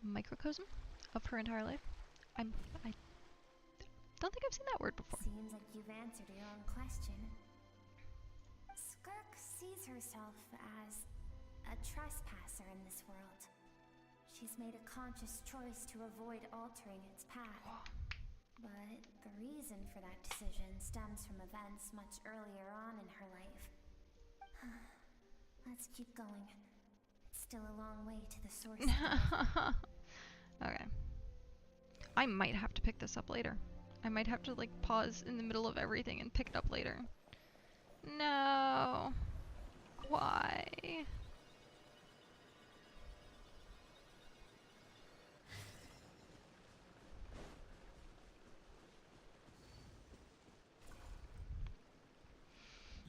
Microcosm of her entire life. I don't think I've seen that word before. Seems like you've answered your own question. Skirk sees herself as a trespasser in this world. She's made a conscious choice to avoid altering its path. But the reason for that decision stems from events much earlier on in her life. Let's keep going. It's still a long way to the source. Okay. I might have to pick this up later. I might have to like pause in the middle of everything and pick it up later. No. Why?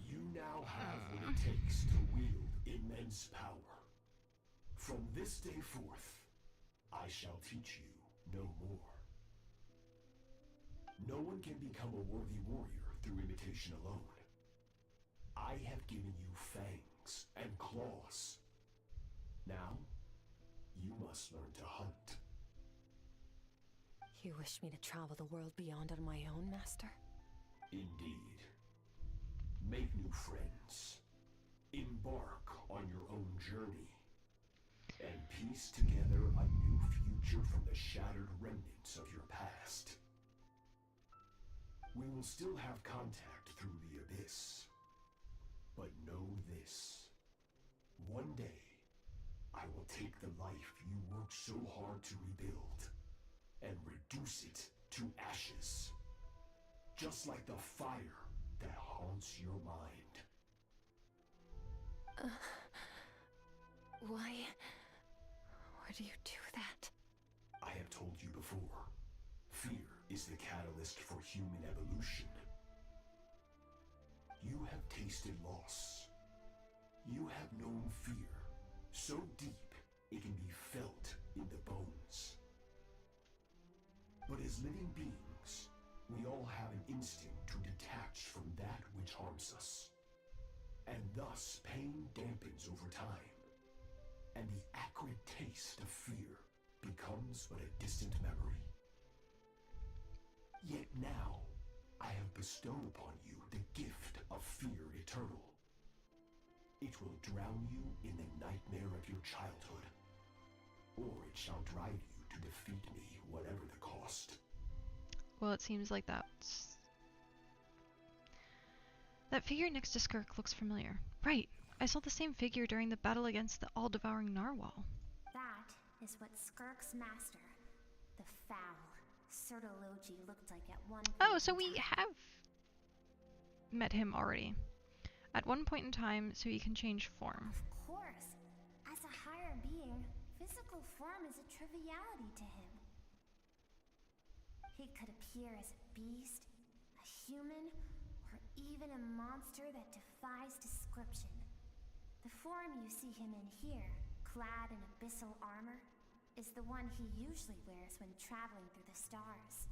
You now have what it takes to wield immense power. From this day forth, I shall teach you no more. No one can become a worthy warrior through imitation alone. I have given you fangs and claws. Now, you must learn to hunt. You wish me to travel the world beyond on my own, Master? Indeed. Make new friends. Embark on your own journey. And piece together a new future from the shattered remnants of your past. We will still have contact through the abyss. But know this. One day, I will take the life you worked so hard to rebuild and reduce it to ashes. Just like the fire that haunts your mind. Why would you do that? I have told you before, fear is the catalyst for human evolution. You have tasted loss. You have known fear, so deep it can be felt in the bones. But as living beings, we all have an instinct to detach from that which harms us. And thus pain dampens over time, and the acrid taste of fear becomes but a distant memory. Yet now, I have bestowed upon you the gift of fear eternal. It will drown you in the nightmare of your childhood, or it shall drive you to defeat me, whatever the cost. Well, it seems like that figure next to Skirk looks familiar. Right, I saw the same figure during the battle against the all-devouring narwhal. That is what Skirk's master, the foul, Sertologi, looked like at one point. Oh, so we have met him already. At one point in time, so he can change form. Of course. As a higher being, physical form is a triviality to him. He could appear as a beast, a human, or even a monster that defies description. The form you see him in here, clad in abyssal armor, is the one he usually wears when traveling through the stars.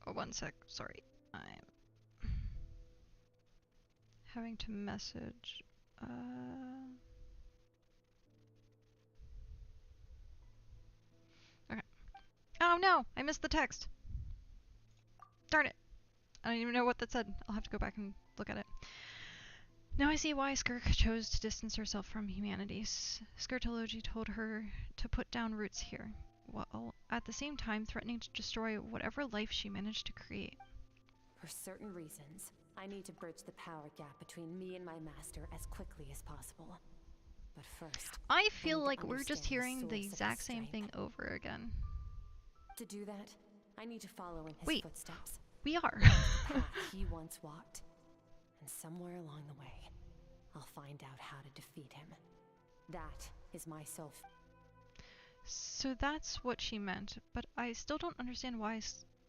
Oh, one sec, sorry. I'm having to message. Okay. Oh no! I missed the text! Darn it! I don't even know what that said. I'll have to go back and look at it. Now I see why Skirk chose to distance herself from humanity. Skirtology told her to put down roots here, while at the same time threatening to destroy whatever life she managed to create. For certain reasons, I need to bridge the power gap between me and my master as quickly as possible. But first, I feel like we're just hearing the exact same thing over again. To do that, I need to follow in his footsteps. We are. The path he once walked. And somewhere along the way, I'll find out how to defeat him. That is my self. So that's what she meant, but I still don't understand why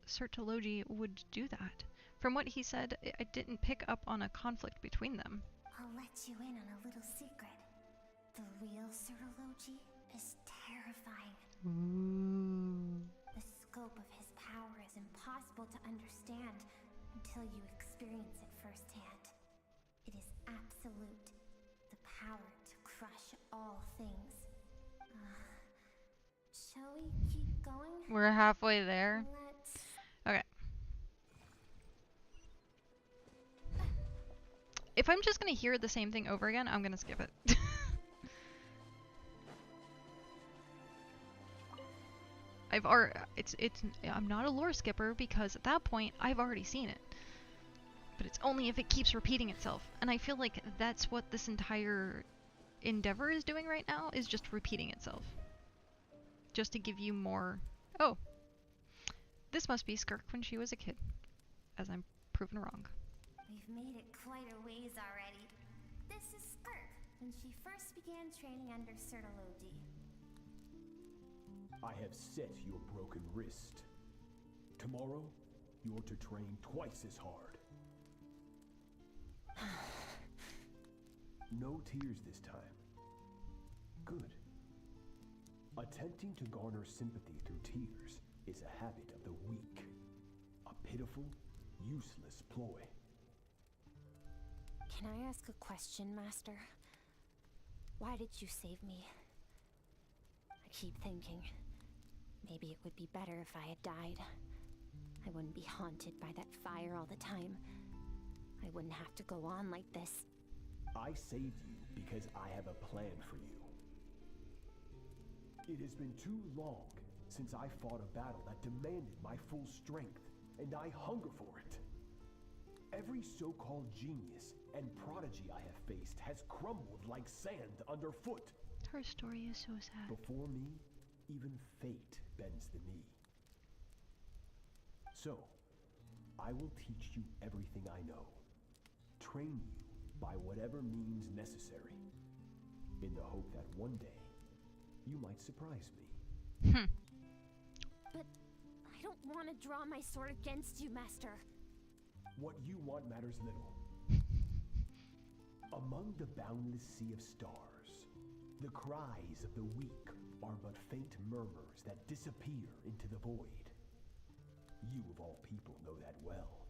Sertology would do that. From what he said, I didn't pick up on a conflict between them. I'll let you in on a little secret. The real Sertology is terrifying. Ooh. impossible to understand until you experience it firsthand. It is absolute, the power to crush all things. Shall we keep going? We're halfway there. Let's... Okay. If I'm just gonna hear the same thing over again, I'm gonna skip it. I'm not a lore skipper because at that point I've already seen it. But it's only if it keeps repeating itself. And I feel like that's what this entire endeavor is doing right now, is just repeating itself. Just to give you more... Oh! This must be Skirk when she was a kid. As I'm proven wrong. We've made it quite a ways already. This is Skirk, when she first began training under Sertologi. I have set your broken wrist. Tomorrow, you're to train twice as hard. No tears this time. Good. Attempting to garner sympathy through tears is a habit of the weak. A pitiful, useless ploy. Can I ask a question, Master? Why did you save me? I keep thinking, maybe it would be better if I had died. I wouldn't be haunted by that fire all the time. I wouldn't have to go on like this. I saved you because I have a plan for you. It has been too long since I fought a battle that demanded my full strength, and I hunger for it. Every so-called genius and prodigy I have faced has crumbled like sand underfoot. Her story is so sad. Before me, even fate bends the knee. So, I will teach you everything I know. Train you by whatever means necessary, in the hope that one day you might surprise me. But I don't want to draw my sword against you, Master. What you want matters little. Among the boundless sea of stars, the cries of the weak are but faint murmurs that disappear into the void. You of all people know that well.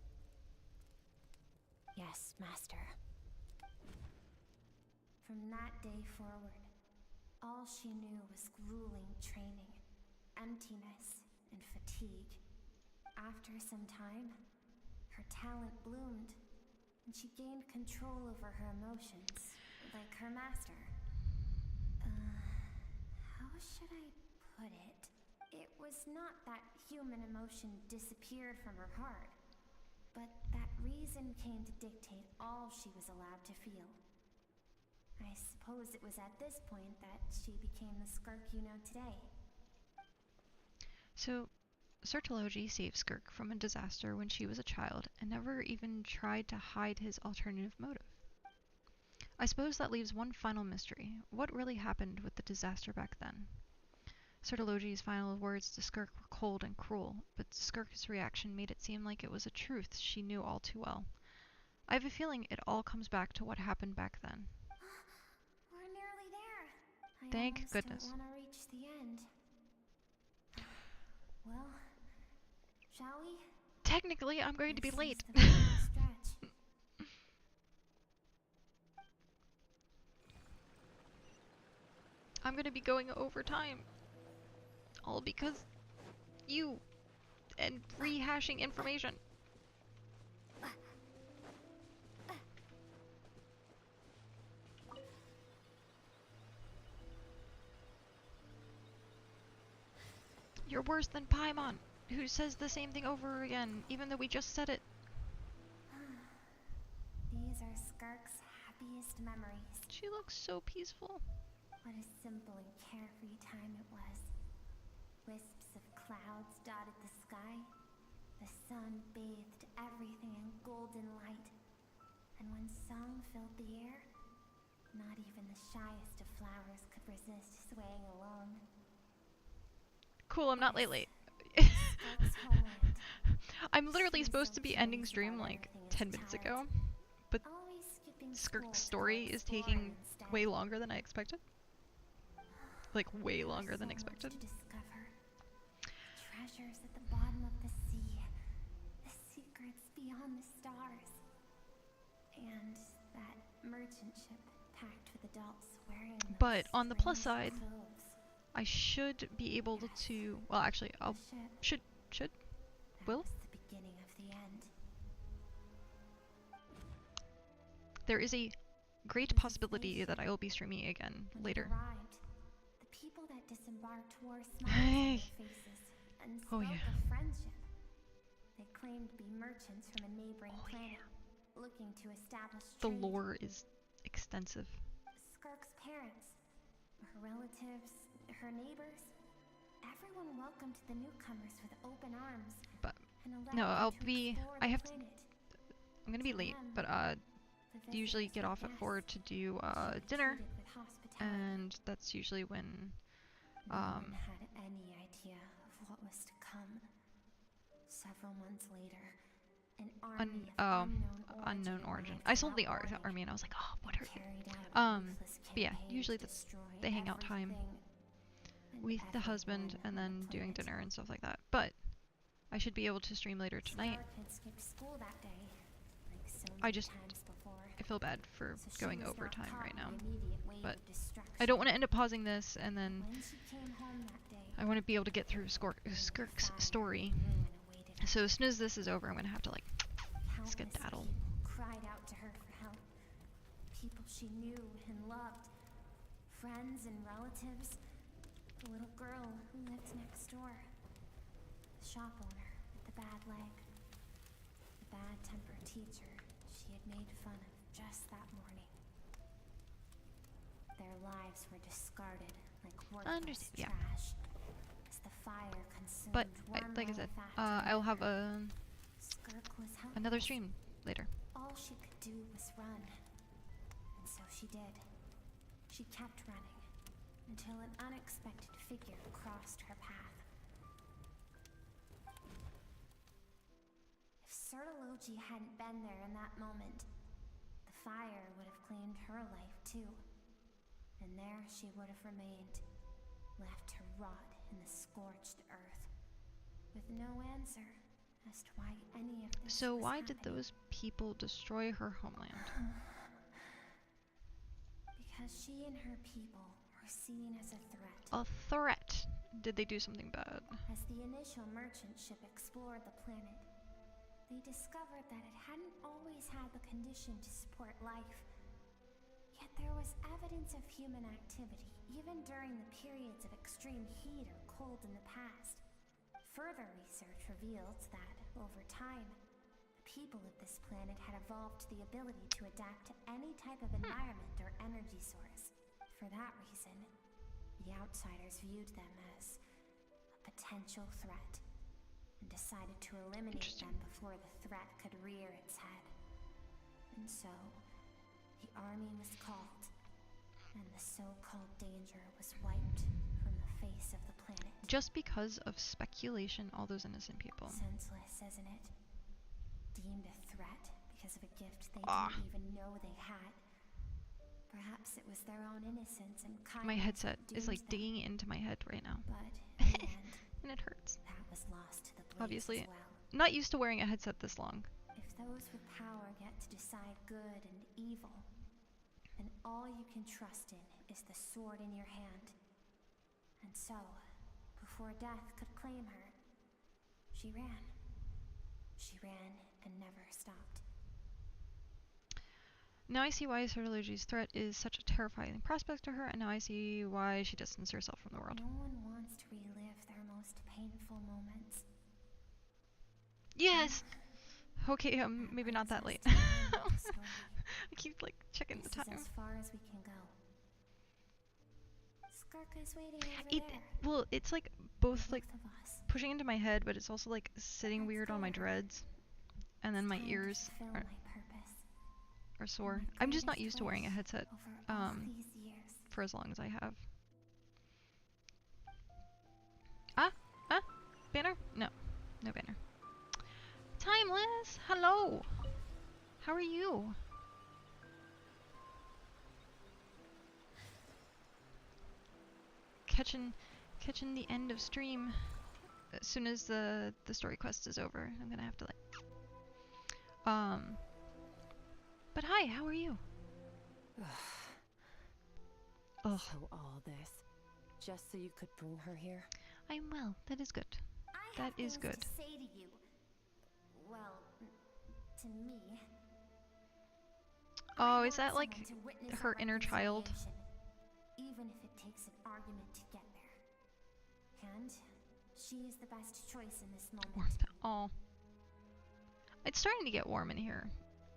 Yes, Master. From that day forward, all she knew was grueling training, emptiness, and fatigue. After some time, her talent bloomed, and she gained control over her emotions, like her master. How should I put it? It was not that human emotion disappeared from her heart, but that reason came to dictate all she was allowed to feel. I suppose it was at this point that she became the Skirk you know today. So, Sertologi saved Skirk from a disaster when she was a child and never even tried to hide his alternative motive. I suppose that leaves one final mystery. What really happened with the disaster back then? Sertologi's final words to Skirk were cold and cruel, but Skirk's reaction made it seem like it was a truth she knew all too well. I have a feeling it all comes back to what happened back then. We're nearly there. Thank goodness. I want to reach the end. Well, shall we? Technically, I'm going to be late. I'm going to be going over time. All because you and rehashing information. You're worse than Paimon, who says the same thing over again, even though we just said it. These are Skirk's happiest memories. She looks so peaceful. What a simple and carefree time it was. Wisps of clouds dotted the sky. The sun bathed everything in golden light. And when song filled the air, not even the shyest of flowers could resist swaying along. Cool, I'm not late. I'm literally supposed to be ending stream like 10 minutes ago, but Skirk's story is taking way longer than I expected. Like, way longer than expected. Treasures at the bottom of the sea, on the stars. And that merchant ship packed with adults wearing those But on the plus strange side, clothes. I should be able to. Well, actually, I'll should will. That was the beginning of the end. There is a great possibility that I will be streaming again When later. it arrived, the people that disembarked wore smiles on their faces and spoke of friendship. They claimed to be merchants from a neighboring planet, looking to establish The trade. lore is extensive. Skirk's parents, her relatives, her neighbors, everyone welcomed the newcomers with open arms. But and allowed no, them I'll to be. explore I the have to. planet. I'm gonna be late, but The usually visitors get were off at 4 guests. to do She was dinner, treated with hospitality. and that's usually when No one had any idea of what was to come. Several months later, an army of unknown origin. arrived I sold the without warning army and I was like, oh, what are carried out a ruthless but yeah, campaign usually to that's destroy the hangout time everything with the and husband everyone and on then the doing planet. dinner and stuff like that. But I should be able to stream later tonight. Skirk had skipped school that day, like so I many just times before. I feel bad for So she going was not overtime caught right in now. the immediate wave But of destruction. I don't want to end up pausing this and then When she came home that day, I want to be able to get through Skirk's story. So as soon as this is over, I'm gonna have to like countless skedaddle. people cried out to her for help. People she knew and loved, friends and relatives. The little girl who lived next door, the shop owner with the bad leg, the bad-tempered teacher she had made fun of just that morning. Their lives were discarded like worthless Yeah. trash as the fire consumed But one like I said, life after I'll have another. Skirk was another helpless. stream later. All she could do was run. And so she did. She kept running until an unexpected figure crossed her path. If Sertology hadn't been there in that moment, the fire would have claimed her life too. And there she would have remained, left to rot in the scorched earth, with no answer as to why any of this So was why did happening. those people destroy her homeland? Because she and her people were seen as a threat. A threat. Did they do something bad? As the initial merchant ship explored the planet, they discovered that it hadn't always had the condition to support life. Yet there was evidence of human activity, even during the periods of extreme heat or cold in the past. Further research revealed that, over time, the people of this planet had evolved the ability to adapt to any type of environment or energy source. For that reason, the outsiders viewed them as a potential threat and decided to eliminate them before the threat could rear its head. And so, the army was called, and the so-called danger was wiped from the face of the planet. Just because of speculation, all those innocent people. Senseless, isn't it? Deemed a threat because of a gift they didn't even know they had. Perhaps it was their own innocence and kindness. My headset that is like doomed them. digging into my head right now. But in the end, and it hurts. that was lost to the blaze Obviously, as well. not used to wearing a headset this long. If those with power get to decide good and evil, then all you can trust in is the sword in your hand. And so, before death could claim her, she ran. She ran and never stopped. Now I see why Sertology's threat is such a terrifying prospect to her, and now I see why she distanced herself from the world. No one wants to relive their most painful moments. Yes! Okay, maybe not that late. I keep like checking the This is time. as far as we can go. Skirk is waiting over there. Well, it's like both like Both of us. pushing into my head, but it's also like sitting weird on my dreads, and then my Time to ears fulfill are, my purpose. are sore. My I'm just not greatest used to wearing a wish headset over all these years. for as long as I have. Banner? No banner. Timeless, hello. How are you? Catching the end of stream. As soon as the story quest is over, I'm gonna have to like. But hi, how are you? Ugh. So all this, just so you could bring her here? I'm well. That is good. That is good. To say to you. Well, to me. Oh, is that like her inner child? Even if it takes an argument to get there. And she is the best choice in this moment. Oh. It's starting to get warm in here.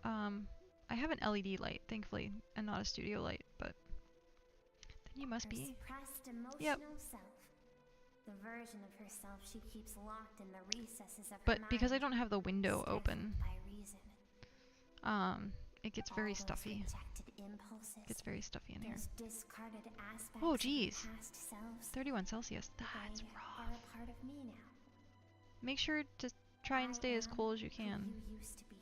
I have an LED light, thankfully, and not a studio light, but then you must Her be. suppressed emotional Yep. self. The version of herself she keeps locked in the recesses of her But mind. because I don't have the window open, By reason. it gets very All those stuffy. rejected impulses, It gets very stuffy in here. those discarded aspects Oh, of your geez. past selves, 31 Celsius. That's they rough. are a part of me now. Make sure to try and stay as cool as you Who can. you used to be.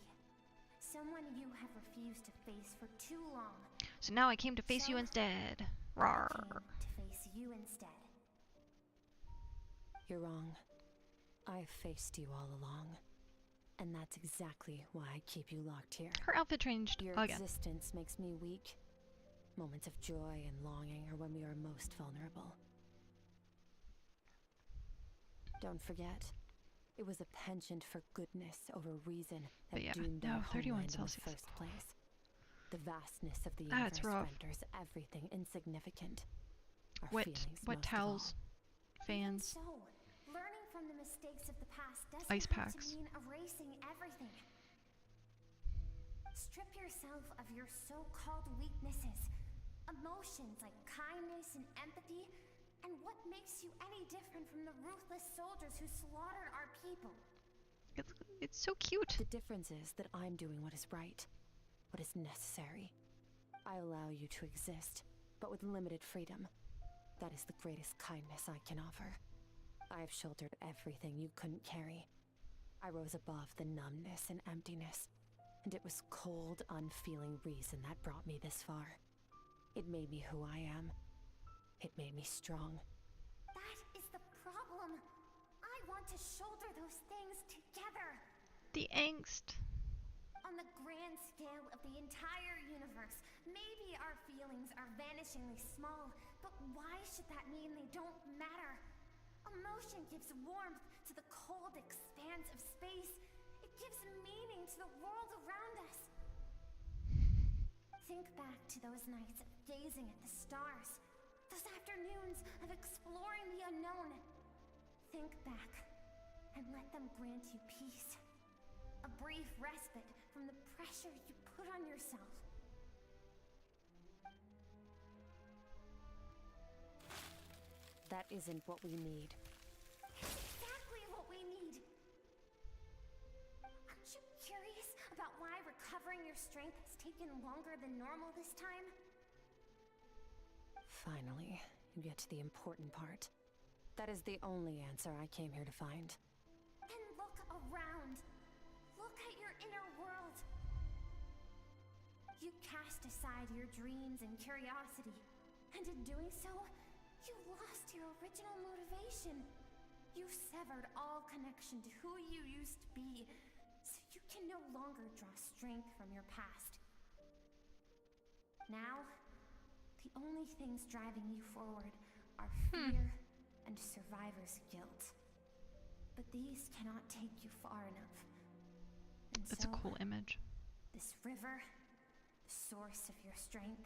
Someone you have refused to face for too long. So now I came to face you instead. I Rawr. came to face you instead. You're wrong. I've faced you all along. And that's exactly why I keep you locked here. Her outfit changed Your again. existence makes me weak. Moments of joy and longing are when we are most vulnerable. Don't forget, it was a penchant for goodness over reason that But yeah, doomed no, our 31 homeland Celsius. in the first place. The vastness of the That's universe rough. renders everything insignificant. Our Wet, feelings wet most of towels, all. fans. So, learning from the mistakes of the past doesn't Ice have packs. to mean erasing everything. Strip yourself of your so-called weaknesses, emotions like kindness and empathy, and what makes you any different from the ruthless soldiers who slaughtered our people? It's so cute. The difference is that I'm doing what is right, what is necessary. I allow you to exist, but with limited freedom. That is the greatest kindness I can offer. I have shouldered everything you couldn't carry. I rose above the numbness and emptiness, and it was cold, unfeeling reason that brought me this far. It made me who I am. It made me strong. That is the problem. I want to shoulder those things together. The angst. On the grand scale of the entire universe, maybe our feelings are vanishingly small, but why should that mean they don't matter? Emotion gives warmth to the cold expanse of space. It gives meaning to the world around us. Think back to those nights of gazing at the stars, those afternoons of exploring the unknown. Think back and let them grant you peace. A brief respite from the pressure you put on yourself. That isn't what we need. It's exactly what we need. Aren't you curious about why recovering your strength has taken longer than normal this time? Finally, you get to the important part. That is the only answer I came here to find. Then look around. Look at your inner world. You cast aside your dreams and curiosity, and in doing so, you lost your original motivation. You severed all connection to who you used to be, so you can no longer draw strength from your past. Now, the only things driving you forward are fear and survivor's guilt. But these cannot take you far enough. And That's so, a cool image. this river, the source of your strength,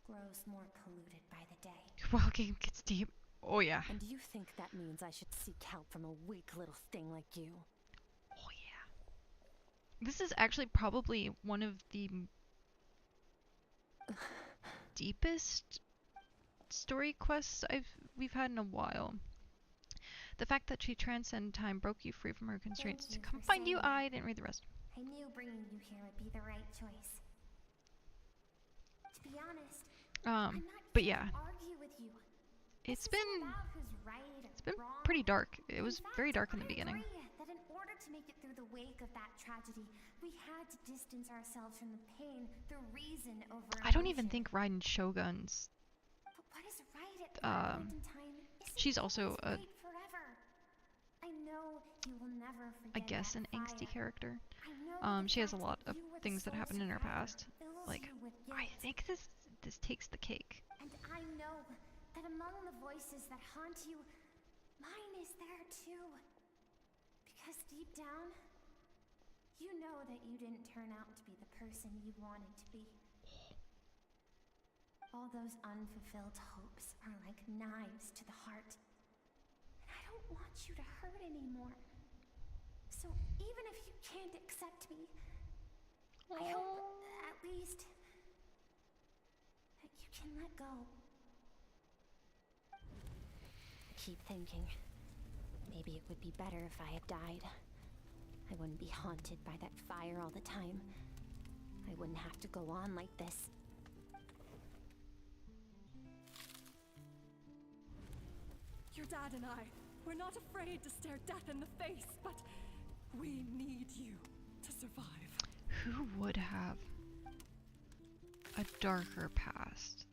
grows more polluted by the day. Walking gets deep. Oh yeah. And do you think that means I should seek help from a weak little thing like you? Oh yeah. This is actually probably one of the deepest story quests we've had in a while. The fact that she transcended time broke you free from her constraints to you come for find you. saying that. I didn't read the rest. I knew bringing you here would be the right choice. To be honest, I'm not but here yeah, to argue with you. it's This been isn't about who's right or wrong. pretty dark. It was fact, very dark in the I beginning. agree that in order to make it through the wake of that tragedy, we had to distance ourselves from the pain through reason over I don't even emotion. think Raiden Shogun's. But what is right at that point in time isn't She's also always a, right forever. I know you will never forget I guess, that an angsty fire. character. I know She has a lot of things that happened in her past. Like, I think this takes the cake. And I know that among the voices that haunt you, mine is there too. Because deep down, you know that you didn't turn out to be the person you wanted to be. All those unfulfilled hopes are like knives to the heart. And I don't want you to hurt anymore. So even if you can't accept me, I hope at least that you can let go. Keep thinking. Maybe it would be better if I had died. I wouldn't be haunted by that fire all the time. I wouldn't have to go on like this. Your dad and I, we're not afraid to stare death in the face, but we need you to survive. Who would have a darker past?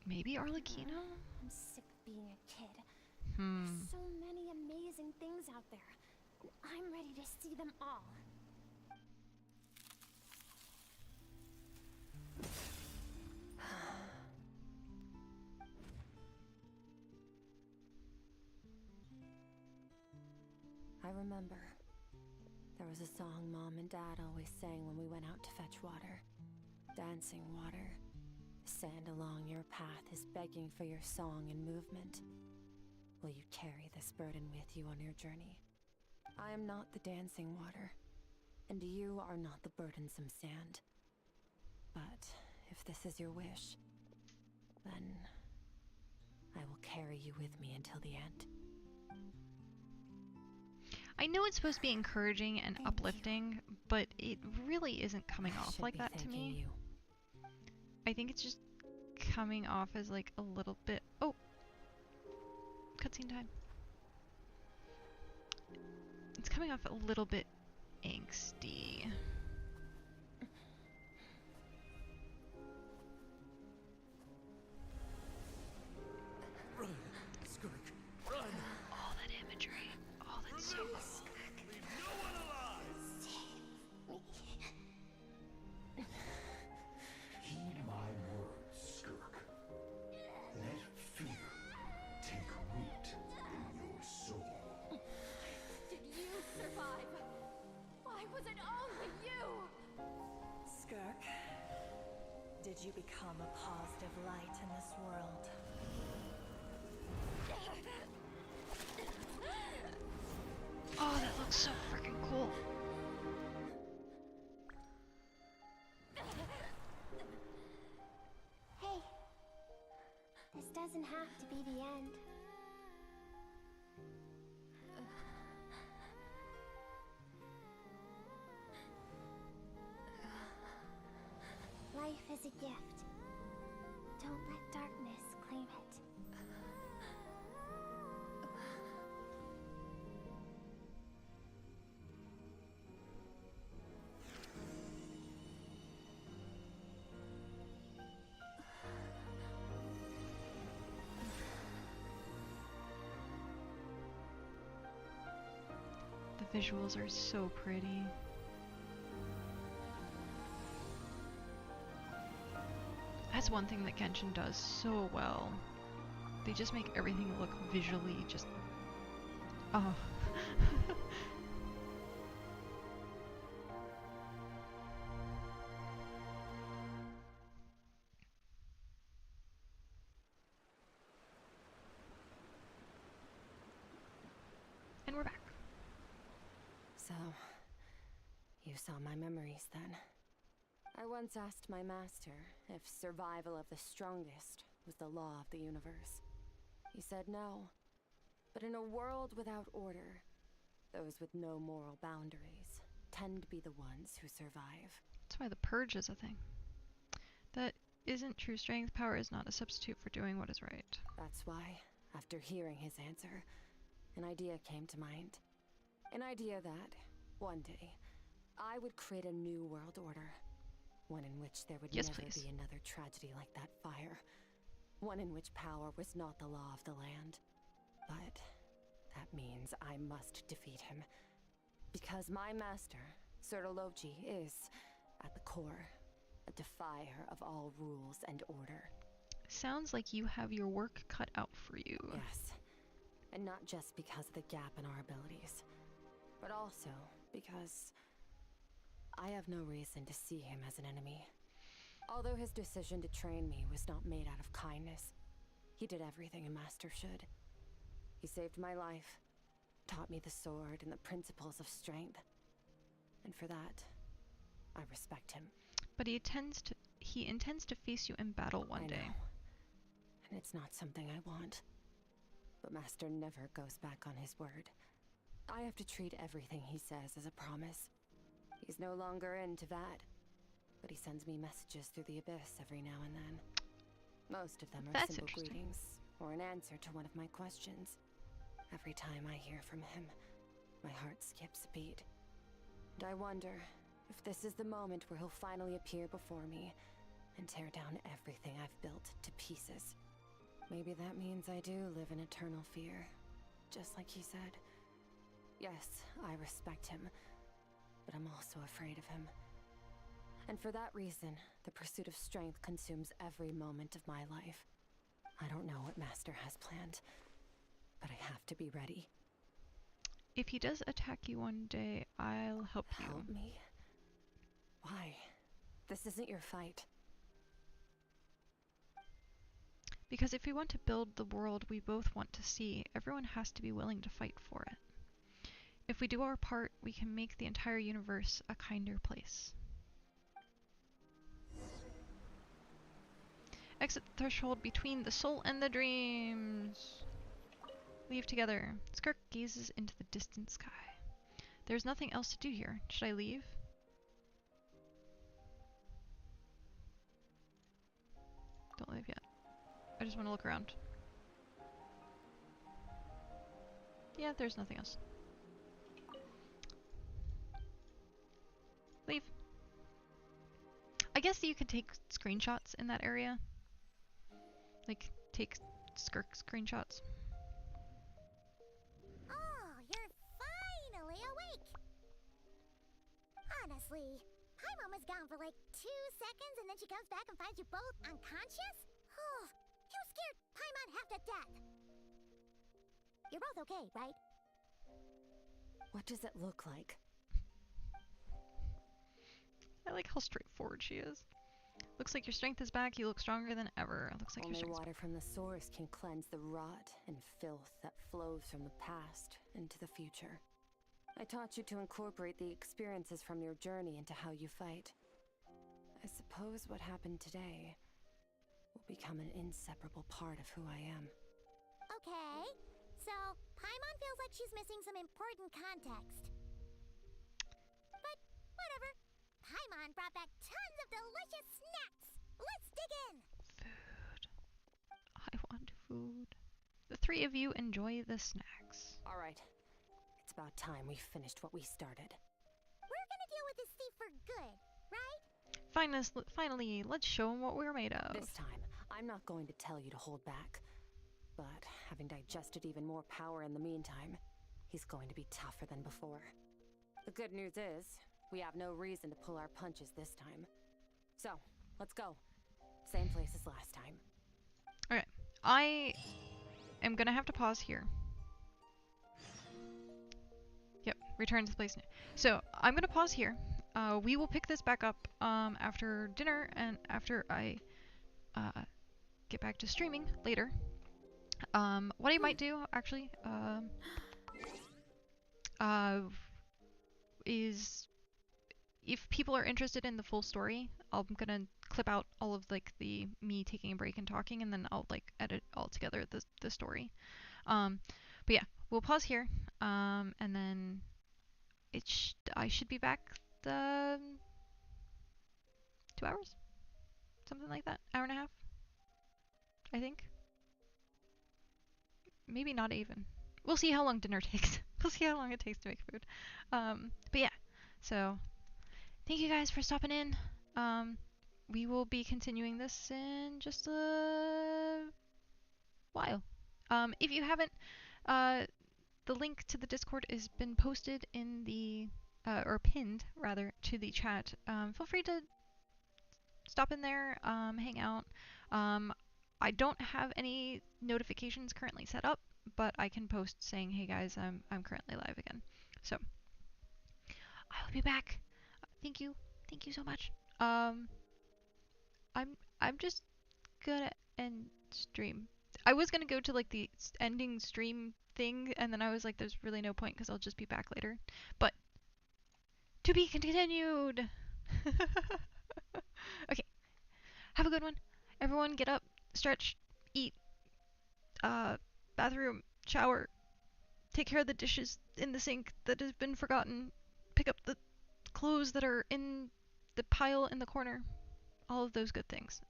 Maybe Arlecchino? I'm sick of being a kid. Hmm. There's so many amazing things out there. And I'm ready to see them all. I remember. There was a song Mom and Dad always sang when we went out to fetch water. Dancing water. The sand along your path is begging for your song and movement. Will you carry this burden with you on your journey? I am not the dancing water, and you are not the burdensome sand. But if this is your wish, then I will carry you with me until the end. I know it's supposed to be encouraging and uplifting, but it really isn't coming off like that to me. I think it's just coming off as like a little bit... Oh! Cutscene time. It's coming off a little bit angsty. Run, Skirk, run! All that imagery. All that so cool. Leave no one alive! Heed my words, Skirk. Let fear take root in your soul. Did you survive? Why was it only you? Skirk, did you become a positive light in this world? Oh, that looks so freaking cool. Hey, this doesn't have to be the end. Life is a gift. Don't let darkness claim it. The visuals are so pretty. That's one thing that Genshin does so well. They just make everything look visually just... Oh. And we're back. So, you saw my memories then. I once asked my master if survival of the strongest was the law of the universe. He said no. But in a world without order, those with no moral boundaries tend to be the ones who survive. That's why the purge is a thing. That isn't true strength. Power is not a substitute for doing what is right. That's why, after hearing his answer, an idea came to mind. An idea that, one day, I would create a new world order. One in which there would never be another tragedy like that fire. One in which power was not the law of the land. But that means I must defeat him. Because my master, Sertologi, is, at the core, a defier of all rules and order. Sounds like you have your work cut out for you. Yes. And not just because of the gap in our abilities, but also because I have no reason to see him as an enemy. Although his decision to train me was not made out of kindness, he did everything a master should. He saved my life, taught me the sword and the principles of strength. And for that, I respect him. But he intends to face you in battle one day. Know. And it's not something I want. But Master never goes back on his word. I have to treat everything he says as a promise. He's no longer into that. But he sends me messages through the abyss every now and then. Most of them are simple greetings, or an answer to one of my questions. Every time I hear from him, my heart skips a beat. And I wonder if this is the moment where he'll finally appear before me and tear down everything I've built to pieces. Maybe that means I do live in eternal fear, just like he said. Yes, I respect him, but I'm also afraid of him. And for that reason, the pursuit of strength consumes every moment of my life. I don't know what Master has planned, but I have to be ready. If he does attack you one day, I'll help you. Help me? Why? This isn't your fight. Because if we want to build the world we both want to see, everyone has to be willing to fight for it. If we do our part, we can make the entire universe a kinder place. Exit the threshold between the soul and the dreams. Leave together. Skirk gazes into the distant sky. There's nothing else to do here. Should I leave? Don't leave yet. I just want to look around. Yeah, there's nothing else. Leave. I guess you could take screenshots in that area. Like, take Skirk screenshots. Oh, you're finally awake! Honestly, Paimon was gone for like 2 seconds and then she comes back and finds you both unconscious? Oh, you scared Paimon half to death! You're both okay, right? What does it look like? I like how straightforward she is. Looks like your strength is back. You look stronger than ever. Looks like Only your water from the source can cleanse the rot and filth that flows from the past into the future. I taught you to incorporate the experiences from your journey into how you fight. I suppose what happened today will become an inseparable part of who I am. Okay, so Paimon feels like she's missing some important context. But whatever. Paimon brought back tons of delicious snacks! Let's dig in! Food. I want food. The three of you enjoy the snacks. Alright. It's about time we finished what we started. We're gonna deal with this thief for good, right? Finally, let's show him what we're made of. This time, I'm not going to tell you to hold back. But having digested even more power in the meantime, he's going to be tougher than before. The good news is, we have no reason to pull our punches this time. So, let's go. Same place as last time. Okay, I am gonna have to pause here. Yep, return to the place now. So, I'm gonna pause here. We will pick this back up after dinner and after I get back to streaming later. What I might do, actually, is if people are interested in the full story, I'm gonna clip out all of like the me taking a break and talking, and then I'll like edit all together the story. But yeah, we'll pause here, and then I should be back 2 hours, something like that, hour and a half, I think. Maybe not even. We'll see how long dinner takes. We'll see how long it takes to make food. But yeah, so thank you guys for stopping in. We will be continuing this in just a while. If you haven't the link to the Discord has been posted in the, or pinned rather, to the chat. Feel free to stop in there, hang out. I don't have any notifications currently set up, but I can post saying, "Hey guys, I'm currently live again." So I will be back. Thank you so much. I'm just gonna end stream. I was gonna go to like the ending stream thing, and then I was like, there's really no point because I'll just be back later. But to be continued. Okay, have a good one. Everyone, get up, stretch, eat, bathroom, shower, take care of the dishes in the sink that has been forgotten, pick up the clothes that are in the pile in the corner. All of those good things.